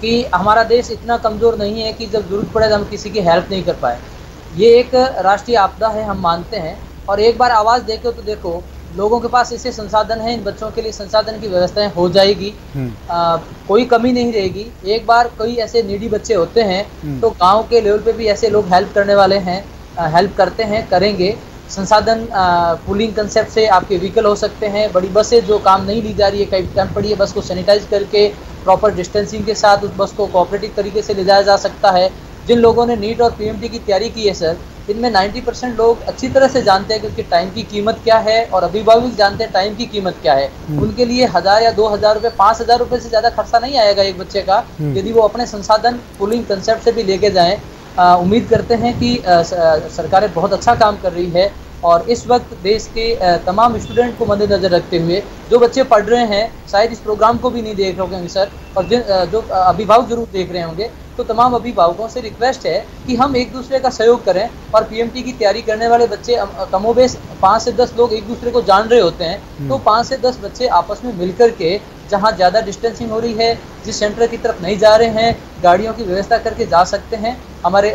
कि हमारा देश इतना कमज़ोर नहीं है कि जब ज़रूरत पड़े तो हम किसी की हेल्प नहीं कर पाए। ये एक राष्ट्रीय आपदा है, हम मानते हैं, और एक बार आवाज़ देखो तो देखो लोगों के पास ऐसे संसाधन हैं, इन बच्चों के लिए संसाधन की व्यवस्थाएं हो जाएगी, कोई कमी नहीं रहेगी। एक बार कोई ऐसे नीडी बच्चे होते हैं तो गांव के लेवल पे भी ऐसे लोग हेल्प करने वाले हैं, हेल्प करते हैं, करेंगे। संसाधन पूलिंग कंसेप्ट से आपके व्हीकल हो सकते हैं, बड़ी बसें जो काम नहीं ली जा रही है, कई टाइम पड़ी है, बस को सैनिटाइज करके प्रॉपर डिस्टेंसिंग के साथ उस बस को कोऑपरेटिव तरीके से ले जाया जा सकता है। जिन लोगों ने नीट और पीएमटी की तैयारी की है सर, इनमें 90% लोग अच्छी तरह से जानते हैं कि उसके टाइम की कीमत क्या है, और अभिभावक जानते हैं टाइम की कीमत क्या है। उनके लिए 1000 या 2000 रुपये, 5000 रुपये से ज़्यादा खर्चा नहीं आएगा एक बच्चे का, यदि वो अपने संसाधन पूलिंग कंसेप्ट से भी लेके जाएं। उम्मीद करते हैं कि सरकारें बहुत अच्छा काम कर रही है, और इस वक्त देश के तमाम स्टूडेंट को मद्देनजर रखते हुए जो बच्चे पढ़ रहे हैं शायद इस प्रोग्राम को भी नहीं देख रहे होंगे सर, और जो अभिभावक जरूर देख रहे होंगे, तो तमाम अभिभावकों से रिक्वेस्ट है कि हम एक दूसरे का सहयोग करें। और पीएमटी की तैयारी करने वाले बच्चे कमोबेश 5 से 10 लोग एक दूसरे को जान रहे होते हैं, तो 5 से 10 बच्चे आपस में मिलकर के जहाँ ज़्यादा डिस्टेंसिंग हो रही है, जिस सेंटर की तरफ नहीं जा रहे हैं, गाड़ियों की व्यवस्था करके जा सकते हैं। हमारे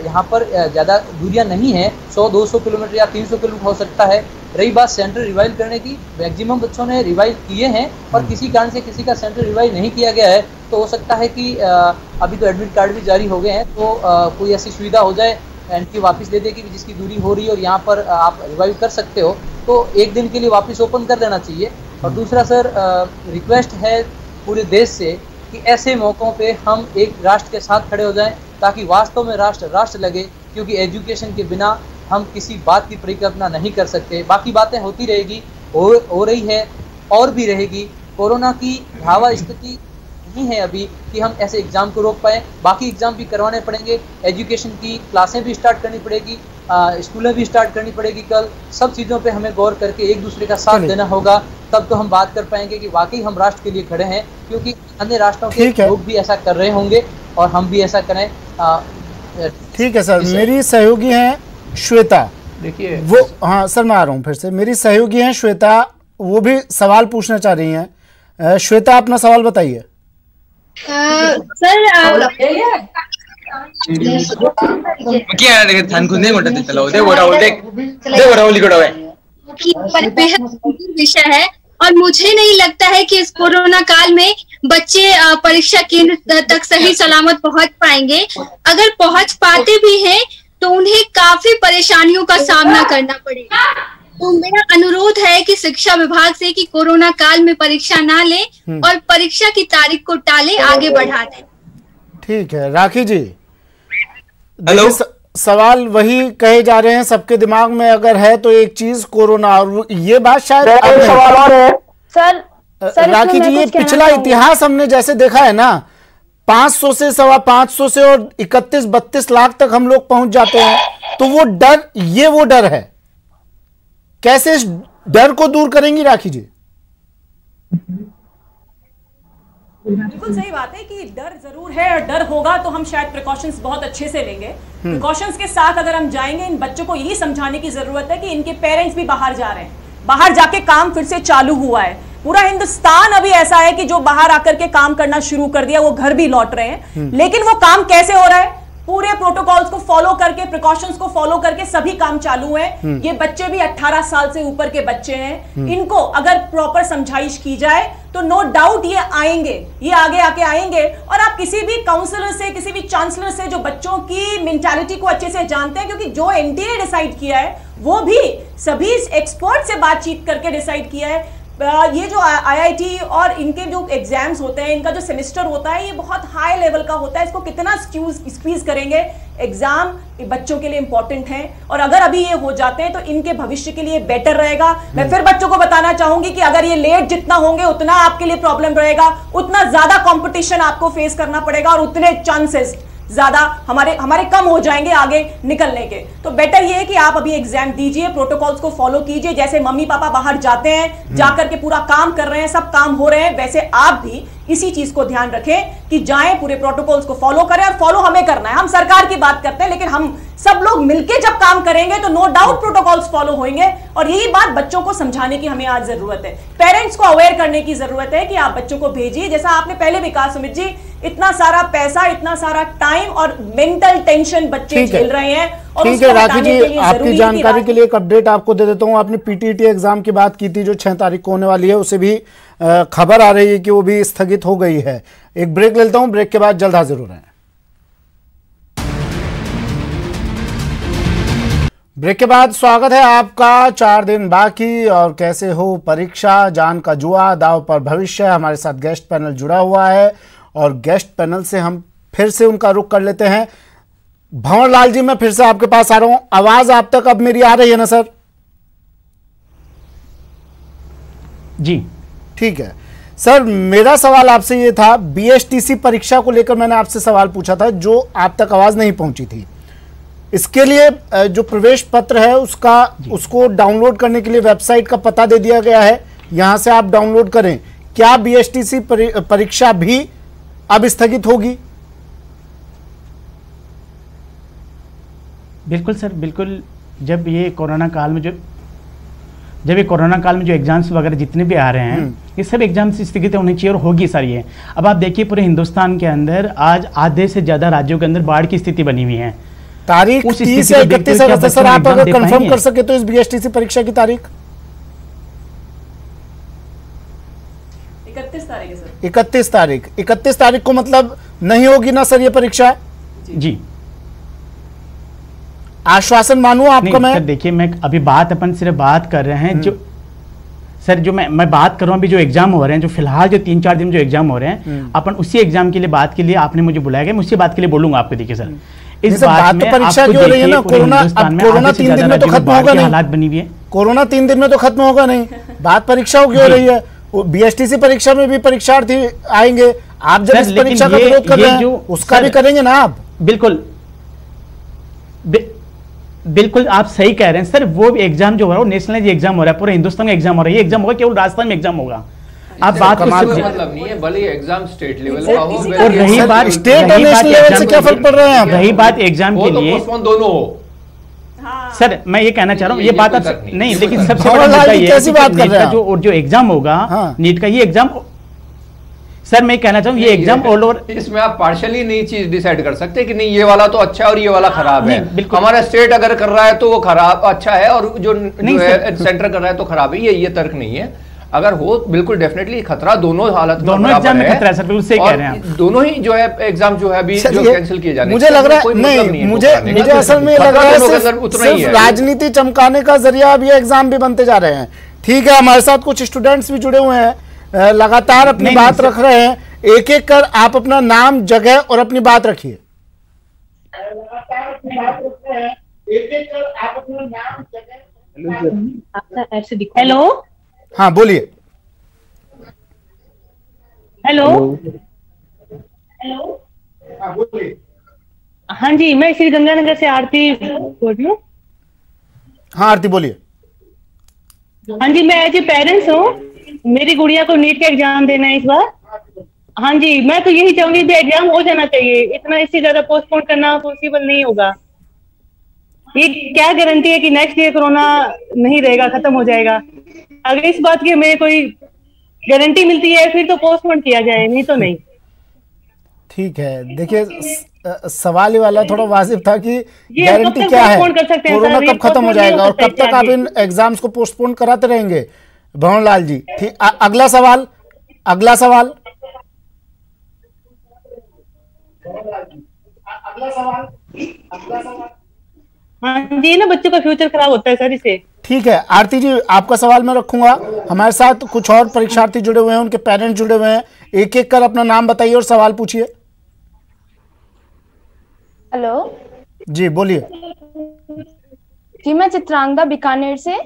यहाँ पर ज़्यादा दूरियाँ नहीं हैं, 100-200 किलोमीटर या 300 किलोमीटर हो सकता है। रही बात सेंटर रिवाइव करने की, मैक्सिमम बच्चों ने रिवाइव किए हैं, और किसी कारण से किसी का सेंटर रिवाइव नहीं किया गया है, तो हो सकता है कि अभी तो एडमिट कार्ड भी जारी हो गए हैं, तो कोई ऐसी सुविधा हो जाए, एंट्री वापस ले देगी जिसकी दूरी हो रही है और यहाँ पर आप रिवाइव कर सकते हो, तो एक दिन के लिए वापस ओपन कर देना चाहिए। और दूसरा सर, रिक्वेस्ट है पूरे देश से कि ऐसे मौक़ों पे हम एक राष्ट्र के साथ खड़े हो जाएं, ताकि वास्तव में राष्ट्र राष्ट्र लगे, क्योंकि एजुकेशन के बिना हम किसी बात की परिकल्पना नहीं कर सकते। बाकी बातें होती रहेगी, हो रही है और भी रहेगी। कोरोना की भावा स्थिति नहीं है अभी कि हम ऐसे एग्ज़ाम को रोक पाएँ, बाकी एग्ज़ाम भी करवाने पड़ेंगे, एजुकेशन की क्लासें भी स्टार्ट करनी पड़ेगी, स्कूलें भी स्टार्ट करनी पड़ेगी कल। सब चीज़ों पे हमें गौर करके एक दूसरे का साथ देना होगा, तब तो हम बात कर पाएंगे कि वाकई हम राष्ट्र के लिए खड़े हैं, क्योंकि अन्य राष्ट्रों के लोग भी ऐसा कर रहे होंगे और हम भी ऐसा करें। ठीक है सर, मेरी सहयोगी हैं श्वेता, देखिए वो, हाँ सर मैं आ रहा हूँ फिर से। मेरी सहयोगी हैं श्वेता, वो भी सवाल पूछना चाह रही हैं। श्वेता, अपना सवाल बताइए। सर विषय है, और मुझे नहीं लगता है कि इस कोरोना काल में बच्चे परीक्षा केंद्र तक सही सलामत पहुंच पाएंगे। अगर पहुंच पाते भी हैं तो उन्हें काफी परेशानियों का सामना करना पड़ेगा। तो मेरा अनुरोध है कि शिक्षा विभाग से कि कोरोना काल में परीक्षा ना लें और परीक्षा की तारीख को टालें, आगे बढ़ा दें। ठीक है, राखी जी, हेलो। सवाल वही कहे जा रहे हैं, सबके दिमाग में अगर है तो एक चीज कोरोना, और ये बात शायद सवाल और है सर। राखी जी, ये पिछला इतिहास हमने जैसे देखा है ना, 500 से 525 से और 31-32 लाख तक हम लोग पहुंच जाते हैं, तो वो डर, ये वो डर है, कैसे इस डर को दूर करेंगी राखी जी? बिल्कुल सही बात है कि डर जरूर है, और डर होगा तो हम शायद प्रिकॉशंस बहुत अच्छे से लेंगे। प्रिकॉशंस के साथ अगर हम जाएंगे, इन बच्चों को यही समझाने की जरूरत है कि इनके पेरेंट्स भी बाहर जा रहे हैं, बाहर जाके काम फिर से चालू हुआ है। पूरा हिंदुस्तान अभी ऐसा है कि जो बाहर आकर के काम करना शुरू कर दिया, वो घर भी लौट रहे हैं, लेकिन वो काम कैसे हो रहा है? पूरे प्रोटोकॉल्स को फॉलो करके, प्रिकॉशंस को फॉलो करके सभी काम चालू है। ये बच्चे भी 18 साल से ऊपर के बच्चे हैं, इनको अगर प्रॉपर समझाइश की जाए तो नो डाउट ये आएंगे, ये आगे आके आएंगे। और आप किसी भी काउंसलर से, किसी भी चांसलर से जो बच्चों की मेंटालिटी को अच्छे से जानते हैं, क्योंकि जो एनटीए डिसाइड किया है वो भी सभी एक्सपर्ट से बातचीत करके डिसाइड किया है। ये जो आईआईटी और इनके जो एग्जाम्स होते हैं, इनका जो सेमेस्टर होता है, ये बहुत हाई लेवल का होता है। इसको कितना स्क्वीज करेंगे, एग्जाम बच्चों के लिए इंपॉर्टेंट है, और अगर अभी ये हो जाते हैं तो इनके भविष्य के लिए बेटर रहेगा। मैं फिर बच्चों को बताना चाहूंगी कि अगर ये लेट जितना होंगे उतना आपके लिए प्रॉब्लम रहेगा, उतना ज्यादा कंपटीशन आपको फेस करना पड़ेगा, और उतने चांसेस ज्यादा हमारे कम हो जाएंगे आगे निकलने के। तो बेटर ये है कि आप अभी एग्जाम दीजिए, प्रोटोकॉल्स को फॉलो कीजिए। जैसे मम्मी पापा बाहर जाते हैं, जाकर के पूरा काम कर रहे हैं, सब काम हो रहे हैं, वैसे आप भी इसी चीज को ध्यान रखें कि जाएं, पूरे प्रोटोकॉल्स को फॉलो करें। और फॉलो हमें करना है, हम सरकार की बात करते हैं, लेकिन हम सब लोग मिलके जब काम करेंगे तो नो डाउट प्रोटोकॉल्स फॉलो होंगे। और यही बात बच्चों को समझाने की हमें आज जरूरत है, पेरेंट्स को अवेयर करने की जरूरत है कि आप बच्चों को भेजिए। जैसा आपने पहले भी कहा सुमित जी, इतना सारा पैसा, इतना सारा टाइम और मेंटल टेंशन बच्चे झेल रहे हैं। और ठीक है राखी जी, आपकी जानकारी के लिए एक अपडेट आपको दे देता हूं। आपने पीटीटी एग्जाम की बात की थी जो 6 तारीख को होने वाली है, उसे भी खबर आ रही है कि वो भी स्थगित हो गई है। एक ब्रेक लेता हूं, ब्रेक के बाद जल्द हाजिर हो रहे हैं। ब्रेक के बाद स्वागत है आपका। 4 दिन बाकी और कैसे हो परीक्षा, जान का जुआ, दाव पर भविष्य। हमारे साथ गेस्ट पैनल जुड़ा हुआ है और गेस्ट पैनल से हम फिर से उनका रुख कर लेते हैं। भंवर लाल जी, मैं फिर से आपके पास आ रहा हूं। आवाज आप तक अब मेरी आ रही है ना सर? जी ठीक है सर, मेरा सवाल आपसे ये था, बीएसटीसी परीक्षा को लेकर मैंने आपसे सवाल पूछा था जो आप तक आवाज नहीं पहुंची थी। इसके लिए जो प्रवेश पत्र है उसको डाउनलोड करने के लिए वेबसाइट का पता दे दिया गया है, यहां से आप डाउनलोड करें। क्या बीएसटीसी परीक्षा भी अब स्थगित होगी? बिल्कुल सर, बिल्कुल। जब ये कोरोना काल में जो एग्जाम्स वगैरह जितने भी आ रहे हैं, ये सब एग्जाम्स स्थगित होनी चाहिए और होगी सर ये। अब आप देखिए पूरे हिंदुस्तान के अंदर आज आधे से ज्यादा राज्यों के अंदर बाढ़ की स्थिति बनी हुई है। तारीख 30 या 31 अगस्त सर, आप अगर कंफर्म कर सके तो इस बीएसटीसी परीक्षा की तारीख 31 तारीख है सर। 31 तारीख को मतलब नहीं होगी ना सर ये परीक्षा? जी, आश्वासन मानूं आपको मैं? देखिए मैं अभी अपन सिर्फ बात कर रहे हैं जो सर, जो मैं बात कर रहा हूं अभी जो एग्जाम हो रहे हैं, जो फिलहाल जो 3-4 दिन जो एग्जाम हो रहे हैं, अपन उसी एग्जाम के लिए बात के लिए आपने मुझे बुलाया गया, मैं उसी बात के लिए बोलूंगा आपको। देखिए सर, इस बात में परीक्षा जो हो रही है ना, कोरोना 3 दिन में तो खत्म होगा नहीं। हालात बनी हुई है, कोरोना 3 दिन में तो खत्म होगा नहीं। बात परीक्षा की हो रही है, बीएसटीसी परीक्षा में भी परीक्षार्थी आएंगे। आप जब इस परीक्षा का विरोध कर रहे हैं उसका भी करेंगे ना आप? बिल्कुल आप सही कह रहे हैं सर। वो एग्जाम जो हो रहा है वो नेशनल एग्जाम हो रहा है, पूरे हिंदुस्तान में एग्जाम हो रहा है। ये एग्जाम होगा केवल राजस्थान में एग्जाम होगा। आप बात मतलब नहीं है, भले एग्जाम स्टेट लेवल का हो, और रही बात स्टेट और नेशनल लेवल से क्या फर्क पड़ रहा है? रही बात एग्जाम के लिए दोनों हो सर, मैं ये कहना चाह रहा हूँ, ये बात आप नहीं, लेकिन सबसे बड़ा मुद्दा ये है जो एग्जाम होगा नीट का, ये एग्जाम सर मैं कहना चाहूँ ये एग्जाम ऑल ओवर, इसमें आप पार्शियली नहीं चीज डिसाइड कर सकते कि नहीं ये वाला तो अच्छा है और ये वाला खराब है। हमारा स्टेट अगर कर रहा है तो वो खराब अच्छा है, और जो सेंटर कर रहा है तो खराब है, ये तर्क नहीं है। अगर हो बिल्कुल डेफिनेटली खतरा दोनों हालत में, दोनों एग्जाम में खतरा है सर, बिल्कुल सही कह रहे हैं। दोनों ही जो है एग्जाम जो है अभी जो कैंसिल किए जाने, मुझे लग रहा है नहीं, मुझे असल में लग रहा है सिर्फ राजनीति चमकाने का जरिया अब ये एग्जाम भी बनते जा रहे हैं। ठीक है, हमारे साथ कुछ स्टूडेंट्स भी जुड़े हुए हैं, लगातार अपनी बात रख रहे हैं। एक एक कर आप अपना नाम, जगह और अपनी बात रखिए। हेलो, हाँ बोलिए। हेलो, हाँ जी, मैं श्री गंगानगर से आरती बोल रही हूँ। हाँ आरती बोलिए। हाँ जी, मैं एज ए पेरेंट्स हूँ, मेरी गुड़िया को नीट का एग्जाम देना है इस बार। हाँ जी, मैं तो यही चाहूंगी कि एग्जाम हो जाना चाहिए, इतना इससे ज्यादा पोस्टपोन करना पॉसिबल नहीं होगा। ये क्या गारंटी है कि नेक्स्ट ईयर कोरोना नहीं रहेगा, खत्म हो जाएगा? अगर इस बात की हमें कोई गारंटी मिलती है फिर तो पोस्टपोन किया जाए, नहीं तो नहीं। ठीक है, देखिए सवाल ही वाला थोड़ा वाजिब था कि गारंटी क्या है, कोरोना कब खत्म हो जाएगा और कब तक आप इन एग्जाम्स को पोस्टपोन कराते रहेंगे? भंवर लाल जी, ठीक। अगला सवाल, हाँ जी, ना बच्चों का फ्यूचर खराब होता है सर इससे। ठीक है आरती जी, आपका सवाल मैं रखूंगा। हमारे साथ कुछ और परीक्षार्थी जुड़े हुए हैं, उनके पेरेंट्स जुड़े हुए हैं। एक एक कर अपना नाम बताइए और सवाल पूछिए। हेलो जी बोलिए। जी मैं चित्रांगदा बीकानेर से।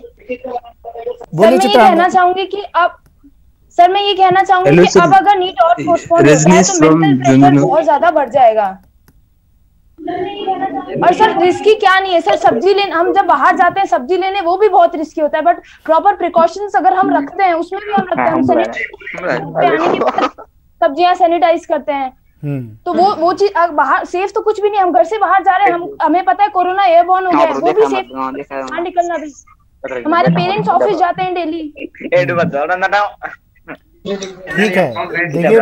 बोलिए सर मैं ये कहना चाहूंगी कि अब अब अगर नीट और पोस्टपोन होता है तो मेंटल प्रेशर बहुत ज्यादा बढ़ जाएगा। और सर रिस्की क्या नहीं है सर, सब्जी लेने हम जब बाहर जाते हैं सब्जी लेने, वो भी बहुत रिस्की होता है, बट प्रॉपर प्रिकॉशंस अगर हम रखते हैं उसमें भी हम रखते हैं, हम सब्जियां सैनिटाइज करते हैं, तो वो चीज बाहर सेफ तो कुछ भी नहीं, हम घर से बाहर जा रहे हैं, हमें पता है कोरोना एयरबॉर्न हो गया है, वो भी सेफ बाहर निकलना भी। हमारे पेरेंट्स ऑफिस जाते हैं डेली। ठीक है, देखिए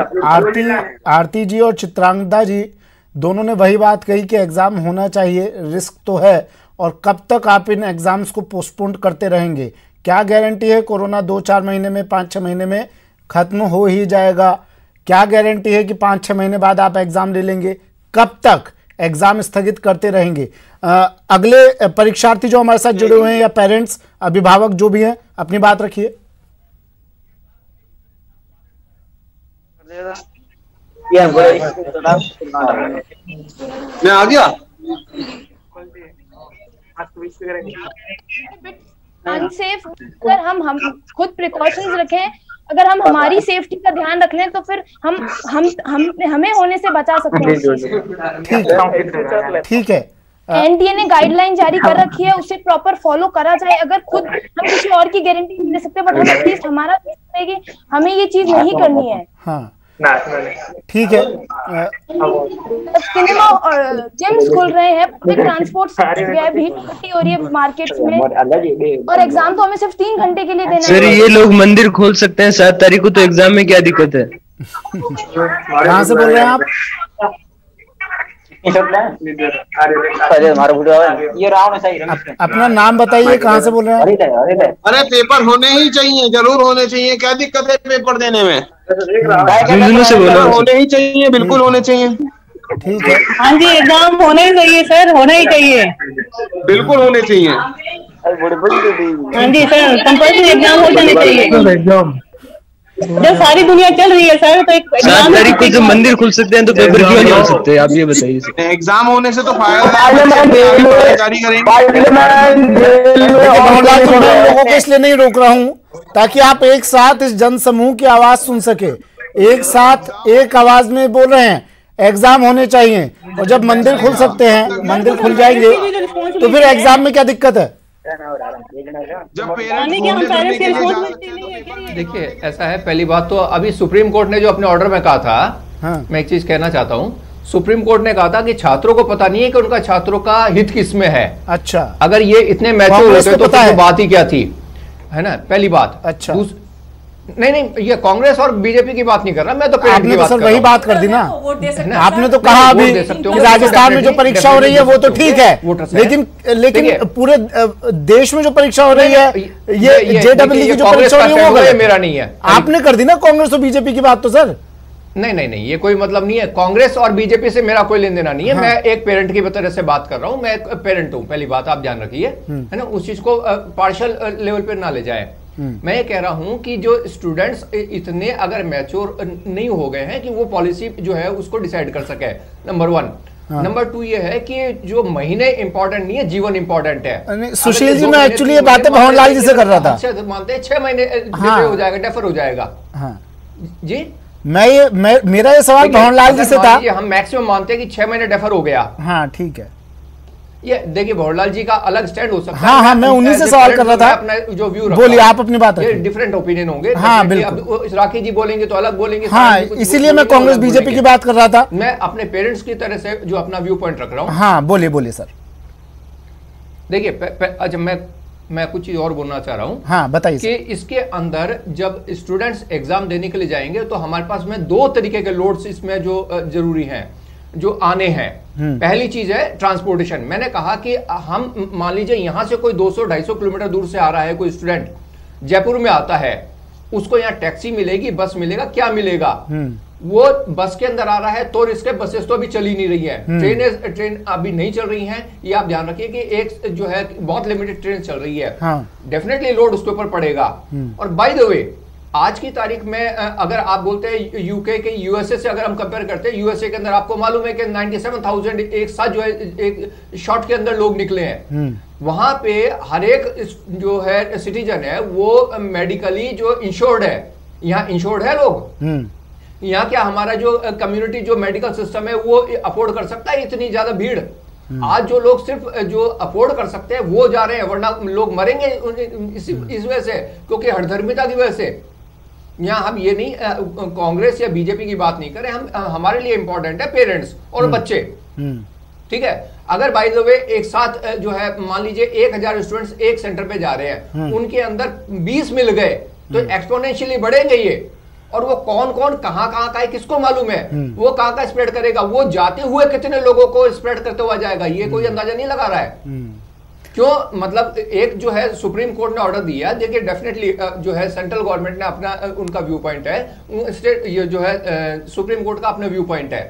आरती जी और चित्रांगदा जी दोनों ने वही बात कही कि एग्जाम होना चाहिए, रिस्क तो है, और कब तक आप इन एग्जाम्स को पोस्टपोन करते रहेंगे? क्या गारंटी है कोरोना 2-4 महीने में, 5-6 महीने में खत्म हो ही जाएगा? क्या गारंटी है कि 5-6 महीने बाद आप एग्जाम ले लेंगे? कब तक एग्जाम स्थगित करते रहेंगे? अगले परीक्षार्थी जो हमारे साथ जुड़े हुए हैं या पेरेंट्स, अभिभावक जो भी हैं, अपनी बात रखिए। मैं आ गया। अनसेफ, अगर हम खुद प्रिकॉशंस रखें, अगर हम हमारी सेफ्टी का ध्यान रख लें तो फिर हम हमें होने से बचा सकते हैं। ठीक है, एनडीए ने गाइडलाइन जारी कर रखी है, उसे प्रॉपर फॉलो करा जाए। अगर खुद हम किसी और की गारंटी नहीं दे सकते, बट हम एटलीस्ट हमारा कि हमें ये चीज नहीं करनी है। हाँ ठीक है। सिनेमा और जिम्स खुल रहे हैं, पब्लिक ट्रांसपोर्ट भीड़ इकट्ठी हो रही है मार्केट्स में, और एग्जाम तो हमें सिर्फ 3 घंटे के लिए देना है। सर ये लोग मंदिर खोल सकते हैं 7 तारीख को, तो एग्जाम में क्या दिक्कत है? कहाँ से बोल रहे हैं आप? अपना नाम बताइए, कहाँ से बोल रहे हैं? अरे पेपर होने ही चाहिए, जरूर होने चाहिए, क्या दिक्कत है पेपर देने में? से बोला होने ही चाहिए, बिल्कुल होने चाहिए। ठीक है, हाँ जी, एग्जाम होने ही चाहिए सर, होना ही चाहिए, बिल्कुल होने चाहिए। हाँ जी सर, कंपल्सरी एग्जाम हो जाने चाहिए। जब सारी दुनिया चल रही है सर, तो 7 तारीख को जो मंदिर खुल सकते हैं तो पेपर क्यों नहीं हो सकते? आप ये बताइए। एग्जाम होने से तो फायदा जारी करेंगे। लोगों को इसलिए नहीं रोक रहा हूँ ताकि आप एक साथ इस जनसमूह की आवाज सुन सके, एक साथ एक आवाज में बोल रहे हैं एग्जाम होने चाहिए, और जब मंदिर खुल सकते हैं, मंदिर खुल जाएंगे तो फिर एग्जाम में क्या दिक्कत है? देखिए ऐसा है, पहली बात तो अभी सुप्रीम कोर्ट ने जो अपने ऑर्डर में कहा था, हाँ। मैं एक चीज कहना चाहता हूँ, सुप्रीम कोर्ट ने कहा था कि छात्रों को पता नहीं है कि उनका छात्रों का हित किसमें है। अच्छा, अगर ये इतने मैच्योर होते तो बात ही क्या थी, है ना, पहली बात। अच्छा, नहीं, ये कांग्रेस और बीजेपी की बात नहीं कर रहा मैं, तो आपने तो सर वही बात कर दी ना। आपने तो कहा अभी कि राजस्थान में जो परीक्षा हो रही है वो तो ठीक है, लेकिन पूरे देश में जो परीक्षा हो रही है, ये जेडब्ल्यू की जो परीक्षा हो रही है वो मेरा नहीं है। आपने कर दी ना कांग्रेस और बीजेपी की बात तो सर। नहीं, ये कोई मतलब नहीं है, कांग्रेस और बीजेपी से मेरा कोई लेन देना नहीं है। मैं एक पेरेंट की तरह से बात कर रहा हूं, मैं एक पेरेंट हूं, पहली बात आप ध्यान रखिए, है ना, उस चीज को पार्शियल लेवल पे ना ले जाए। मैं ये कह रहा हूं कि जो स्टूडेंट्स इतने अगर मैच्योर नहीं हो गए हैं कि वो पॉलिसी जो है उसको डिसाइड कर सके, नंबर 1। नंबर 2 ये है कि जो महीने इंपॉर्टेंट नहीं है, जीवन इंपॉर्टेंट है। सुशील जी, मैं एक्चुअली ये बातें भवन लाल जी से कर रहा था। अच्छा, मानते हैं 6 महीने हो जाएगा, डेफर हो जाएगा। जी, मेरा ये सवाल भवन लाल जी से था। हम मैक्सिमम मानते हैं कि 6 महीने डेफर हो गया। हाँ ठीक है, ये देखिए भवरलाल जी का अलग स्टैंड हो सकता है। हाँ, मैं उन्हीं से सवाल कर रहा था। अपना जो व्यू बोलिए, आप अपनी बात रखिए। डिफरेंट ओपिनियन होंगे। हाँ बिल्कुल, अब राखी जी बोलेंगे तो अलग बोलेंगे। हाँ, इसीलिए मैं कांग्रेस बीजेपी की बात कर रहा था। मैं अपने पेरेंट्स की तरह से जो अपना व्यू पॉइंट रख रहा हूँ। हाँ बोलिए सर। देखिए अच्छा, मैं कुछ चीज और बोलना चाह रहा हूँ। हाँ बताइए। कि इसके अंदर जब स्टूडेंट्स एग्जाम देने के लिए जाएंगे तो हमारे पास में 2 तरीके के लोड्स इसमें जो जरूरी हैं, जो आने हैं। पहली चीज है ट्रांसपोर्टेशन। मैंने कहा कि हम मान लीजिए यहां से कोई 200-250 किलोमीटर दूर से आ रहा है, कोई स्टूडेंट जयपुर में आता है, उसको यहाँ टैक्सी मिलेगी, बस मिलेगा, क्या मिलेगा? वो बस के अंदर आ रहा है तो इसके बसेस तो अभी चल ही नहीं रही है, ट्रेन अभी नहीं चल रही हैं। ये आप ध्यान रखिए कि एक जो है बहुत लिमिटेड ट्रेन चल रही है। डेफिनेटली लोड उसके ऊपर पड़ेगा। और बाय द वे, आज की तारीख में अगर आप बोलते हैं यूके के यूएसए से अगर हम कंपेयर करते हैं, यूएसए के अंदर आपको मालूम है कि 97,000 एक साथ जो है एक शॉट के अंदर लोग निकले हैं। वहां पे हर एक जो है सिटीजन है वो मेडिकली जो इंश्योर्ड है। यहाँ इंश्योर्ड है लोग। यहाँ क्या हमारा जो कम्युनिटी जो मेडिकल सिस्टम है वो अफोर्ड कर सकता है इतनी ज्यादा भीड़? आज जो लोग सिर्फ जो अफोर्ड कर सकते हैं वो जा रहे हैं, वरना लोग मरेंगे इस वजह से, क्योंकि हठधर्मिता की वजह से। यहाँ हम ये नहीं कांग्रेस या बीजेपी की बात नहीं करें, हम हमारे लिए इंपॉर्टेंट है पेरेंट्स और बच्चे। ठीक है, अगर बाय द वे एक साथ जो है मान लीजिए 1000 स्टूडेंट्स एक सेंटर पे जा रहे हैं, उनके अंदर 20 मिल गए तो एक्सपोनेंशियली बढ़ेंगे ये, और वो कौन कौन कहाँ का है किसको मालूम है, वो कहाँ का स्प्रेड करेगा, वो जाते हुए कितने लोगों को स्प्रेड करते हुआ जाएगा, ये कोई अंदाजा नहीं लगा रहा है। क्यों, मतलब एक जो है सुप्रीम कोर्ट ने ऑर्डर दिया, देखिए डेफिनेटली जो है सेंट्रल गवर्नमेंट ने अपना उनका व्यू पॉइंट है, स्टेट ये जो है सुप्रीम कोर्ट का अपना व्यू पॉइंट है,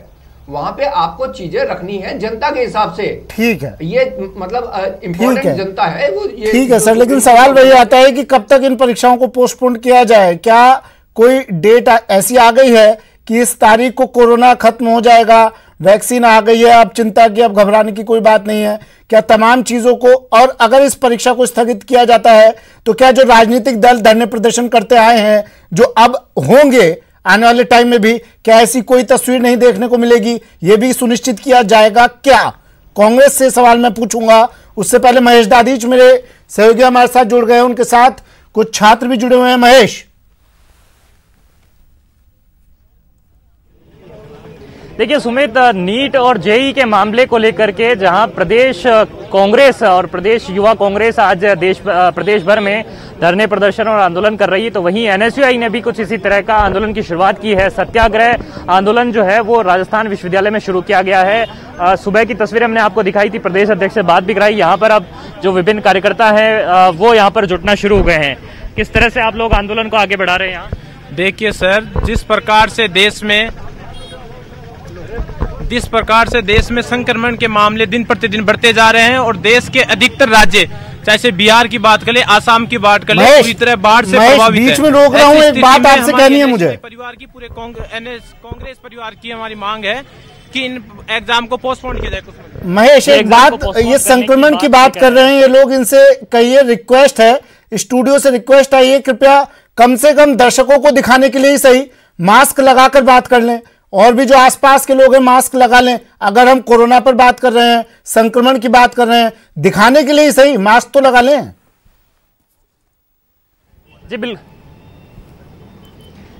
वहां पे आपको चीजें रखनी है जनता के हिसाब से। ठीक है, ये मतलब इम्पोर्टेंट जनता है वो, ये ठीक है सर, लेकिन सवाल वही आता है कि कब तक इन परीक्षाओं को पोस्टपोन किया जाए? क्या कोई डेट ऐसी आ गई है कि इस तारीख को कोरोना खत्म हो जाएगा, वैक्सीन आ गई है, अब चिंता की, अब घबराने की कोई बात नहीं है? क्या तमाम चीजों को, और अगर इस परीक्षा को स्थगित किया जाता है तो क्या जो राजनीतिक दल धरने प्रदर्शन करते आए हैं, जो अब होंगे आने वाले टाइम में भी, क्या ऐसी कोई तस्वीर नहीं देखने को मिलेगी? यह भी सुनिश्चित किया जाएगा क्या? कांग्रेस से सवाल मैं पूछूंगा, उससे पहले महेश दादीच मेरे सहयोगी हमारे साथ जुड़ गए हैं, उनके साथ कुछ छात्र भी जुड़े हुए हैं। महेश, देखिए सुमित, नीट और जेईई के मामले को लेकर के जहां प्रदेश कांग्रेस और प्रदेश युवा कांग्रेस आज प्रदेश भर में धरने प्रदर्शन और आंदोलन कर रही है, तो वहीं एनएसयूआई ने भी कुछ इसी तरह का आंदोलन की शुरुआत की है। सत्याग्रह आंदोलन जो है वो राजस्थान विश्वविद्यालय में शुरू किया गया है। सुबह की तस्वीरें हमने आपको दिखाई थी, प्रदेश अध्यक्ष से बात भी कराई। यहाँ पर अब जो विभिन्न कार्यकर्ता हैं वो यहाँ पर जुटना शुरू हो गए हैं। किस तरह से आप लोग आंदोलन को आगे बढ़ा रहे हैं यहाँ? देखिए सर, जिस प्रकार से देश में संक्रमण के मामले दिन प्रतिदिन बढ़ते जा रहे हैं और देश के अधिकतर राज्य, चाहे से बिहार की बात कर ले, आसाम की बात कर ले, पूरी तरह बाढ़ से प्रभावित है। बीच में रोक रहा हूँ, एक बात आपसे कहनी है मुझे। परिवार की, पूरे कांग्रेस परिवार की हमारी मांग है कि इन एग्जाम को पोस्टपोन किया जाए। महेश, एक बात, ये संक्रमण की बात कर रहे हैं ये लोग, इनसे कहिए, रिक्वेस्ट है, स्टूडियो से रिक्वेस्ट आई है, कृपया कम से कम दर्शकों को दिखाने के लिए ही सही मास्क लगाकर बात कर लें, और भी जो आसपास के लोग हैं मास्क लगा लें। अगर हम कोरोना पर बात कर रहे हैं, संक्रमण की बात कर रहे हैं, दिखाने के लिए ही सही मास्क तो लगा लें।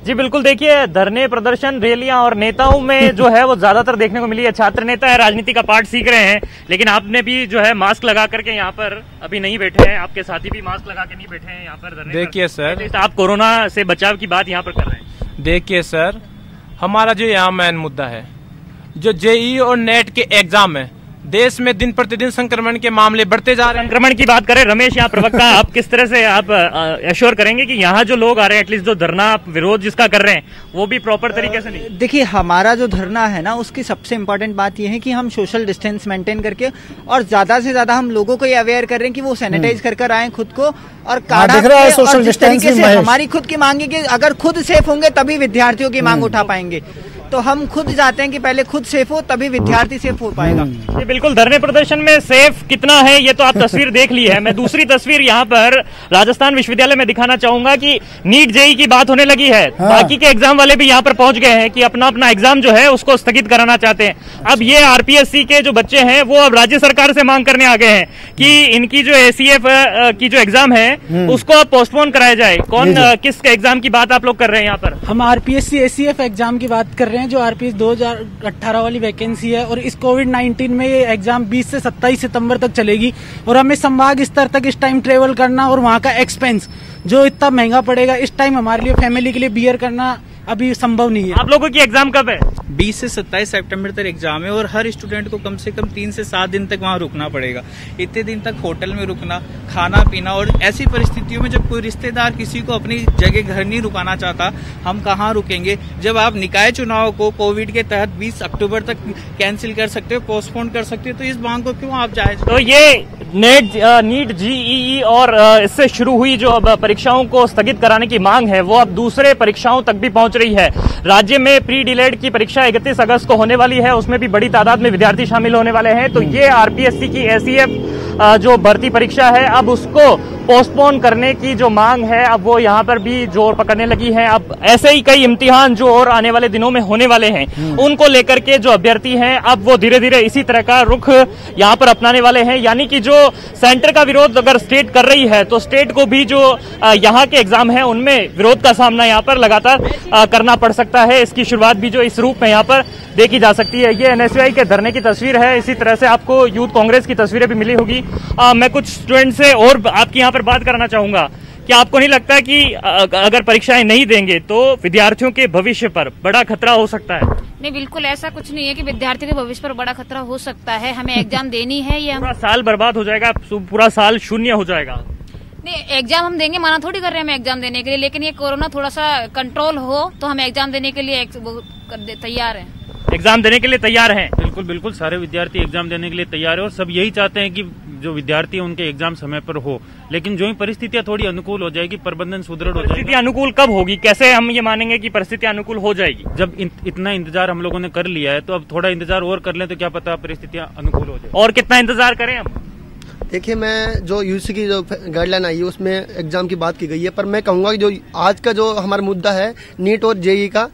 जी बिल्कुल, देखिए धरने प्रदर्शन, रैलियां और नेताओं में जो है वो ज्यादातर देखने को मिली है। छात्र नेता है, राजनीति का पार्ट सीख रहे हैं, लेकिन आपने भी जो है मास्क लगा करके यहाँ पर अभी नहीं बैठे हैं, आपके साथी भी मास्क लगा के नहीं बैठे हैं यहाँ पर धरने। देखिए सर, आप कोरोना से बचाव की बात यहाँ पर कर रहे हैं। देखिए सर, हमारा जो यहाँ मेन मुद्दा है, जो जेईई और नेट के एग्जाम है, देश में दिन प्रतिदिन संक्रमण के मामले बढ़ते जा रहे हैं। संक्रमण की बात करें, रमेश यहाँ प्रवक्ता, आप किस तरह से आप एश्योर करेंगे कि यहाँ जो लोग आ रहे हैं, एटलीस्ट जो धरना विरोध जिसका कर रहे हैं, वो भी प्रॉपर तरीके से नहीं? देखिए, हमारा जो धरना है ना, उसकी सबसे इम्पोर्टेंट बात यह है कि हम सोशल डिस्टेंस मेंटेन करके और ज्यादा से ज्यादा हम लोगों को ये अवेयर कर रहे हैं कि वो सैनिटाइज कर आए खुद को, और सोशल डिस्टेंस से हमारी खुद की मांग है कि अगर खुद सेफ होंगे तभी विद्यार्थियों की मांग उठा पाएंगे। तो हम खुद चाहते हैं कि पहले खुद सेफ हो तभी विद्यार्थी सेफ हो पाएगा। ये बिल्कुल, धरने प्रदर्शन में सेफ कितना है ये तो आप तस्वीर देख ली है। मैं दूसरी तस्वीर यहाँ पर राजस्थान विश्वविद्यालय में दिखाना चाहूंगा कि नीट जेईई की बात होने लगी है। बाकी के एग्जाम वाले भी यहाँ पर पहुंच गए हैं कि अपना अपना एग्जाम जो है उसको स्थगित कराना चाहते हैं। अब ये आरपीएससी के जो बच्चे हैं वो अब राज्य सरकार से मांग करने आ गए हैं कि इनकी जो एसीएफ की जो एग्जाम है उसको अब पोस्टपोन कराया जाए। कौन किस एग्जाम की बात आप लोग कर रहे हैं यहाँ पर? हम आरपीएससी एसीएफ एग्जाम की बात कर रहे हैं, जो आरपीएस 2018 वाली वैकेंसी है, और इस कोविड-19 में ये एग्जाम 20 से 27 सितंबर तक चलेगी, और हमें संभाग स्तर तक इस टाइम ट्रेवल करना और वहाँ का एक्सपेंस जो इतना महंगा पड़ेगा, इस टाइम हमारे लिए फैमिली के लिए बियर करना अभी संभव नहीं है। आप लोगों की एग्जाम कब है? 20 से 27 सितंबर तक एग्जाम है, और हर स्टूडेंट को कम से कम 3 से 7 दिन तक वहाँ रुकना पड़ेगा। इतने दिन तक होटल में रुकना, खाना पीना, और ऐसी परिस्थितियों में जब कोई रिश्तेदार किसी को अपनी जगह घर नहीं रुकाना चाहता, हम कहाँ रुकेंगे? जब आप निकाय चुनाव को कोविड के तहत 20 अक्टूबर तक कैंसिल कर सकते हो, पोस्टपोन कर सकते हो, तो इस मांग को क्यों आप जायज? तो ये नीट जेईई और इससे शुरू हुई जो अब परीक्षाओं को स्थगित कराने की मांग है, वो अब दूसरे परीक्षाओं तक भी पहुंच रही है। राज्य में प्री डिलेड की परीक्षा 31 अगस्त को होने वाली है, उसमें भी बड़ी तादाद में विद्यार्थी शामिल होने वाले हैं। तो ये आरपीएससी की एसीएफ जो भर्ती परीक्षा है, अब उसको पोस्टपोन करने की जो मांग है अब वो यहाँ पर भी जोर पकड़ने लगी है। अब ऐसे ही कई इम्तिहान जो और आने वाले दिनों में होने वाले हैं उनको लेकर के जो अभ्यर्थी हैं अब वो धीरे धीरे इसी तरह का रुख यहाँ पर अपनाने वाले हैं। यानी कि जो सेंटर का विरोध अगर स्टेट कर रही है तो स्टेट को भी जो यहाँ के एग्जाम है उनमें विरोध का सामना यहाँ पर लगातार करना पड़ सकता है। इसकी शुरुआत भी जो इस रूप में यहाँ पर देखी जा सकती है। ये एनएसयूआई के धरने की तस्वीर है। इसी तरह से आपको यूथ कांग्रेस की तस्वीरें भी मिली होगी। मैं कुछ स्टूडेंट से और आपकी यहाँ पर बात करना चाहूंगा कि आपको नहीं लगता कि अगर परीक्षाएं नहीं देंगे तो विद्यार्थियों के भविष्य पर बड़ा खतरा हो सकता है? नहीं, बिल्कुल ऐसा कुछ नहीं है कि विद्यार्थियों के भविष्य पर बड़ा खतरा हो सकता है। हमें एग्जाम देनी है, ये पूरा साल बर्बाद हो जाएगा, पूरा साल शून्य हो जाएगा। नहीं, एग्जाम हम देंगे, मना थोड़ी कर रहे हैं हम एग्जाम देने के लिए, लेकिन ये कोरोना थोड़ा सा कंट्रोल हो तो हम एग्जाम देने के लिए तैयार हैं। एग्जाम देने के लिए तैयार हैं? बिल्कुल बिल्कुल, सारे विद्यार्थी एग्जाम देने के लिए तैयार है और सब यही चाहते हैं कि जो विद्यार्थी है उनके एग्जाम समय पर हो। लेकिन जो ही परिस्थितियां थोड़ी अनुकूल हो जाएगी, प्रबंधन सुदृढ़ हो जाएगी। परिस्थिति अनुकूल कब होगी? कैसे हम ये मानेंगे कि परिस्थिति अनुकूल हो जाएगी? जब इतना इंतजार हम लोगों ने कर लिया है तो अब थोड़ा इंतजार और कर लें तो क्या पता परिस्थितियां अनुकूल हो जाए। और कितना इंतजार करें हम? देखिए, मैं जो यूजीसी की जो गाइडलाइन आई है उसमें एग्जाम की बात की गई है, पर मैं कहूंगा कि जो आज का जो हमारा मुद्दा है नीट और जेईई का,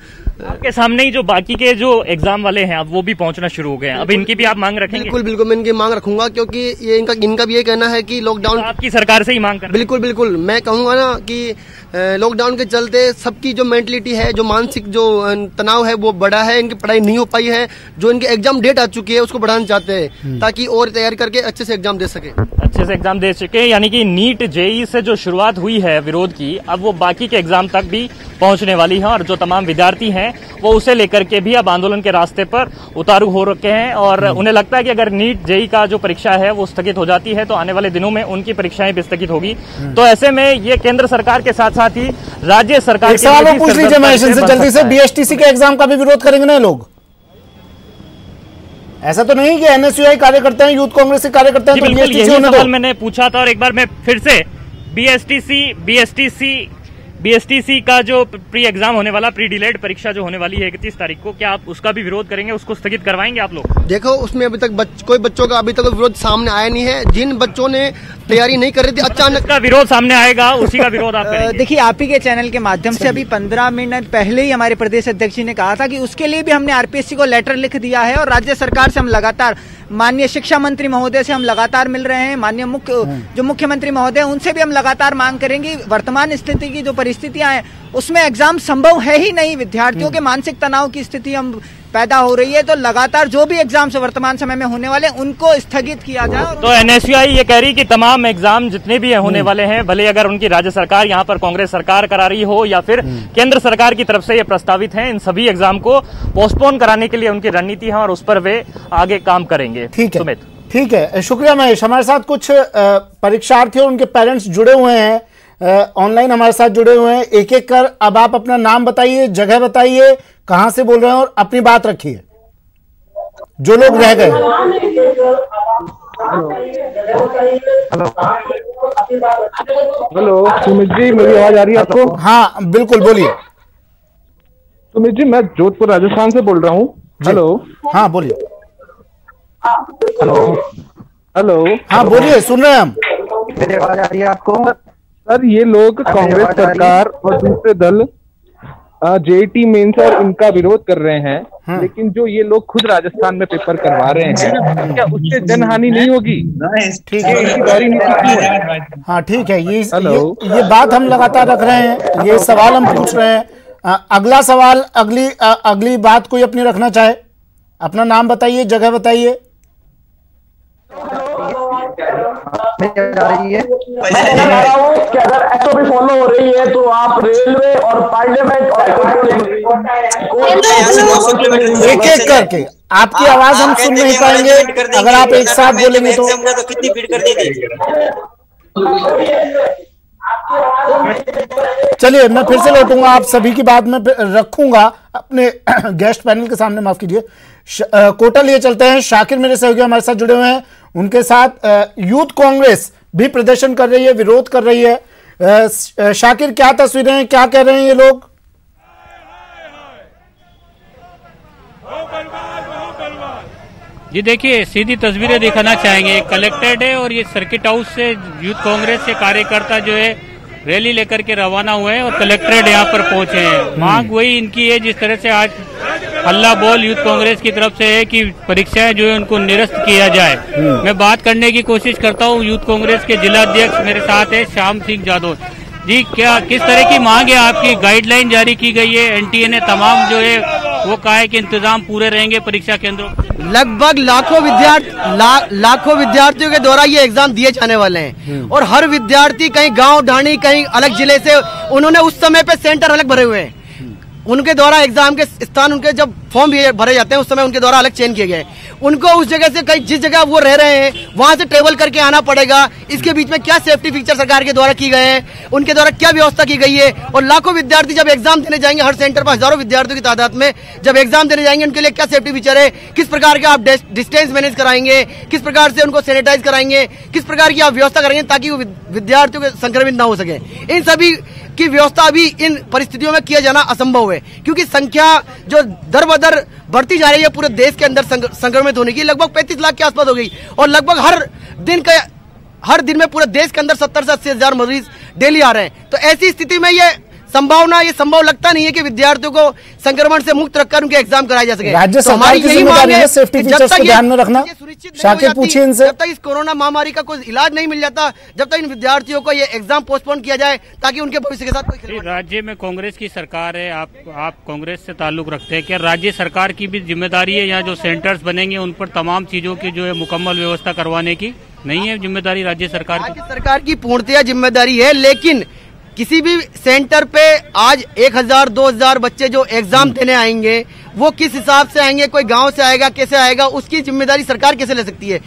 आपके सामने ही जो बाकी के जो एग्जाम वाले हैं अब वो भी पहुंचना शुरू हो गए हैं। अब इनकी भी आप मांग रखेंगे? बिल्कुल बिल्कुल, मैं इनकी मांग रखूंगा क्योंकि ये इनका भी ये कहना है कि लॉकडाउन आपकी सरकार से ही मांग कर। बिल्कुल बिल्कुल, मैं कहूंगा ना कि लॉकडाउन के चलते सबकी जो मेंटलिटी है, जो मानसिक जो तनाव है वो बढ़ा है, इनकी पढ़ाई नहीं हो पाई है, जो इनकी एग्जाम डेट आ चुकी है उसको बढ़ाना चाहते हैं ताकि और तैयारी करके अच्छे से एग्जाम दे सके। अच्छे से एग्जाम दे सके, यानी कि नीट जेईई से जो शुरुआत हुई है विरोध की, अब वो बाकी के एग्जाम तक भी पहुंचने वाली है और जो तमाम विद्यार्थी हैं वो उसे लेकर के भी अब आंदोलन के रास्ते पर उतारू हो रखे हैं और उन्हें लगता है कि अगर नीट जेईई का जो परीक्षा है वो स्थगित हो जाती है तो आने वाले दिनों में उनकी परीक्षाएं भी स्थगित होगी। तो ऐसे में ये केंद्र सरकार के साथ साथ ही राज्य सरकार एक सवाल पूछ लीजिए महेश से जल्दी से, बीएसटीसी के एग्जाम का भी विरोध करेंगे ना लोग? ऐसा तो नहीं कि एनएसयूआई कार्यकर्ता हैं, यूथ कांग्रेस के कार्यकर्ता हैं, तो यही सवाल मैंने पूछा था और एक बार मैं फिर से बीएसटीसी का जो प्री एग्जाम होने वाला, प्री डिलेड परीक्षा जो होने वाली है 31 तारीख को, क्या आप उसका भी विरोध करेंगे? उसको स्थगित करवाएंगे आप लोग? देखो, उसमें अभी तक कोई बच्चों का अभी तक विरोध सामने आया नहीं है। जिन बच्चों ने तैयारी नहीं कर रही थी, अचानक का विरोध सामने आएगा, उसी का विरोध आप करेंगे? देखिए, आप ही के चैनल के माध्यम से अभी 15 मिनट पहले ही हमारे प्रदेश अध्यक्ष जी ने कहा था कि उसके लिए भी हमने आरपीएससी को लेटर लिख दिया है और राज्य सरकार से हम लगातार, माननीय शिक्षा मंत्री महोदय से हम लगातार मिल रहे हैं, माननीय मुख्यमंत्री महोदय उनसे भी हम लगातार मांग करेंगे। वर्तमान स्थिति की जो परिस्थितियां हैं उसमें एग्जाम संभव है ही नहीं। विद्यार्थियों के मानसिक तनाव की स्थिति हम पैदा हो रही है, तो लगातार जो भी एग्जाम वर्तमान समय में होने वाले उनको स्थगित किया जाए। तो एनएसयूआई ये कह रही कि तमाम एग्जाम जितने भी होने वाले हैं, भले अगर उनकी राज्य सरकार यहाँ पर कांग्रेस सरकार करा रही हो या फिर केंद्र सरकार की तरफ से ये प्रस्तावित है, इन सभी एग्जाम को पोस्टपोन कराने के लिए उनकी रणनीति है और उस पर वे आगे काम करेंगे। ठीक है, ठीक है, शुक्रिया महेश। हमारे साथ कुछ परीक्षार्थी और उनके पेरेंट्स जुड़े हुए हैं, ऑनलाइन हमारे साथ जुड़े हुए हैं। एक एक कर अब आप अपना नाम बताइए, जगह बताइए, कहां से बोल रहे हैं और अपनी बात रखिए, जो लोग रह गए। हेलो सुमित जी, मेरी आवाज आ रही है आपको? हाँ बिल्कुल, बोलिए। सुमित जी, मैं जोधपुर राजस्थान से बोल रहा हूँ। हेलो। हाँ बोलिए। Hello hello. हाँ बोलिए, सुन रहे हैं हम। मेरी आवाज आ रही है आपको? सर, ये लोग कांग्रेस सरकार और दूसरे दल जेईई मेंस और इनका विरोध कर रहे हैं, लेकिन जो ये लोग खुद राजस्थान में पेपर करवा रहे हैं, क्या उससे जनहानि नहीं होगी? ठीक है, हाँ ठीक है, ये बात हम लगातार रख रहे हैं, ये सवाल हम पूछ रहे हैं। अगला सवाल, अगली बात कोई अपनी रखना चाहे, अपना नाम बताइए, जगह बताइए। जा रही है मैं कह रहा हूं कि अगर एसओपी फॉलो हो रही है तो आप रेलवे और पार्लियामेंट और एक एक करके आपकी आवाज हम सुन नहीं पाएंगे अगर आप एक साथ बोलेंगे तो कितनी भीड़ कर दी। चलिए, मैं फिर से लौटूंगा, आप सभी की बात में रखूंगा अपने गेस्ट पैनल के सामने, माफ कीजिए। कोटा लिए चलते हैं, शाकिर मेरे सहयोगी हमारे साथ जुड़े हुए हैं, उनके साथ यूथ कांग्रेस भी प्रदर्शन कर रही है, विरोध कर रही है। शाकिर, क्या तस्वीरें हैं, क्या कह रहे हैं ये लोग? जी देखिए, सीधी तस्वीरें दिखाना चाहेंगे। कलेक्टेड है और ये सर्किट हाउस से यूथ कांग्रेस के कार्यकर्ता जो है रैली लेकर के रवाना हुए हैं और कलेक्ट्रेट यहाँ पर पहुंचे हैं। मांग वही इनकी है जिस तरह से आज हल्ला बोल यूथ कांग्रेस की तरफ से है कि परीक्षाएं जो है उनको निरस्त किया जाए। मैं बात करने की कोशिश करता हूँ। यूथ कांग्रेस के जिला अध्यक्ष मेरे साथ है श्याम सिंह जादव जी। क्या किस तरह की मांग है आपकी? गाइडलाइन जारी की गई है, एनटीए ने तमाम जो है वो कहा है कि इंतजाम पूरे रहेंगे परीक्षा केंद्रों। लगभग लाखों विद्यार्थियों के द्वारा ये एग्जाम दिए जाने वाले हैं और हर विद्यार्थी कहीं गांव ढाणी कहीं अलग जिले से उन्होंने उस समय पे सेंटर अलग भरे हुए हैं। उनके द्वारा एग्जाम के स्थान उनके जब फॉर्म भरे जाते हैं उस समय उनके द्वारा अलग चयन किए गए। उनको उस जगह से कहीं जिस जगह वो रह रहे हैं वहां से ट्रेवल करके आना पड़ेगा। इसके बीच में क्या सेफ्टी फीचर सरकार के द्वारा की गए हैं, उनके द्वारा क्या व्यवस्था की गई है और लाखों विद्यार्थी जब एग्जाम देने जाएंगे, हर सेंटर पर हजारों विद्यार्थियों की तादाद में जब एग्जाम देने जाएंगे, उनके लिए क्या सेफ्टी फीचर है, किस प्रकार के आप डिस्टेंस मैनेज कराएंगे, किस प्रकार से उनको सैनिटाइज कराएंगे, किस प्रकार की आप व्यवस्था करेंगे ताकि वो विद्यार्थियों के संक्रमित न हो सके। इन सभी की व्यवस्था अभी इन परिस्थितियों में किया जाना असंभव है क्योंकि संख्या जो दर बदर बढ़ती जा रही है पूरे देश के अंदर संक्रमित होने की लगभग 35 लाख के आसपास हो गई और लगभग हर दिन में पूरे देश के अंदर 70 से 80 हजार मरीज डेली आ रहे हैं। तो ऐसी स्थिति में ये संभव लगता नहीं है कि विद्यार्थियों को संक्रमण से मुक्त रखकर उनके एग्जाम कराए जा सके। राज्य सरकार की जिम्मेदारी है सेफ्टी फीचर्स को ध्यान में रखना। शाकिर पूछिए इनसे। जब तक इस कोरोना महामारी का कोई इलाज नहीं मिल जाता, जब तक इन विद्यार्थियों को ये एग्जाम पोस्टपोन किया जाए ताकि उनके भविष्य के साथ कोई। राज्य में कांग्रेस की सरकार है, आप कांग्रेस से ताल्लुक रखते हैं, क्या राज्य सरकार की भी जिम्मेदारी है यहाँ जो सेंटर्स बनेंगे उन पर तमाम चीजों की जो है मुकम्मल व्यवस्था करवाने की नहीं है जिम्मेदारी राज्य सरकार की? राज्य सरकार की पूर्णतया जिम्मेदारी है, लेकिन किसी भी सेंटर पे आज 1000-2000 बच्चे जो एग्जाम देने आएंगे वो किस हिसाब से आएंगे, कोई गांव से आएगा, कैसे आएगा, उसकी जिम्मेदारी सरकार कैसे ले सकती है?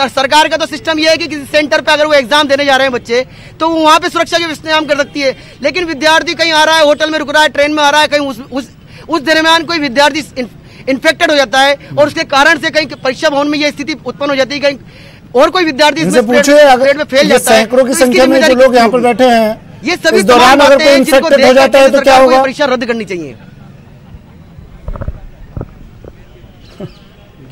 सरकार का तो सिस्टम ये है कि किसी सेंटर पे अगर वो एग्जाम देने जा रहे हैं बच्चे तो वहाँ पे सुरक्षा के इंतजाम कर सकती है। लेकिन विद्यार्थी कहीं आ रहा है, होटल में रुक रहा है, ट्रेन में आ रहा है, कहीं उस दरमियान कोई विद्यार्थी इन्फेक्टेड हो जाता है और उसके कारण से कहीं परीक्षा भवन में ये स्थिति उत्पन्न हो जाती है, कहीं और कोई विद्यार्थी में फेल जाता है। सैकड़ों की संख्या में जो लोग यहाँ पर बैठे हैं, ये सभी इस दौरान अगर कोई इन्फेक्टेड हो जाता है तो क्या होगा? परीक्षा रद्द करनी चाहिए।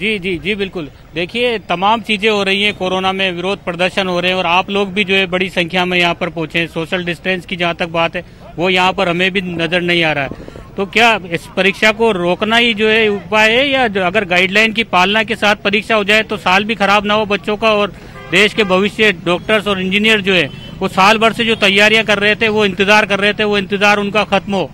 जी बिल्कुल। देखिए तमाम चीजें हो रही हैं, कोरोना में विरोध प्रदर्शन हो रहे हैं और आप लोग भी जो है बड़ी संख्या में यहाँ पर पहुंचे हैं। सोशल डिस्टेंस की जहाँ तक बात है वो यहाँ पर हमें भी नजर नहीं आ रहा है। तो क्या इस परीक्षा को रोकना ही जो है उपाय है या अगर गाइडलाइन की पालना के साथ परीक्षा हो जाए तो साल भी खराब ना हो बच्चों का और देश के भविष्य डॉक्टर्स और इंजीनियर जो है वो साल भर से जो तैयारियां कर रहे थे, वो इंतजार कर रहे थे, वो इंतजार उनका खत्म हो?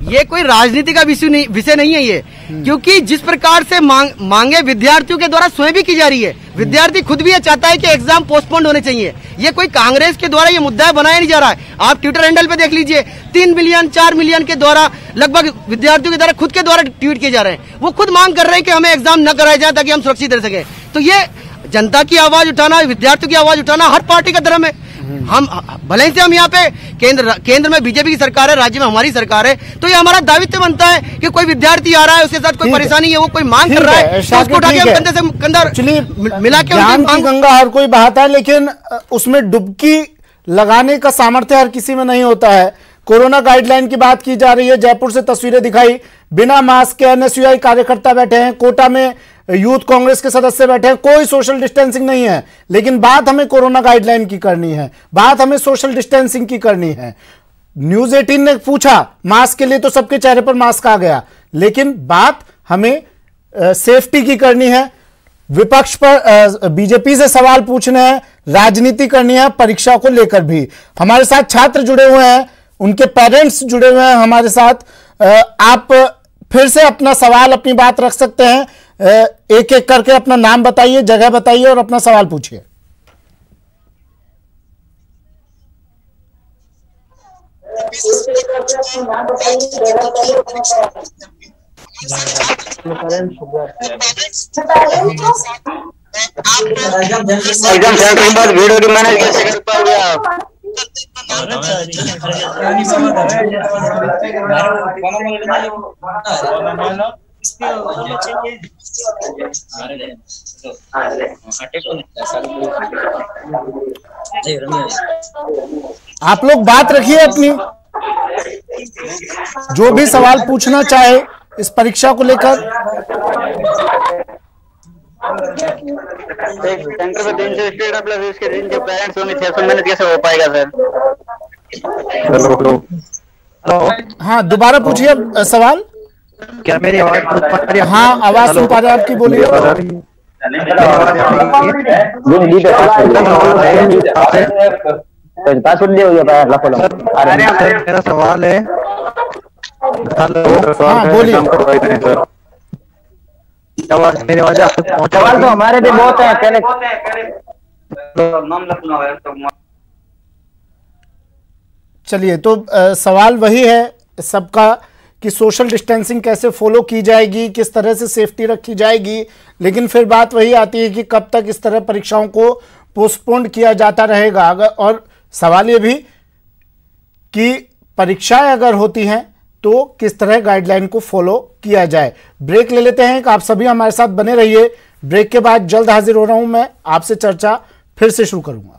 ये कोई राजनीति का विषय नहीं है ये, क्योंकि जिस प्रकार से मांगे विद्यार्थियों के द्वारा स्वयं भी की जा रही है, विद्यार्थी खुद भी ये चाहता है कि एग्जाम पोस्टपोन होने चाहिए। ये कोई कांग्रेस के द्वारा ये मुद्दा बनाया नहीं जा रहा है। आप ट्विटर हैंडल पे देख लीजिए, 3 मिलियन 4 मिलियन के द्वारा लगभग विद्यार्थियों के द्वारा खुद के द्वारा ट्वीट किए जा रहे हैं। वो खुद मांग कर रहे हैं कि हमें एग्जाम न कराया जाए ताकि हम सुरक्षित रह सके। तो ये जनता की आवाज उठाना, विद्यार्थियों की आवाज उठाना हर पार्टी का धर्म है। हम भले ही से हम यहाँ पे केंद्र में बीजेपी की सरकार है, राज्य में हमारी सरकार है, तो ये हमारा दायित्व बनता है कि कोई विद्यार्थी आ रहा है, उसके साथ कोई परेशानी है, वो कोई मांग कर रहा है तो उसको उठा के हम कंधे से कंधा मिला के ज्ञान की गंगा हर कोई बहाता है, लेकिन उसमें डुबकी लगाने का सामर्थ्य हर किसी में नहीं होता है। कोरोना गाइडलाइन की बात की जा रही है। जयपुर से तस्वीरें दिखाई, बिना मास्क के एनएसयूआई कार्यकर्ता बैठे हैं, कोटा में यूथ कांग्रेस के सदस्य बैठे हैं, कोई सोशल डिस्टेंसिंग नहीं है। लेकिन बात हमें कोरोना गाइडलाइन की करनी है, बात हमें सोशल डिस्टेंसिंग की करनी है। न्यूज 18 ने पूछा, मास्क के लिए तो सबके चेहरे पर मास्क आ गया, लेकिन बात हमें सेफ्टी की करनी है। विपक्ष पर बीजेपी से सवाल पूछने हैं, राजनीति करनी है परीक्षा को लेकर भी। हमारे साथ छात्र जुड़े हुए हैं, उनके पेरेंट्स जुड़े हुए हैं हमारे साथ। आप फिर से अपना सवाल, अपनी बात रख सकते हैं। एक एक करके अपना नाम बताइए, जगह बताइए और अपना सवाल पूछिए। एग्जाम सेंटर के बाद वीडियो की मैनेज कैसे कर पाओगे आप? आप लोग बात रखिए अपनी, जो भी सवाल पूछना चाहे इस परीक्षा को लेकर। सेंटर पे 300 स्टूडेंट प्लस इसके जिनके पेरेंट्स होंगे 600 मेहनत कैसे हो पाएगा सर? हाँ, दोबारा पूछिए सवाल। क्या मेरी आवाज? हाँ, आवाज सुन पा रहे हैं आपकी, बोलिए। मेरा सवाल है, हाँ बोलिए। मेरी आवाज सवाल तो हमारे भी बहुत है, पहले चलिए, तो सवाल वही है सबका कि सोशल डिस्टेंसिंग कैसे फॉलो की जाएगी, किस तरह से सेफ्टी रखी जाएगी, लेकिन फिर बात वही आती है कि कब तक इस तरह परीक्षाओं को पोस्टपोन किया जाता रहेगा। और सवाल ये भी कि परीक्षाएं अगर होती हैं तो किस तरह गाइडलाइन को फॉलो किया जाए। ब्रेक ले लेते हैं, आप सभी हमारे साथ बने रहिए। ब्रेक के बाद जल्द हाजिर हो रहा हूं, मैं आपसे चर्चा फिर से शुरू करूंगा।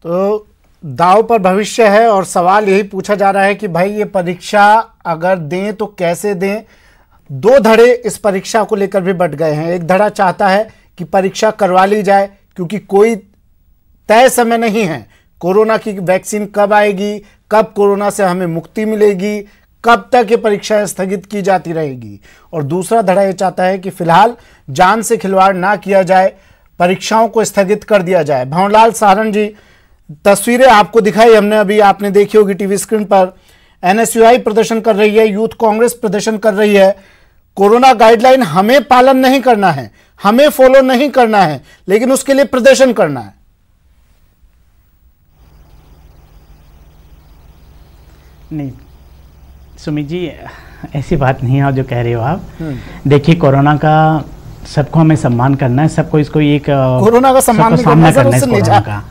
तो दांव पर भविष्य है और सवाल यही पूछा जा रहा है कि भाई ये परीक्षा अगर दें तो कैसे दें। दो धड़े इस परीक्षा को लेकर भी बट गए हैं। एक धड़ा चाहता है कि परीक्षा करवा ली जाए क्योंकि कोई तय समय नहीं है, कोरोना की वैक्सीन कब आएगी, कब कोरोना से हमें मुक्ति मिलेगी, कब तक ये परीक्षाएं स्थगित की जाती रहेगी। और दूसरा धड़ा ये चाहता है कि फिलहाल जान से खिलवाड़ ना किया जाए, परीक्षाओं को स्थगित कर दिया जाए। भंवरलाल सारण जी, तस्वीरें आपको दिखाई हमने अभी, आपने देखी होगी टीवी स्क्रीन पर। एनएसयूआई प्रदर्शन कर रही है, यूथ कांग्रेस प्रदर्शन कर रही है। कोरोना गाइडलाइन हमें पालन नहीं करना है, हमें फॉलो नहीं करना है, लेकिन उसके लिए प्रदर्शन करना है। नहीं सुमित जी, ऐसी बात नहीं है जो कह रहे हो आप। देखिए, कोरोना का सबको हमें सम्मान करना है, सबको इसको एक कोरोना का सम्मान सामना करना है,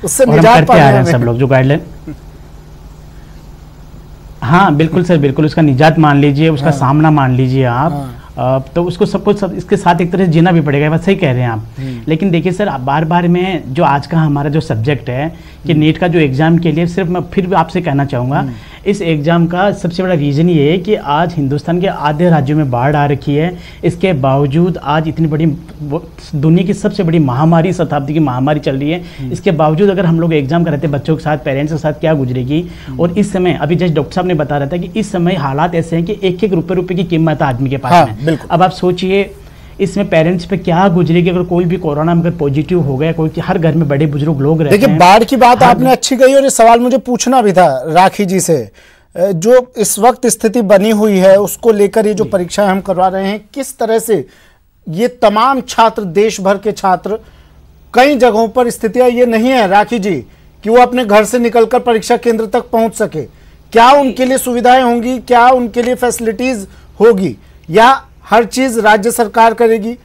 उससे निजात करते आ रहे हैं सब लोग जो गाइडलाइन। हाँ बिल्कुल सर, बिल्कुल उसका निजात मान लीजिए, उसका सामना मान लीजिए आप। तो उसको सबको इसके साथ एक तरह से जीना भी पड़ेगा, बात सही कह रहे हैं आप। लेकिन देखिए सर, बार बार में जो आज का हमारा जो सब्जेक्ट है कि नीट का जो एग्जाम के लिए, सिर्फ मैं फिर भी आपसे कहना चाहूँगा, इस एग्जाम का सबसे बड़ा रीज़न ये है कि आज हिंदुस्तान के आधे राज्यों में बाढ़ आ रखी है। इसके बावजूद आज इतनी बड़ी दुनिया की सबसे बड़ी महामारी, शताब्दी की महामारी चल रही है, इसके बावजूद अगर हम लोग एग्जाम कराते हैं बच्चों के साथ, पेरेंट्स के साथ क्या गुजरेगी। और इस समय अभी जैसे डॉक्टर साहब ने बता रहा था कि इस समय हालात ऐसे हैं कि एक एक रुपये की कीमत आदमी के पास में। अब आप सोचिए इसमें पेरेंट्स पे क्या गुजरेगी अगर कोई भी कोरोना में अगर पॉजिटिव हो गया, कोई हर घर में बड़े बुजुर्ग लोग रहते हैं। देखिए, बाढ़ की बात आपने अच्छी कही और ये सवाल मुझे पूछना भी था राखी जी से। जो इस वक्त स्थिति बनी हुई है उसको लेकर ये जो परीक्षाएं हम करवा रहे हैं, किस तरह से ये तमाम छात्र, देश भर के छात्र, कई जगहों पर स्थितियां ये नहीं है राखी जी कि वो अपने घर से निकलकर परीक्षा केंद्र तक पहुंच सके। क्या उनके लिए सुविधाएं होंगी, क्या उनके लिए फैसिलिटीज होगी, या हर चीज राज्य सरकार करेगी?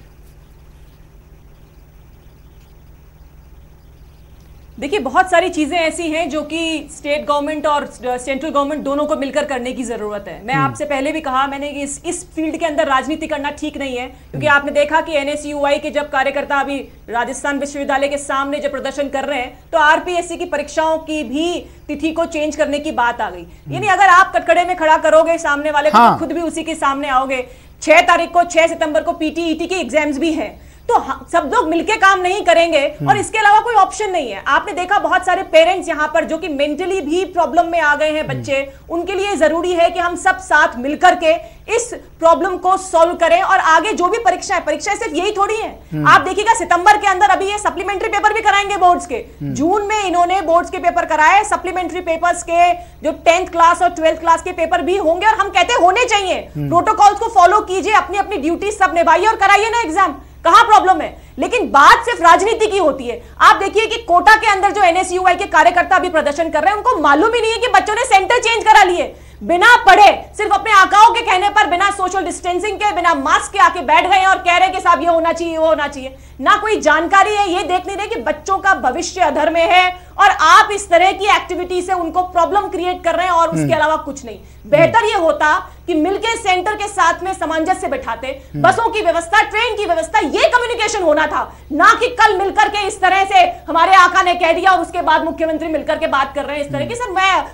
देखिए, बहुत सारी चीजें ऐसी हैं जो कि स्टेट गवर्नमेंट और सेंट्रल गवर्नमेंट दोनों को मिलकर करने की जरूरत है। मैं आपसे पहले भी कहा मैंने कि इस फील्ड के अंदर राजनीति करना ठीक नहीं है, क्योंकि आपने देखा कि एनएसयूआई के जब कार्यकर्ता अभी राजस्थान विश्वविद्यालय के सामने जब प्रदर्शन कर रहे हैं, तो आरपीएससी की परीक्षाओं की भी तिथि को चेंज करने की बात आ गई। यानी अगर आप कटकड़े में खड़ा करोगे सामने वाले को, तो खुद भी उसी के सामने आओगे। 6 तारीख को, 6 सितंबर को पीटीईटी के एग्जाम्स भी हैं, तो सब लोग मिलके काम नहीं करेंगे और इसके अलावा कोई ऑप्शन नहीं है। आपने देखा बहुत सारे पेरेंट्स यहाँ पर जो कि मेंटली भी प्रॉब्लम में आ गए हैं बच्चे, उनके लिए जरूरी है कि हम सब साथ मिलकर के इस प्रॉब्लम को सॉल्व करें। और आगे जो भी परीक्षाएं सिर्फ यही थोड़ी है। आप देखिएगा सितंबर के अंदर अभी ये सप्लीमेंट्री पेपर भी कराएंगे बोर्ड्स के। जून में इन्होंने बोर्ड्स के पेपर कराए, सप्लीमेंट्री पेपर्स के जो 10th क्लास और 12th क्लास के पेपर भी होंगे, और हम कहते होने चाहिए। प्रोटोकॉल्स को फॉलो कीजिए, अपनी अपनी ड्यूटी सब निभाइए और कराइए ना एग्जाम, कहां प्रॉब्लम है। लेकिन बात सिर्फ राजनीति की होती है। आप देखिए कि कोटा के अंदर जो एनएसयूआई के कार्यकर्ता अभी प्रदर्शन कर रहे हैं, उनको मालूम ही नहीं है कि बच्चों ने सेंटर चेंज करा लिए, बिना पढ़े, सिर्फ अपने आकाओं के कहने पर, बिना सोशल डिस्टेंसिंग के, बिना मास्क के आके बैठ गए और कह रहे हैं कि साहब ये होना चाहिए, वो होना चाहिए। ना कोई जानकारी है, ये देख नहीं रहे कि बच्चों का भविष्य अधर में है, और आप इस तरह की एक्टिविटी से उनको प्रॉब्लम क्रिएट कर रहे हैं और उसके अलावा कुछ नहीं। बेहतर ये होता कि मिलके सेंटर के साथ में सामंजस्य बैठाते, बसों की व्यवस्था, ट्रेन की व्यवस्था, ये कम्युनिकेशन होना था, ना कि कल मिलकर के इस तरह से हमारे आका ने कह दिया और उसके बाद मुख्यमंत्री मिलकर के बात कर रहे हैं इस तरह की। सर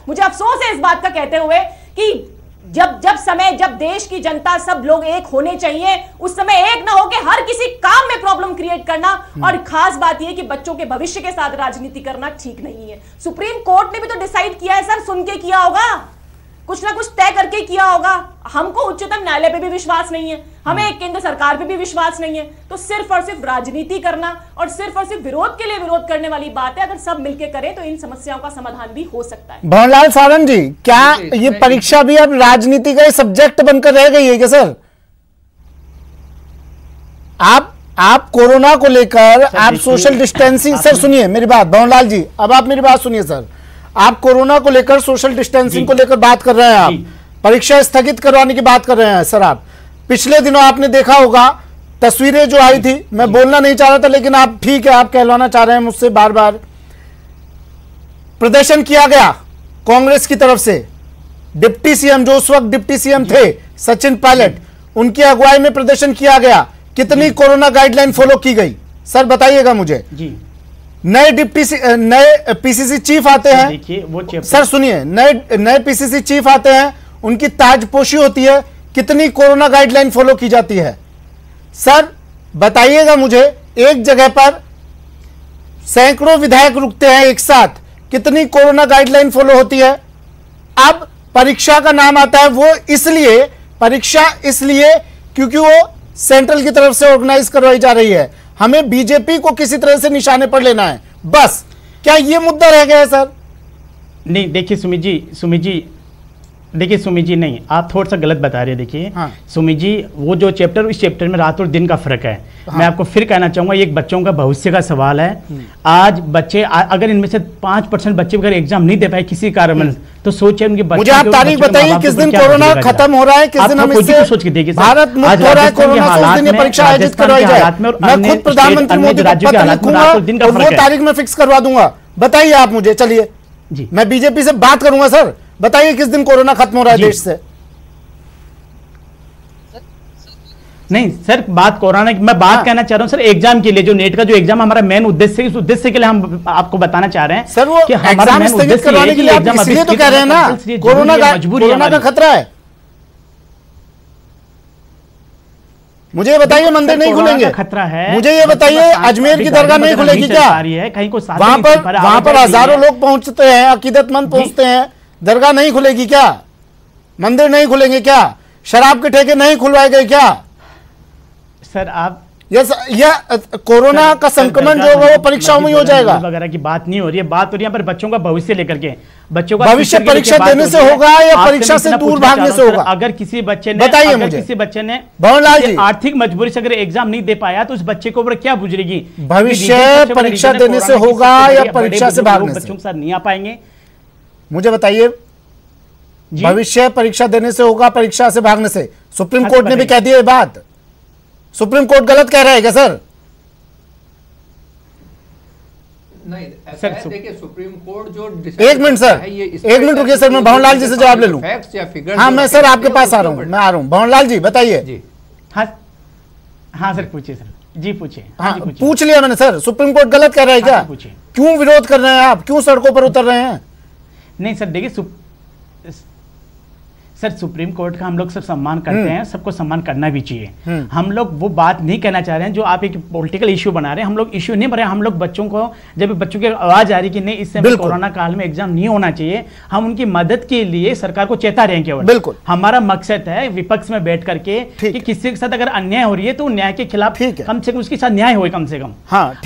मुझे अफसोस है इस बात का कहते हुए कि जब देश की जनता सब लोग एक होने चाहिए, उस समय एक ना हो के हर किसी काम में प्रॉब्लम क्रिएट करना। और खास बात यह कि बच्चों के भविष्य के साथ राजनीति करना ठीक नहीं है। सुप्रीम कोर्ट ने भी तो डिसाइड किया है सर, सुन के किया होगा, कुछ ना कुछ तय करके किया होगा। हमको उच्चतम न्यायालय पे भी विश्वास नहीं है, हमें केंद्र सरकार पे भी विश्वास नहीं है। तो सिर्फ और सिर्फ राजनीति करना और सिर्फ विरोध के लिए विरोध करने वाली बात है। अगर सब मिलकर करें तो इन समस्याओं का समाधान भी हो सकता है। भंवरलाल सारंग जी, क्या ये परीक्षा भी अब राजनीति का सब्जेक्ट बनकर रह गई है क्या सर? आप कोरोना को लेकर आप सोशल डिस्टेंसिंग, सर सुनिए मेरी बात भंवरलाल जी, अब आप मेरी बात सुनिए सर। आप कोरोना को लेकर सोशल डिस्टेंसिंग को लेकर बात कर रहे हैं, आप परीक्षा स्थगित करवाने की बात कर रहे हैं सर। आप पिछले दिनों आपने देखा होगा तस्वीरें जो आई थी, मैं बोलना नहीं चाह रहा था लेकिन आप ठीक है, आप कहलवाना चाह रहे हैं मुझसे बार बार। प्रदर्शन किया गया कांग्रेस की तरफ से, डिप्टी सीएम जो उस वक्त डिप्टी सीएम थे सचिन पायलट, उनकी अगुवाई में प्रदर्शन किया गया। कितनी कोरोना गाइडलाइन फॉलो की गई सर बताइएगा मुझे। नए नए पीसीसी चीफ आते हैं, देखिए वो सर सुनिए, नए पीसीसी चीफ आते हैं, उनकी ताजपोशी होती है, कितनी कोरोना गाइडलाइन फॉलो की जाती है सर बताइएगा मुझे। एक जगह पर सैकड़ों विधायक रुकते हैं एक साथ, कितनी कोरोना गाइडलाइन फॉलो होती है। अब परीक्षा का नाम आता है वो इसलिए, परीक्षा इसलिए क्योंकि वो सेंट्रल की तरफ से ऑर्गेनाइज करवाई जा रही है, हमें बीजेपी को किसी तरह से निशाने पर लेना है बस। क्या ये मुद्दा रह गया है सर? नहीं देखिए सुमित जी नहीं, आप थोड़ा सा गलत बता रहे हैं। देखिए सुमित जी, वो जो चैप्टर, इस चैप्टर में रात और दिन का फर्क है। मैं आपको फिर कहना चाहूंगा, एक बच्चों का भविष्य का सवाल है। आज बच्चे, अगर इनमें से 5% बच्चे अगर एग्जाम नहीं दे पाए किसी कारण, तो सोचिए उनके बच्चे। मुझे आप तारीख बताइए किस दिन कोरोना खत्म हो रहा है, किस दिन हम इससे सोच के देखिए भारत मुक्त हो रहा है कोरोना से, उस दिन ये परीक्षा आयोजित करवाई जाए। मैं खुद प्रधानमंत्री मोदी को पत्र लिखूंगा और वो तारीख में फिक्स करवा दूंगा। बताइए आप मुझे, चलिए मैं बीजेपी से बात करूंगा सर, बताइए किस दिन कोरोना खत्म हो रहा है देश से। नहीं सर, बात कोरोना की मैं बात कहना चाह रहा हूं सर, एग्जाम के लिए जो नेट का जो एग्जाम हमारा मेन उद्देश्य है, उस उद्देश्य के लिए हम आपको बताना चाह रहे हैं सर, वो कि हमारा मेन उद्देश्य करवाने के लिए आप इसलिए तो कह रहे हैं ना, कोरोना का खतरा है। मुझे बताइए मंदिर नहीं खुलेंगे, खतरा है। मुझे ये बताइए अजमेर की दरगाह नहीं खुलेगी क्या? कहीं को वहां पर हजारों लोग पहुंचते हैं, अकीदतमंद पहुंचते हैं, दरगाह नहीं खुलेगी क्या? मंदिर नहीं खुलेंगे क्या? शराब के ठेके नहीं खुलवाए गए क्या? सर आप यह कोरोना का संक्रमण जो होगा वो परीक्षाओं में हो जाएगा वगैरह की बात नहीं हो रही है। बात हो रही है पर बच्चों का भविष्य लेकर के, बच्चों का भविष्य परीक्षा देने से होगा या परीक्षा से दूर भागने से होगा? अगर किसी बच्चे ने, बताइए मुझे, किसी बच्चे ने भंवरलाल जी आर्थिक मजबूरी से अगर एग्जाम नहीं दे पाया तो उस बच्चे को ऊपर क्या गुजरेगी? भविष्य परीक्षा देने से होगा या परीक्षा से भागने से? बच्चों के साथ नहीं आ पाएंगे। मुझे बताइए, भविष्य परीक्षा देने से होगा परीक्षा से भागने से? सुप्रीम कोर्ट ने भी कह दिया ये बात। सुप्रीम कोर्ट गलत कह रहा है क्या सर? नहीं सर, देखिए सुप्रीम कोर्ट जो एक मिनट सर, एक मिनट रुकिए सर, मैं भंवरलाल जी से जवाब ले लूं। हाँ मैं सर आपके पास आ रहा हूं, मैं आ रहा हूं। भंवरलाल जी बताइए। हाँ सर पूछिए सर, जी पूछिए। हाँ पूछ लिया मैंने सर, सुप्रीम कोर्ट गलत कह रहा है क्या? क्यों विरोध कर रहे हैं आप, क्यों सड़कों पर उतर रहे हैं? नहीं सर देखिए सर, सुप्रीम कोर्ट का हम लोग सब सम्मान करते हैं, सबको सम्मान करना भी चाहिए। हम लोग वो बात नहीं कहना चाह रहे हैं जो आप एक पॉलिटिकल इश्यू बना रहे हैं। हम लोग इश्यू नहीं बना रहे, हम लोग बच्चों को, जब बच्चों की आवाज आ रही कि नहीं इस समय कोरोना काल में एग्जाम नहीं होना चाहिए, हम उनकी मदद के लिए सरकार को चेता रहे हैं केवल। बिल्कुल हमारा मकसद है विपक्ष में बैठ करके कि किसी के साथ अगर अन्याय हो रही है तो न्याय के खिलाफ कम से कम उसके साथ न्याय हो कम से कम।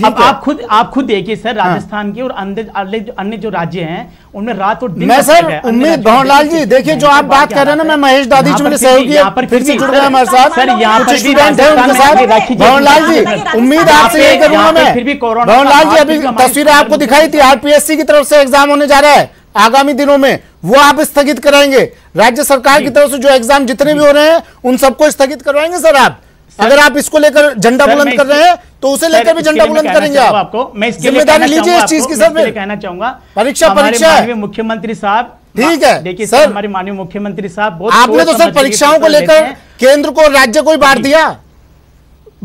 अब आप खुद देखिए सर, राजस्थान के और अन्य जो राज्य हैं उनमें रात और दिन। मैं सर उम्मीद, भंवरलाल जी देखिए जो आप बात कर रहे हैं ना, मैं महेश दादी जी मेरे सहयोगी फिर से जुड़ गए हमारे साथ, सर यहाँ पर स्टूडेंट है उनके साथ। भंवरलाल जी उम्मीद आपसे यही करूंगा मैं। भंवरलाल जी अभी तस्वीरें आपको दिखाई थी, आरपीएससी की तरफ से एग्जाम होने जा रहा है आगामी दिनों में, वो आप स्थगित कराएंगे। राज्य सरकार की तरफ से जो एग्जाम जितने भी हो रहे हैं उन सबको स्थगित करवाएंगे सर आप? अगर आप इसको लेकर झंडा बुलंद कर रहे हैं तो उसे लेकर भी झंडा बुलंद करेंगे आप? आपको मैं जिम्मेदारी लीजिए इस चीज की सर। कहना चाहूंगा परीक्षा है। मुख्यमंत्री साहब ठीक है। देखिए सर, हमारे माननीय मुख्यमंत्री साहब बहुत आपने तो सर परीक्षाओं को लेकर केंद्र को राज्य को ही बांट दिया।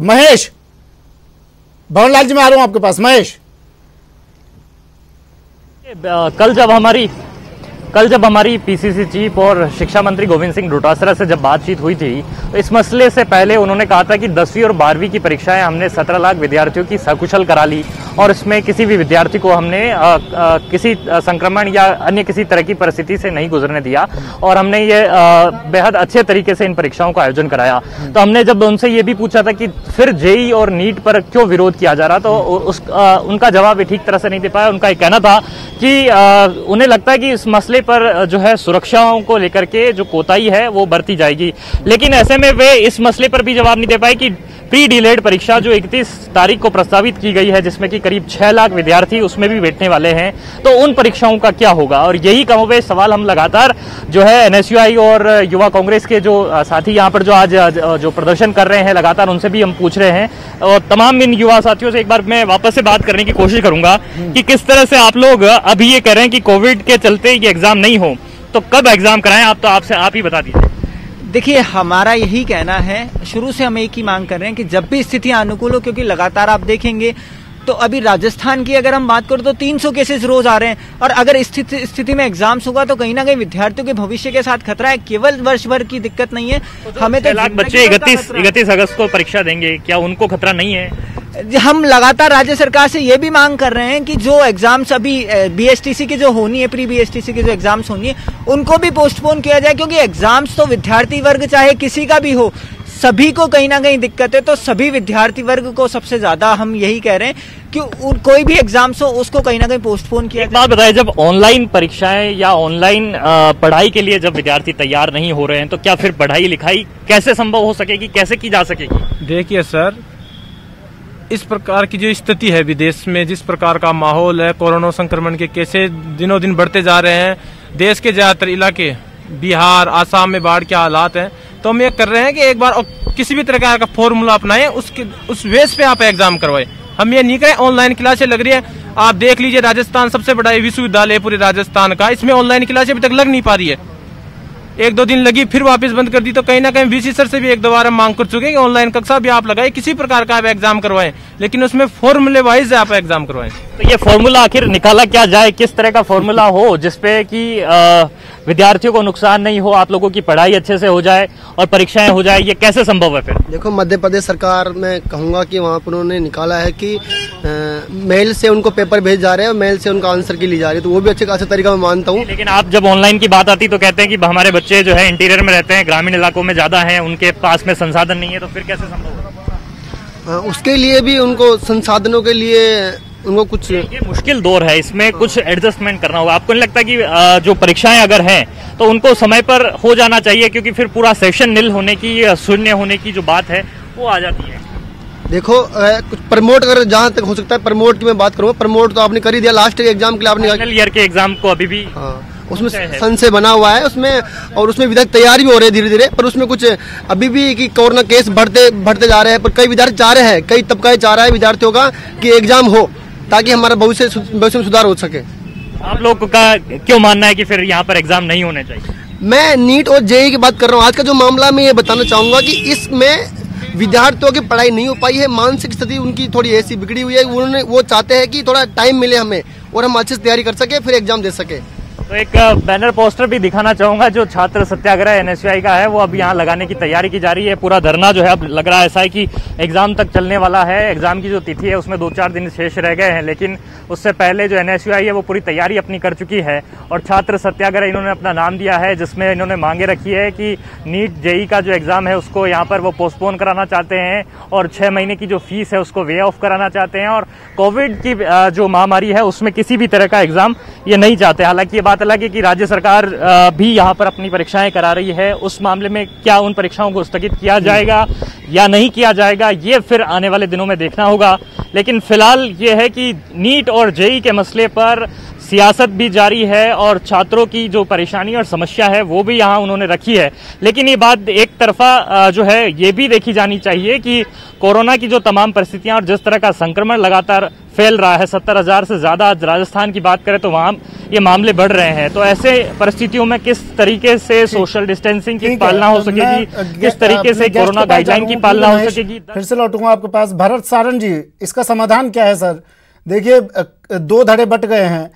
महेश, भवनलाल जी मैं आ रहा हूं आपके पास। महेश, कल जब हमारी पीसीसी चीफ और शिक्षा मंत्री गोविंद सिंह डोटासरा से जब बातचीत हुई थी तो इस मसले से पहले उन्होंने कहा था कि 10वीं और 12वीं की परीक्षाएं हमने 17 लाख विद्यार्थियों की सकुशल करा ली और इसमें किसी भी विद्यार्थी को हमने किसी संक्रमण या अन्य किसी तरह की परिस्थिति से नहीं गुजरने दिया और हमने ये बेहद अच्छे तरीके से इन परीक्षाओं का आयोजन कराया। तो हमने जब उनसे ये भी पूछा था कि फिर जेई और नीट पर क्यों विरोध किया जा रहा, तो उनका जवाब भी ठीक तरह से नहीं दे पाया। उनका एक कहना था कि उन्हें लगता है कि इस मसले पर जो है सुरक्षाओं को लेकर के जो कोताही है वो बरती जाएगी, लेकिन ऐसे में वे इस मसले पर भी जवाब नहीं दे पाए कि प्री डिलेड परीक्षा जो 31 तारीख को प्रस्तावित की गई है जिसमें कि करीब 6 लाख विद्यार्थी उसमें भी बैठने वाले हैं, तो उन परीक्षाओं का क्या होगा। और यही कमोबेश सवाल हम लगातार जो है एनएसयूआई और युवा कांग्रेस के जो साथी यहाँ पर जो आज जो प्रदर्शन कर रहे हैं लगातार उनसे भी हम पूछ रहे हैं। और तमाम इन युवा साथियों से एक बार मैं वापस से बात करने की कोशिश करूंगा कि किस तरह से आप लोग अभी ये कह रहे हैं कि कोविड के चलते ये एग्जाम नहीं हो, तो कब एग्जाम कराएं आप, तो आप ही बता दीजिए। देखिए हमारा यही कहना है, शुरू से हम एक ही मांग कर रहे हैं कि जब भी स्थिति अनुकूल हो, क्योंकि लगातार आप देखेंगे तो अभी राजस्थान की अगर हम बात करें तो 300 केसेस रोज आ रहे हैं और अगर स्थिति में एग्जाम्स होगा तो कहीं ना कहीं विद्यार्थियों के भविष्य के साथ खतरा है। केवल वर्ष भर की दिक्कत नहीं है, हमें तो 6 लाख बच्चे 31 अगस्त को परीक्षा देंगे, क्या उनको खतरा नहीं है? हम लगातार राज्य सरकार से ये भी मांग कर रहे हैं कि जो एग्जाम्स अभी बीएसटीसी की जो होनी है, प्री बीएसटीसी की जो एग्जाम्स होनी है उनको भी पोस्टपोन किया जाए, क्योंकि एग्जाम्स तो विद्यार्थी वर्ग चाहे किसी का भी हो सभी को कहीं ना कहीं दिक्कत है। तो सभी विद्यार्थी वर्ग को सबसे ज्यादा हम यही कह रहे हैं कि कोई भी एग्जाम्स हो उसको कहीं ना कहीं पोस्टपोन किया। एक बात बताइए, जब ऑनलाइन परीक्षाएं या ऑनलाइन पढ़ाई के लिए जब विद्यार्थी तैयार नहीं हो रहे हैं तो क्या फिर पढ़ाई लिखाई कैसे संभव हो सकेगी, कैसे की जा सकेगी? देखिए सर, इस प्रकार की जो स्थिति है विदेश में, जिस प्रकार का माहौल है, कोरोना संक्रमण के केसेस दिनों दिन बढ़ते जा रहे हैं, देश के ज्यादातर इलाके बिहार आसाम में बाढ़ के हालात हैं, तो हम ये कर रहे हैं कि एक बार किसी भी तरह का फॉर्मूला अपनाएं, उस बेस पे आप एग्जाम करवाएं। हम ये नहीं करें ऑनलाइन क्लासें लग रही है। आप देख लीजिए राजस्थान सबसे बड़ा विश्वविद्यालय पूरे राजस्थान का, इसमें ऑनलाइन क्लासें अभी तक लग नहीं पा रही है। 1-2 दिन लगी फिर वापस बंद कर दी। तो कहीं ना कहीं वीसी सर से भी एक दो बार हम मांग कर चुके हैं कि ऑनलाइन कक्षा भी आप लगाए, किसी प्रकार का आप एग्जाम करवाएं, लेकिन उसमें फॉर्मूले वाइज आप एग्जाम करवाएं। तो ये फॉर्मूला आखिर निकाला क्या जाए, किस तरह का फॉर्मूला हो जिसपे कि विद्यार्थियों को नुकसान नहीं हो, आप लोगों की पढ़ाई अच्छे से हो जाए और परीक्षाएं हो जाए, ये कैसे संभव है? फिर देखो मध्य प्रदेश सरकार मैं कहूंगा कि वहाँ पर उन्होंने निकाला है कि मेल से उनको पेपर भेज जा रहे हैं और मेल से उनका आंसर की ली जा रही है, तो वो भी अच्छे खासा तरीका मैं मानता हूँ। लेकिन आप जब ऑनलाइन की बात आती तो कहते हैं कि हमारे बच्चे जो है इंटीरियर में रहते हैं, ग्रामीण इलाकों में ज्यादा हैं, उनके पास में संसाधन नहीं है, तो फिर कैसे संभव है? उसके लिए भी उनको संसाधनों के लिए उनको कुछ ये मुश्किल दौर है, इसमें कुछ एडजस्टमेंट करना होगा। आपको नहीं लगता कि जो परीक्षाएं अगर हैं तो उनको समय पर हो जाना चाहिए, क्योंकि फिर पूरा सेशन निल होने की, शून्य होने की जो बात है वो आ जाती है? देखो कुछ प्रमोट अगर जहाँ तक हो सकता है प्रमोट की मैं बात करूँगा, प्रमोट तो आपने कर ही दिया, लास्ट एग्जाम के लिए आपने फाइनल ईयर के एग्जाम को अभी भी उसमें संशय बना हुआ है उसमें, और उसमें विद्यार्थी तैयारी भी हो रहे हैं धीरे धीरे, पर उसमें कुछ अभी भी कि कोरोना केस बढ़ते जा रहे हैं। पर कई विद्यार्थी चाह रहे हैं, कई तबका चाह रहा है विद्यार्थियों का कि एग्जाम हो ताकि हमारा भविष्य में सुधार हो सके। आप लोगों का क्यों मानना है कि फिर यहाँ पर एग्जाम नहीं होने चाहिए? मैं नीट और जेईई की बात कर रहा हूँ। आज का जो मामला मैं ये बताना चाहूंगा कि इसमें विद्यार्थियों की पढ़ाई नहीं हो पाई है, मानसिक स्थिति उनकी थोड़ी ऐसी बिगड़ी हुई है, वो चाहते हैं कि थोड़ा टाइम मिले हमें और हम अच्छे से तैयारी कर सके, फिर एग्जाम दे सके। तो एक बैनर पोस्टर भी दिखाना चाहूंगा जो छात्र सत्याग्रह एनएसयूआई का है, वो अब यहाँ लगाने की तैयारी की जा रही है। पूरा धरना जो है अब लग रहा है ऐसा है कि एग्जाम तक चलने वाला है। एग्जाम की जो तिथि है उसमें 2-4 दिन शेष रह गए हैं, लेकिन उससे पहले जो एनएसयूआई है वो पूरी तैयारी अपनी कर चुकी है और छात्र सत्याग्रह इन्होंने अपना नाम दिया है, जिसमें इन्होंने मांगे रखी है कि नीट जेईई का जो एग्जाम है उसको यहाँ पर वो पोस्टपोन कराना चाहते हैं और 6 महीने की जो फीस है उसको वे ऑफ कराना चाहते हैं, और कोविड की जो महामारी है उसमें किसी भी तरह का एग्जाम ये नहीं चाहते। हालांकि ये बात अलग है कि राज्य सरकार भी यहाँ पर अपनी परीक्षाएं करा रही है, उस मामले में क्या उन परीक्षाओं को स्थगित किया जाएगा या नहीं किया जाएगा ये फिर आने वाले दिनों में देखना होगा। लेकिन फिलहाल ये है कि नीट और जेईई के मसले पर सियासत भी जारी है और छात्रों की जो परेशानी और समस्या है वो भी यहाँ उन्होंने रखी है। लेकिन ये बात एक तरफा जो है ये भी देखी जानी चाहिए कि कोरोना की जो तमाम परिस्थितियां और जिस तरह का संक्रमण लगातार फैल रहा है, 70,000 से ज्यादा आज राजस्थान की बात करें तो वहां ये मामले बढ़ रहे हैं। तो ऐसे परिस्थितियों में किस तरीके से सोशल डिस्टेंसिंग की पालना हो सकेगी, किस तरीके से कोरोना गाइडलाइन की पालना हो सकेगी। फिर से लौटूंगा आपके पास। भरत सारण जी, इसका समाधान क्या है सर? देखिए, दो धड़े बट गए हैं।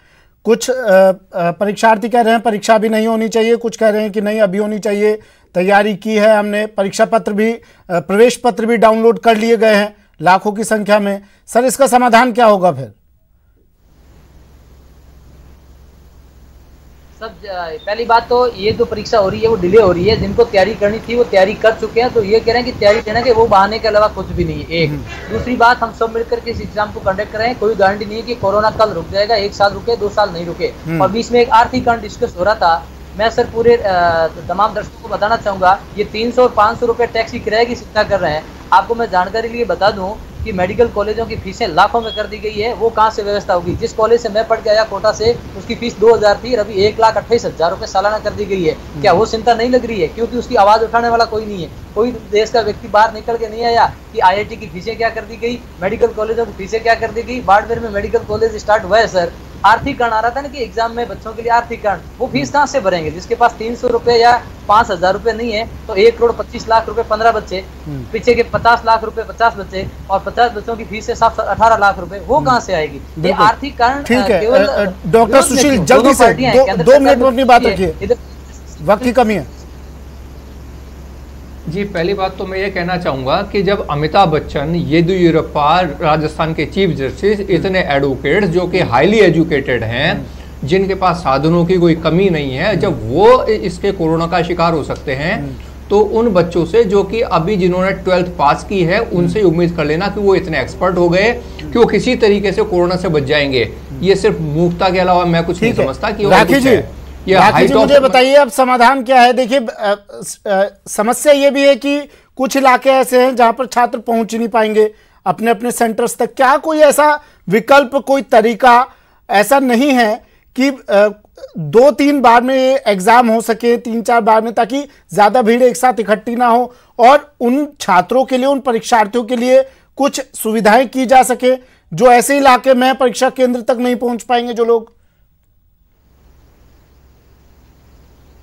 कुछ परीक्षार्थी कह रहे हैं परीक्षा भी नहीं होनी चाहिए, कुछ कह रहे हैं कि नहीं अभी होनी चाहिए, तैयारी की है हमने, परीक्षा पत्र भी, प्रवेश पत्र भी डाउनलोड कर लिए गए हैं लाखों की संख्या में। सर, इसका समाधान क्या होगा फिर? सब पहली बात तो ये जो परीक्षा हो रही है वो डिले हो रही है। जिनको तैयारी करनी थी वो तैयारी कर चुके हैं, तो ये कह रहे हैं कि तैयारी देना कि वो बहाने के अलावा कुछ भी नहीं है। एक दूसरी बात, हम सब मिलकर के इस एग्जाम को कंडक्ट कर रहे हैं। कोई गारंटी नहीं है कि कोरोना कल रुक जाएगा, 1 साल रुके, 2 साल नहीं रुके। और बीच में एक आर्थिक कांड डिस्कस हो रहा था। मैं सर पूरे तमाम दर्शकों को बताना चाहूंगा, ये 300 और 500 रुपए टैक्स की किराए की चिंता कर रहे हैं। आपको मैं जानकारी लिए बता दूं कि मेडिकल कॉलेजों की फीसें लाखों में कर दी गई है। वो कहाँ से व्यवस्था होगी? जिस कॉलेज से मैं पढ़ के आया कोटा से, उसकी फीस 2000 थी और अभी 1,28,000 रुपए सालाना कर दी गई है। क्या वो चिंता नहीं लग रही है? क्योंकि उसकी आवाज उठाने वाला कोई नहीं है। कोई देश का व्यक्ति बाहर निकल के नहीं आया कि IIT की फीसें क्या कर दी गई, मेडिकल कॉलेजों की फीसें क्या कर दी गई। बाड़मेर में मेडिकल कॉलेज स्टार्ट हुआ है सर। आर्थिक कारण आ रहा था ना कि एग्जाम में बच्चों के लिए आर्थिक कारण, वो फीस कहाँ से भरेंगे? जिसके पास 300 रुपए या 5,000 रुपए नहीं है, तो 1,25,00,000 रुपए 15 बच्चे, पीछे के 50 लाख रुपए 50 बच्चे, और 50 बच्चों की फीस है 18 लाख रुपए, वो कहाँ से आएगी? ये आर्थिक कारण केवल डॉक्टर सुशील जल्दी से 2 मिनट में अपनी बात रखिए, वक्त की कमी है जी। पहली बात तो मैं ये कहना चाहूँगा कि जब अमिताभ बच्चन, येदियुरप्पा, राजस्थान के चीफ जस्टिस, इतने एडवोकेट्स जो कि हाईली एजुकेटेड हैं, जिनके पास साधनों की कोई कमी नहीं है, जब वो इसके कोरोना का शिकार हो सकते हैं, तो उन बच्चों से जो कि अभी जिन्होंने 12th पास की है, उनसे उम्मीद कर लेना कि वो इतने एक्सपर्ट हो गए कि वो किसी तरीके से कोरोना से बच जाएंगे, ये सिर्फ मूर्खता के अलावा मैं कुछ नहीं समझता कि राखी जी मुझे बताइए अब समाधान क्या है? देखिए, समस्या ये भी है कि कुछ इलाके ऐसे हैं जहां पर छात्र पहुंच नहीं पाएंगे अपने अपने सेंटर्स तक। क्या कोई ऐसा विकल्प, कोई तरीका ऐसा नहीं है कि 2-3 बार में ये एग्जाम हो सके, 3-4 बार में, ताकि ज्यादा भीड़ एक साथ इकट्ठी ना हो और उन छात्रों के लिए, उन परीक्षार्थियों के लिए कुछ सुविधाएं की जा सके जो ऐसे इलाके में परीक्षा केंद्र तक नहीं पहुंच पाएंगे जो लोग?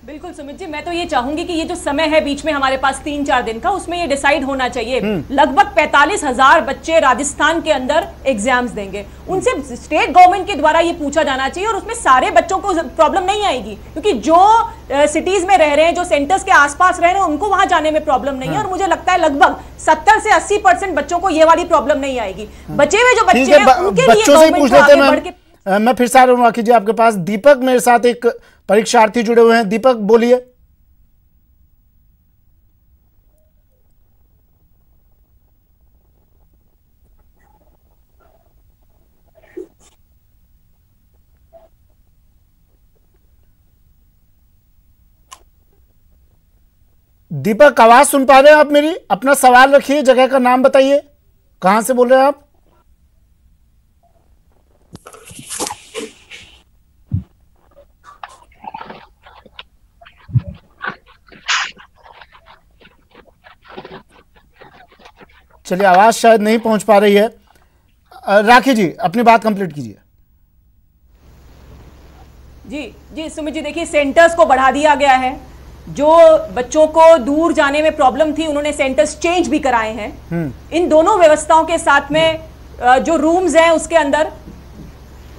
बिल्कुल सुमित जी, मैं तो ये चाहूंगी कि ये जो समय है बीच में हमारे पास 3-4 दिन का, उसमें ये डिसाइड होना चाहिए। लगभग 45,000 बच्चे राजस्थान के अंदर एग्जाम्स देंगे, उनसे स्टेट गवर्नमेंट के द्वारा ये पूछा जाना चाहिए और उसमें सारे बच्चों को प्रॉब्लम नहीं आएगी, क्योंकि जो सिटीज में रह रहे हैं, जो सेंटर्स के आसपास रह रहे हैं, उनको वहां जाने में प्रॉब्लम नहीं है। और मुझे लगता है लगभग 70 से 80% बच्चों को ये वाली प्रॉब्लम नहीं आएगी। बचे हुए जो बच्चे हैं उनके लिए गवर्नमेंट आगे बढ़ के। मैं फिर से आ रहा हूँ राखी जी आपके पास। दीपक मेरे साथ एक परीक्षार्थी जुड़े हुए हैं। दीपक बोलिए। दीपक, आवाज सुन पा रहे हैं आप मेरी? अपना सवाल रखिए, जगह का नाम बताइए, कहां से बोल रहे हैं आप? चलिए, आवाज शायद नहीं पहुंच पा रही है। राखी जी अपनी बात कंप्लीट कीजिए। जी सुमित जी, देखिए सेंटर्स को बढ़ा दिया गया है। जो बच्चों को दूर जाने में प्रॉब्लम थी, उन्होंने सेंटर्स चेंज भी कराए हैं। इन दोनों व्यवस्थाओं के साथ में जो रूम्स हैं उसके अंदर,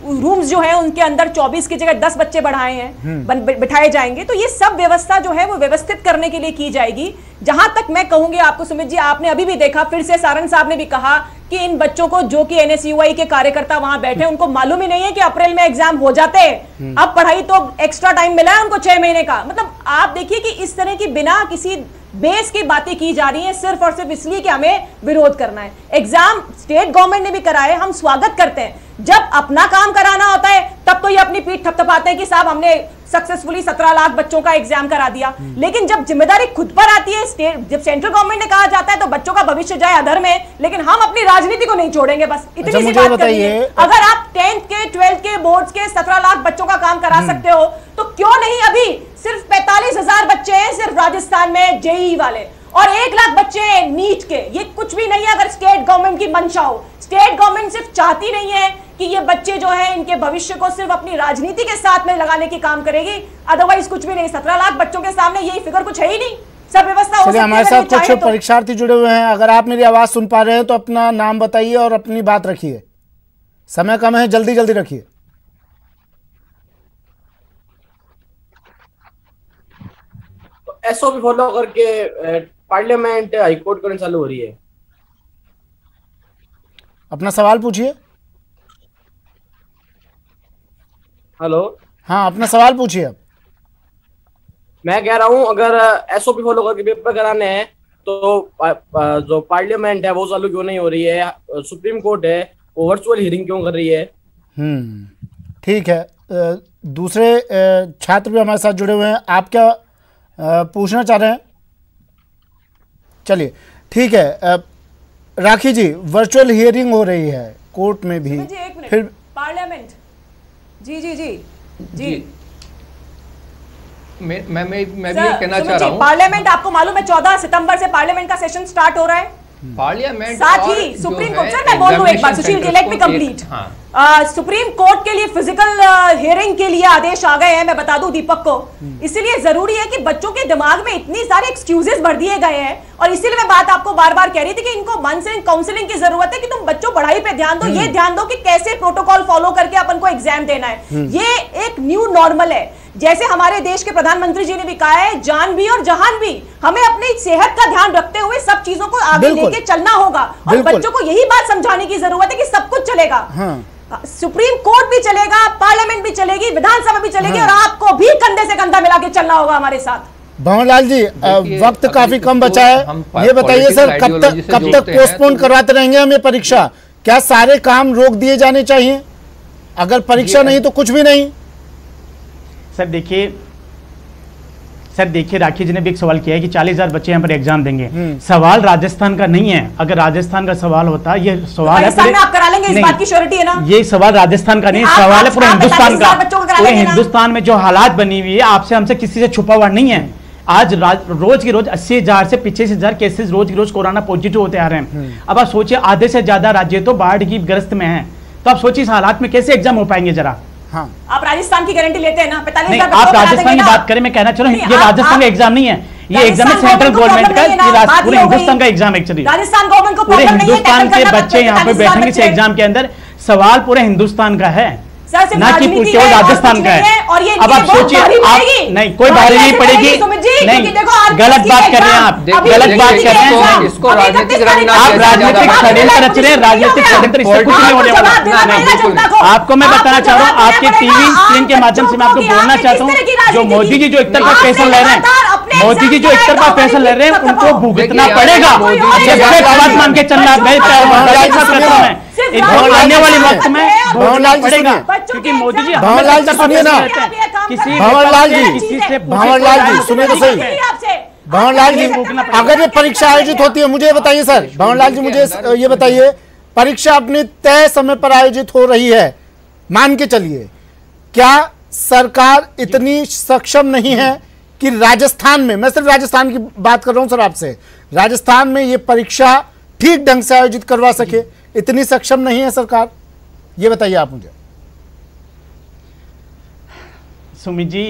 रूम्स जो है उनके अंदर 24 की जगह 10 बच्चे बढ़ाए हैं, बिठाए जाएंगे। तो ये सब व्यवस्था जो है वो व्यवस्थित करने के लिए की जाएगी। जहां तक मैं कहूंगी आपको सुमित जी, आपने अभी भी देखा, फिर से सारंग साहब ने भी कहा कि इन बच्चों को, जो कि NSUI के कार्यकर्ता वहां बैठे, उनको मालूम ही नहीं है कि अप्रैल में एग्जाम हो जाते हैं। अब पढ़ाई तो एक्स्ट्रा टाइम मिला है उनको 6 महीने का। मतलब आप देखिए कि इस तरह की बिना किसी बेस की बातें की जा रही हैं, सिर्फ और सिर्फ इसलिए कि हमें विरोध करना है। एग्जाम स्टेट गवर्नमेंट ने भी कराए, हम स्वागत करते हैं। जब अपना काम कराना होता है तब तब तो ये अपनी पीठ थपथपाते हैं कि साहब हमने सक्सेसफुली 17 लाख बच्चों का एग्जाम करा दिया। लेकिन जब जिम्मेदारी खुद पर आती है, जब सेंट्रल गवर्नमेंट ने कहा जाता है तो बच्चों का भविष्य जाए अधर में, लेकिन हम अपनी राजनीति को नहीं छोड़ेंगे। बस इतनी सी बात करनी है। अगर आप 10th के 12th के बोर्ड्स के 17 लाख बच्चों का काम करा सकते हो तो क्यों नहीं अभी सिर्फ 45,000 बच्चे हैं सिर्फ राजस्थान में जेईई वाले, और 1 लाख बच्चे हैं नीट के। ये कुछ भी नहीं है अगर स्टेट गवर्नमेंट की मंशा हो। स्टेट गवर्नमेंट सिर्फ चाहती नहीं है कि ये बच्चे जो है इनके भविष्य को सिर्फ अपनी राजनीति के साथ में लगाने की काम करेगी, अदरवाइज कुछ भी नहीं। 17 लाख बच्चों के सामने यही फिगर कुछ है ही नहीं। सब व्यवस्था हो सकती है। हमारे साथ कुछ परीक्षार्थी जुड़े हुए हैं, अगर आप मेरी आवाज सुन पा रहे हैं तो अपना नाम बताइए और अपनी बात रखिए। समय कम है, जल्दी जल्दी रखिए। एसओपी फॉलो करके पार्लियामेंट हाईकोर्ट करने चालू हो रही है। अपना सवाल पूछिए। हेलो, हाँ अपना सवाल पूछिए। अब मैं कह रहा हूं अगर एसओपी फॉलो करके पेपर कराने हैं तो जो पार्लियामेंट है वो चालू क्यों नहीं हो रही है? सुप्रीम कोर्ट है वो वर्चुअल हियरिंग क्यों कर रही है? ठीक है। दूसरे छात्र भी हमारे साथ जुड़े हुए हैं, आप क्या पूछना चाह रहे हैं? चलिए ठीक है। राखी जी, वर्चुअल हियरिंग हो रही है कोर्ट में भी, फिर पार्लियामेंट। जी जी जी जी मैं भी कहना चाह रहा हूँ, पार्लियामेंट आपको मालूम है 14 सितंबर से पार्लियामेंट का सेशन स्टार्ट हो रहा है। पार्लियामेंट साथ ही सुप्रीम कोर्ट, सर मैं बोल दूं एक बार, Sushil ji let me complete. Supreme Court के लिए फिजिकल हियरिंग के लिए आदेश आ गए हैं, मैं बता दूं दीपक को। इसीलिए जरूरी है कि बच्चों के दिमाग में इतनी सारे एक्सक्यूजेस भर दिए गए हैं, और इसीलिए मैं बात आपको बार बार कह रही थी कि इनको काउंसलिंग की जरूरत है कि तुम बच्चों पढ़ाई पे ध्यान दो। ये ध्यान दो कि कैसे प्रोटोकॉल फॉलो करके अपन को एग्जाम देना है। ये एक न्यू नॉर्मल है। जैसे हमारे देश के प्रधानमंत्री जी ने भी कहा है, जान भी और जहान भी, हमें अपनी सेहत का ध्यान रखते हुए सब चीजों को आगे लेके चलना होगा, और बच्चों को यही बात समझाने की जरूरत है कि सब कुछ चलेगा। सुप्रीम कोर्ट भी चलेगा, पार्लियामेंट भी चलेगी, विधानसभा भी चलेगी, और आपको भी कंधे से कंधा मिला के चलना होगा हमारे साथ। भंवरलाल जी, वक्त काफी कम बचा है, ये बताइए सर कब तक पोस्टपोन करवाते रहेंगे हम ये परीक्षा? क्या सारे काम रोक दिए जाने चाहिए? अगर परीक्षा नहीं तो कुछ भी नहीं। सर देखिए राखी जी ने भी एक सवाल किया है कि 40,000 बच्चे यहाँ पर एग्जाम देंगे। सवाल राजस्थान का नहीं है। अगर राजस्थान का सवाल होता, ये सवाल है आप करा लेंगे, इस बात की श्योरिटी है ना? ये सवाल राजस्थान का नहीं, सवाल है पूरे हिंदुस्तान का। पूरे हिंदुस्तान में जो हालात बनी हुई है, आपसे हमसे किसी से छुपा हुआ नहीं है। आज रोज की रोज 80,000 से 85,000 केसेस रोज की रोज कोरोना पॉजिटिव होते आ रहे हैं। अब आप सोचिए, आधे से ज्यादा राज्य तो बाढ़ की ग्रस्त में है, तो आप सोचिए इस हालात में कैसे एग्जाम हो पाएंगे जरा। हाँ। आप राजस्थान की गारंटी लेते हैं ना? 45,000 आप राजस्थान की बात करें, मैं कहना चाह रहा हूँ ये राजस्थान का एग्जाम नहीं है, ये एग्जाम है सेंट्रल गवर्नमेंट का, पूरे हिंदुस्तान का एग्जाम एक्चुअली। राजस्थान गवर्नमेंट को पूरे हिंदुस्तान के बच्चे यहाँ पे बैठेंगे इस एग्जाम के अंदर। सवाल पूरे हिंदुस्तान का है, ना कि केवल राजस्थान का है। अब आप सोचिए, आप नहीं कोई भारी नहीं पड़ेगी, नहीं गलत बात कर रहे हैं आप, गलत बात कर रहे हैं। आप राजनीतिक षड्यंत्र रच रहे हैं, राजनीतिक षड्यंत्र, इससे कुछ नहीं होने वाला। आपको मैं बताना चाह रहा हूँ, आपके टीवी स्क्रीन के माध्यम से मैं आपको बोलना चाहता हूँ, जो मोदी जी जो एक तरफा फैसला ले रहे हैं, मोदी जी जो एक तरफा फैसला ले रहे हैं, उनको भुगतना पड़ेगा। बात मान के चलना आने वाले वक्त में भुगतना पड़ेगा, क्योंकि मोदी जी भंवरलाल जी सुनिए ना, भंवरलाल जी सुनिए तो सही। भंवरलाल जी, अगर ये परीक्षा आयोजित होती है, मुझे बताइए सर, भंवरलाल जी मुझे ये बताइए, परीक्षा अपने तय समय पर आयोजित हो रही है, मान के चलिए, क्या सरकार इतनी सक्षम नहीं है कि राजस्थान में, मैं सिर्फ राजस्थान की बात कर रहा हूं सर आपसे, राजस्थान में ये परीक्षा ठीक ढंग से आयोजित करवा सके? इतनी सक्षम नहीं है सरकार? ये बताइए आप मुझे। सुमित जी,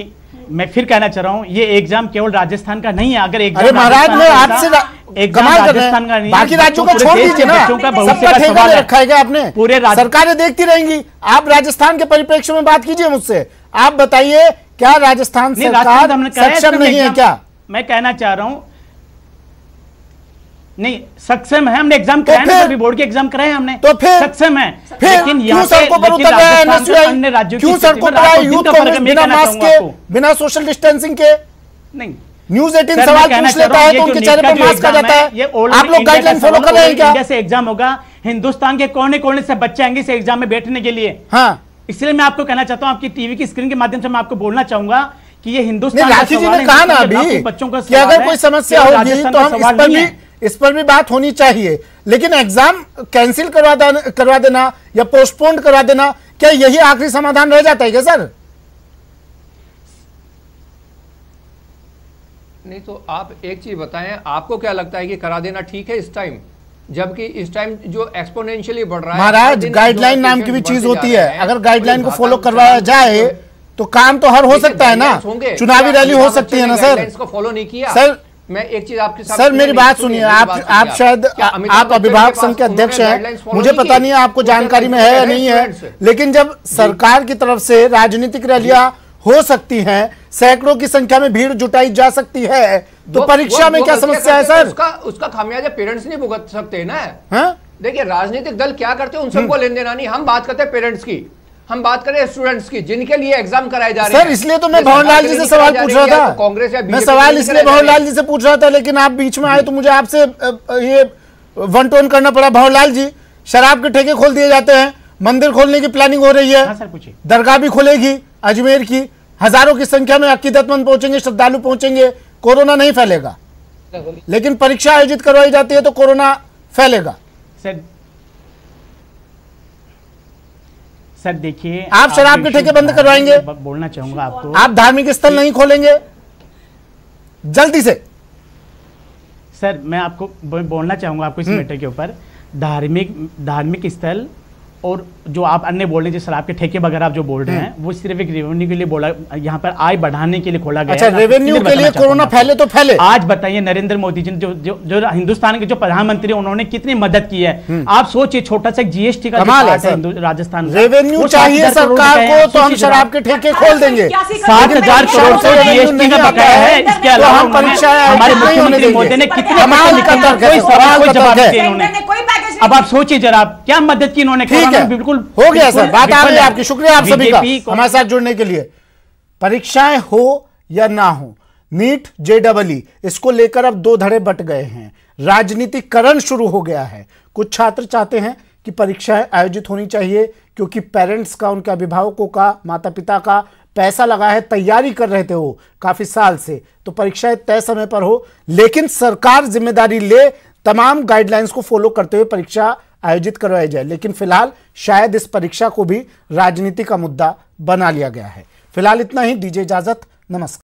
मैं फिर कहना चाह रहा हूं, ये एग्जाम केवल राजस्थान का नहीं है। अगर एग्जाम, अरे महाराज मैं आपसे राजस्थान का नहीं, बाकी राज्यों का छोड़ दीजिए ना, सबका ठेका ले रखा है क्या आपने? पूरे सरकारें देखती रहेंगी। आप राजस्थान के परिप्रेक्ष्य में बात कीजिए मुझसे, आप बताइए क्या राजस्थान सरकार सक्षम नहीं है क्या? मैं कहना चाह रहा हूं नहीं, सक्षम है, हमने एग्जाम कराए, सभी बोर्ड के एग्जाम कराए हमने, तो फिर सक्षम है। लेकिन क्यों सड़कों पर उतर रहे हैं अन्य राज्यों, क्यों सड़कों पर आए यूथ कांग्रेस बिना मास्क के, बिना सोशल डिस्टेंसिंग के? नहीं, न्यूज़ 18 सवाल पूछ लेता है तो उनके चेहरे पर मास्क आ जाता है। आप लोग गाइडलाइन फॉलो कर रहे हैं क्या? इंडिया से एग्जाम होगा, हिंदुस्तान के कोने कोने से बच्चे आएंगे इस एग्जाम में बैठने के लिए। हाँ, इसलिए मैं आपको कहना चाहता हूं, आपकी टीवी की स्क्रीन के माध्यम से मैं आपको बोलना चाहूंगा कि ये हिंदुस्तान राशि जी ने कहा ना अभी बच्चों का कि अगर कोई समस्या होगी तो हम इस पर भी बात होनी चाहिए, लेकिन एग्जाम कैंसिल करवा देना या पोस्टपोन करवा देना, क्या यही आखिरी समाधान रह जाता है क्या सर? नहीं तो आप एक चीज बताएं, आपको क्या लगता है कि करा देना ठीक है इस टाइम, जबकि इस टाइम जो एक्सपोनेंशियली बढ़ रहा है? महाराज गाइडलाइन नाम की भी चीज होती है, अगर गाइडलाइन को फॉलो करवाया जाए तो काम तो हर हो सकता है ना, चुनावी रैली हो सकती है ना सर। इसको फॉलो नहीं किया सर, मैं एक चीज आपके साथ सर मेरी बात सुनिए, आप शायद आप अभिभावक संघ के अध्यक्ष हैं, मुझे पता नहीं है आपको जानकारी में है या नहीं है, लेकिन जब सरकार की तरफ से राजनीतिक रैलियां हो सकती हैं, सैकड़ों की संख्या में भीड़ जुटाई जा सकती है, तो परीक्षा में क्या समस्या है सर? उसका खामियाजा पेरेंट्स नहीं भुगत सकते ना। देखिए राजनीतिक दल क्या करते हैं उन सबको लेन देना नहीं, हम बात करते हैं पेरेंट्स की, हम बात करें स्टूडेंट्स की जिनके लिए एग्जाम कराए जा रहे हैं। सर इसलिए तो मैं भंवरलाल जी से सवाल पूछ रहा था, कांग्रेस या मैं सवाल इसलिए भंवरलाल जी से पूछ रहा था, लेकिन आप बीच में आए तो मुझे आपसे ये वन टोन करना पड़ा। भंवरलाल जी, शराब के ठेके खोल दिए जाते हैं, मंदिर खोलने की प्लानिंग हो रही है, दरगाह भी खुलेगी अजमेर की, हजारों की संख्या में अकीदतमंद पहुंचेंगे, श्रद्धालु पहुंचेंगे, कोरोना नहीं फैलेगा, लेकिन परीक्षा आयोजित करवाई जाती है तो कोरोना फैलेगा। सर देखिए, आप शराब के ठेके बंद करवाएंगे, बोलना चाहूंगा आपको, आप धार्मिक स्थल नहीं खोलेंगे जल्दी से। सर मैं आपको बोलना चाहूंगा आपको इस मैटर के ऊपर, धार्मिक स्थल और जो आप अन्य बोल रहे हैं, शराब के ठेके वगैरह आप जो बोल रहे हैं, वो सिर्फ एक रेवेन्यू के लिए बोला, यहाँ पर आय बढ़ाने के लिए खोला गया। अच्छा, रेवेन्यू के लिए कोरोना फैले तो फैले। आज बताइए नरेंद्र मोदी जी जो हिंदुस्तान के जो प्रधानमंत्री, उन्होंने कितनी मदद की है। आप सोचिए, छोटा सा जीएसटी का राजस्थान, रेवेन्यू चाहिए सरकार को तो हम शराब के ठेके खोल देंगे। 7,000 करोड़ से जीएसटी का बकाया है। इसके अलावा हमारे मुख्यमंत्री मोदी ने कितने जवाब दिए उन्होंने। अब आप सोचिए जरा, क्या मदद की इन्होंने। ठीक है, बिल्कुल हो गया सर, बात आ गई आपकी। शुक्रिया आप सभी का हमारे साथ जुड़ने के लिए। परीक्षाएं हो या ना हो, नीट जेईई इसको लेकर अब दो धड़े बट गए हैं, राजनीतिकरण शुरू हो गया है। कुछ छात्र चाहते हैं कि परीक्षाएं आयोजित होनी चाहिए क्योंकि पेरेंट्स का, उनके अभिभावकों का, माता पिता का पैसा लगा है, तैयारी कर रहे थे वो काफी साल से, तो परीक्षाएं तय समय पर हो, लेकिन सरकार जिम्मेदारी ले, तमाम गाइडलाइंस को फॉलो करते हुए परीक्षा आयोजित करवाई जाए। लेकिन फिलहाल शायद इस परीक्षा को भी राजनीति का मुद्दा बना लिया गया है। फिलहाल इतना ही, दीजिए इजाजत, नमस्कार।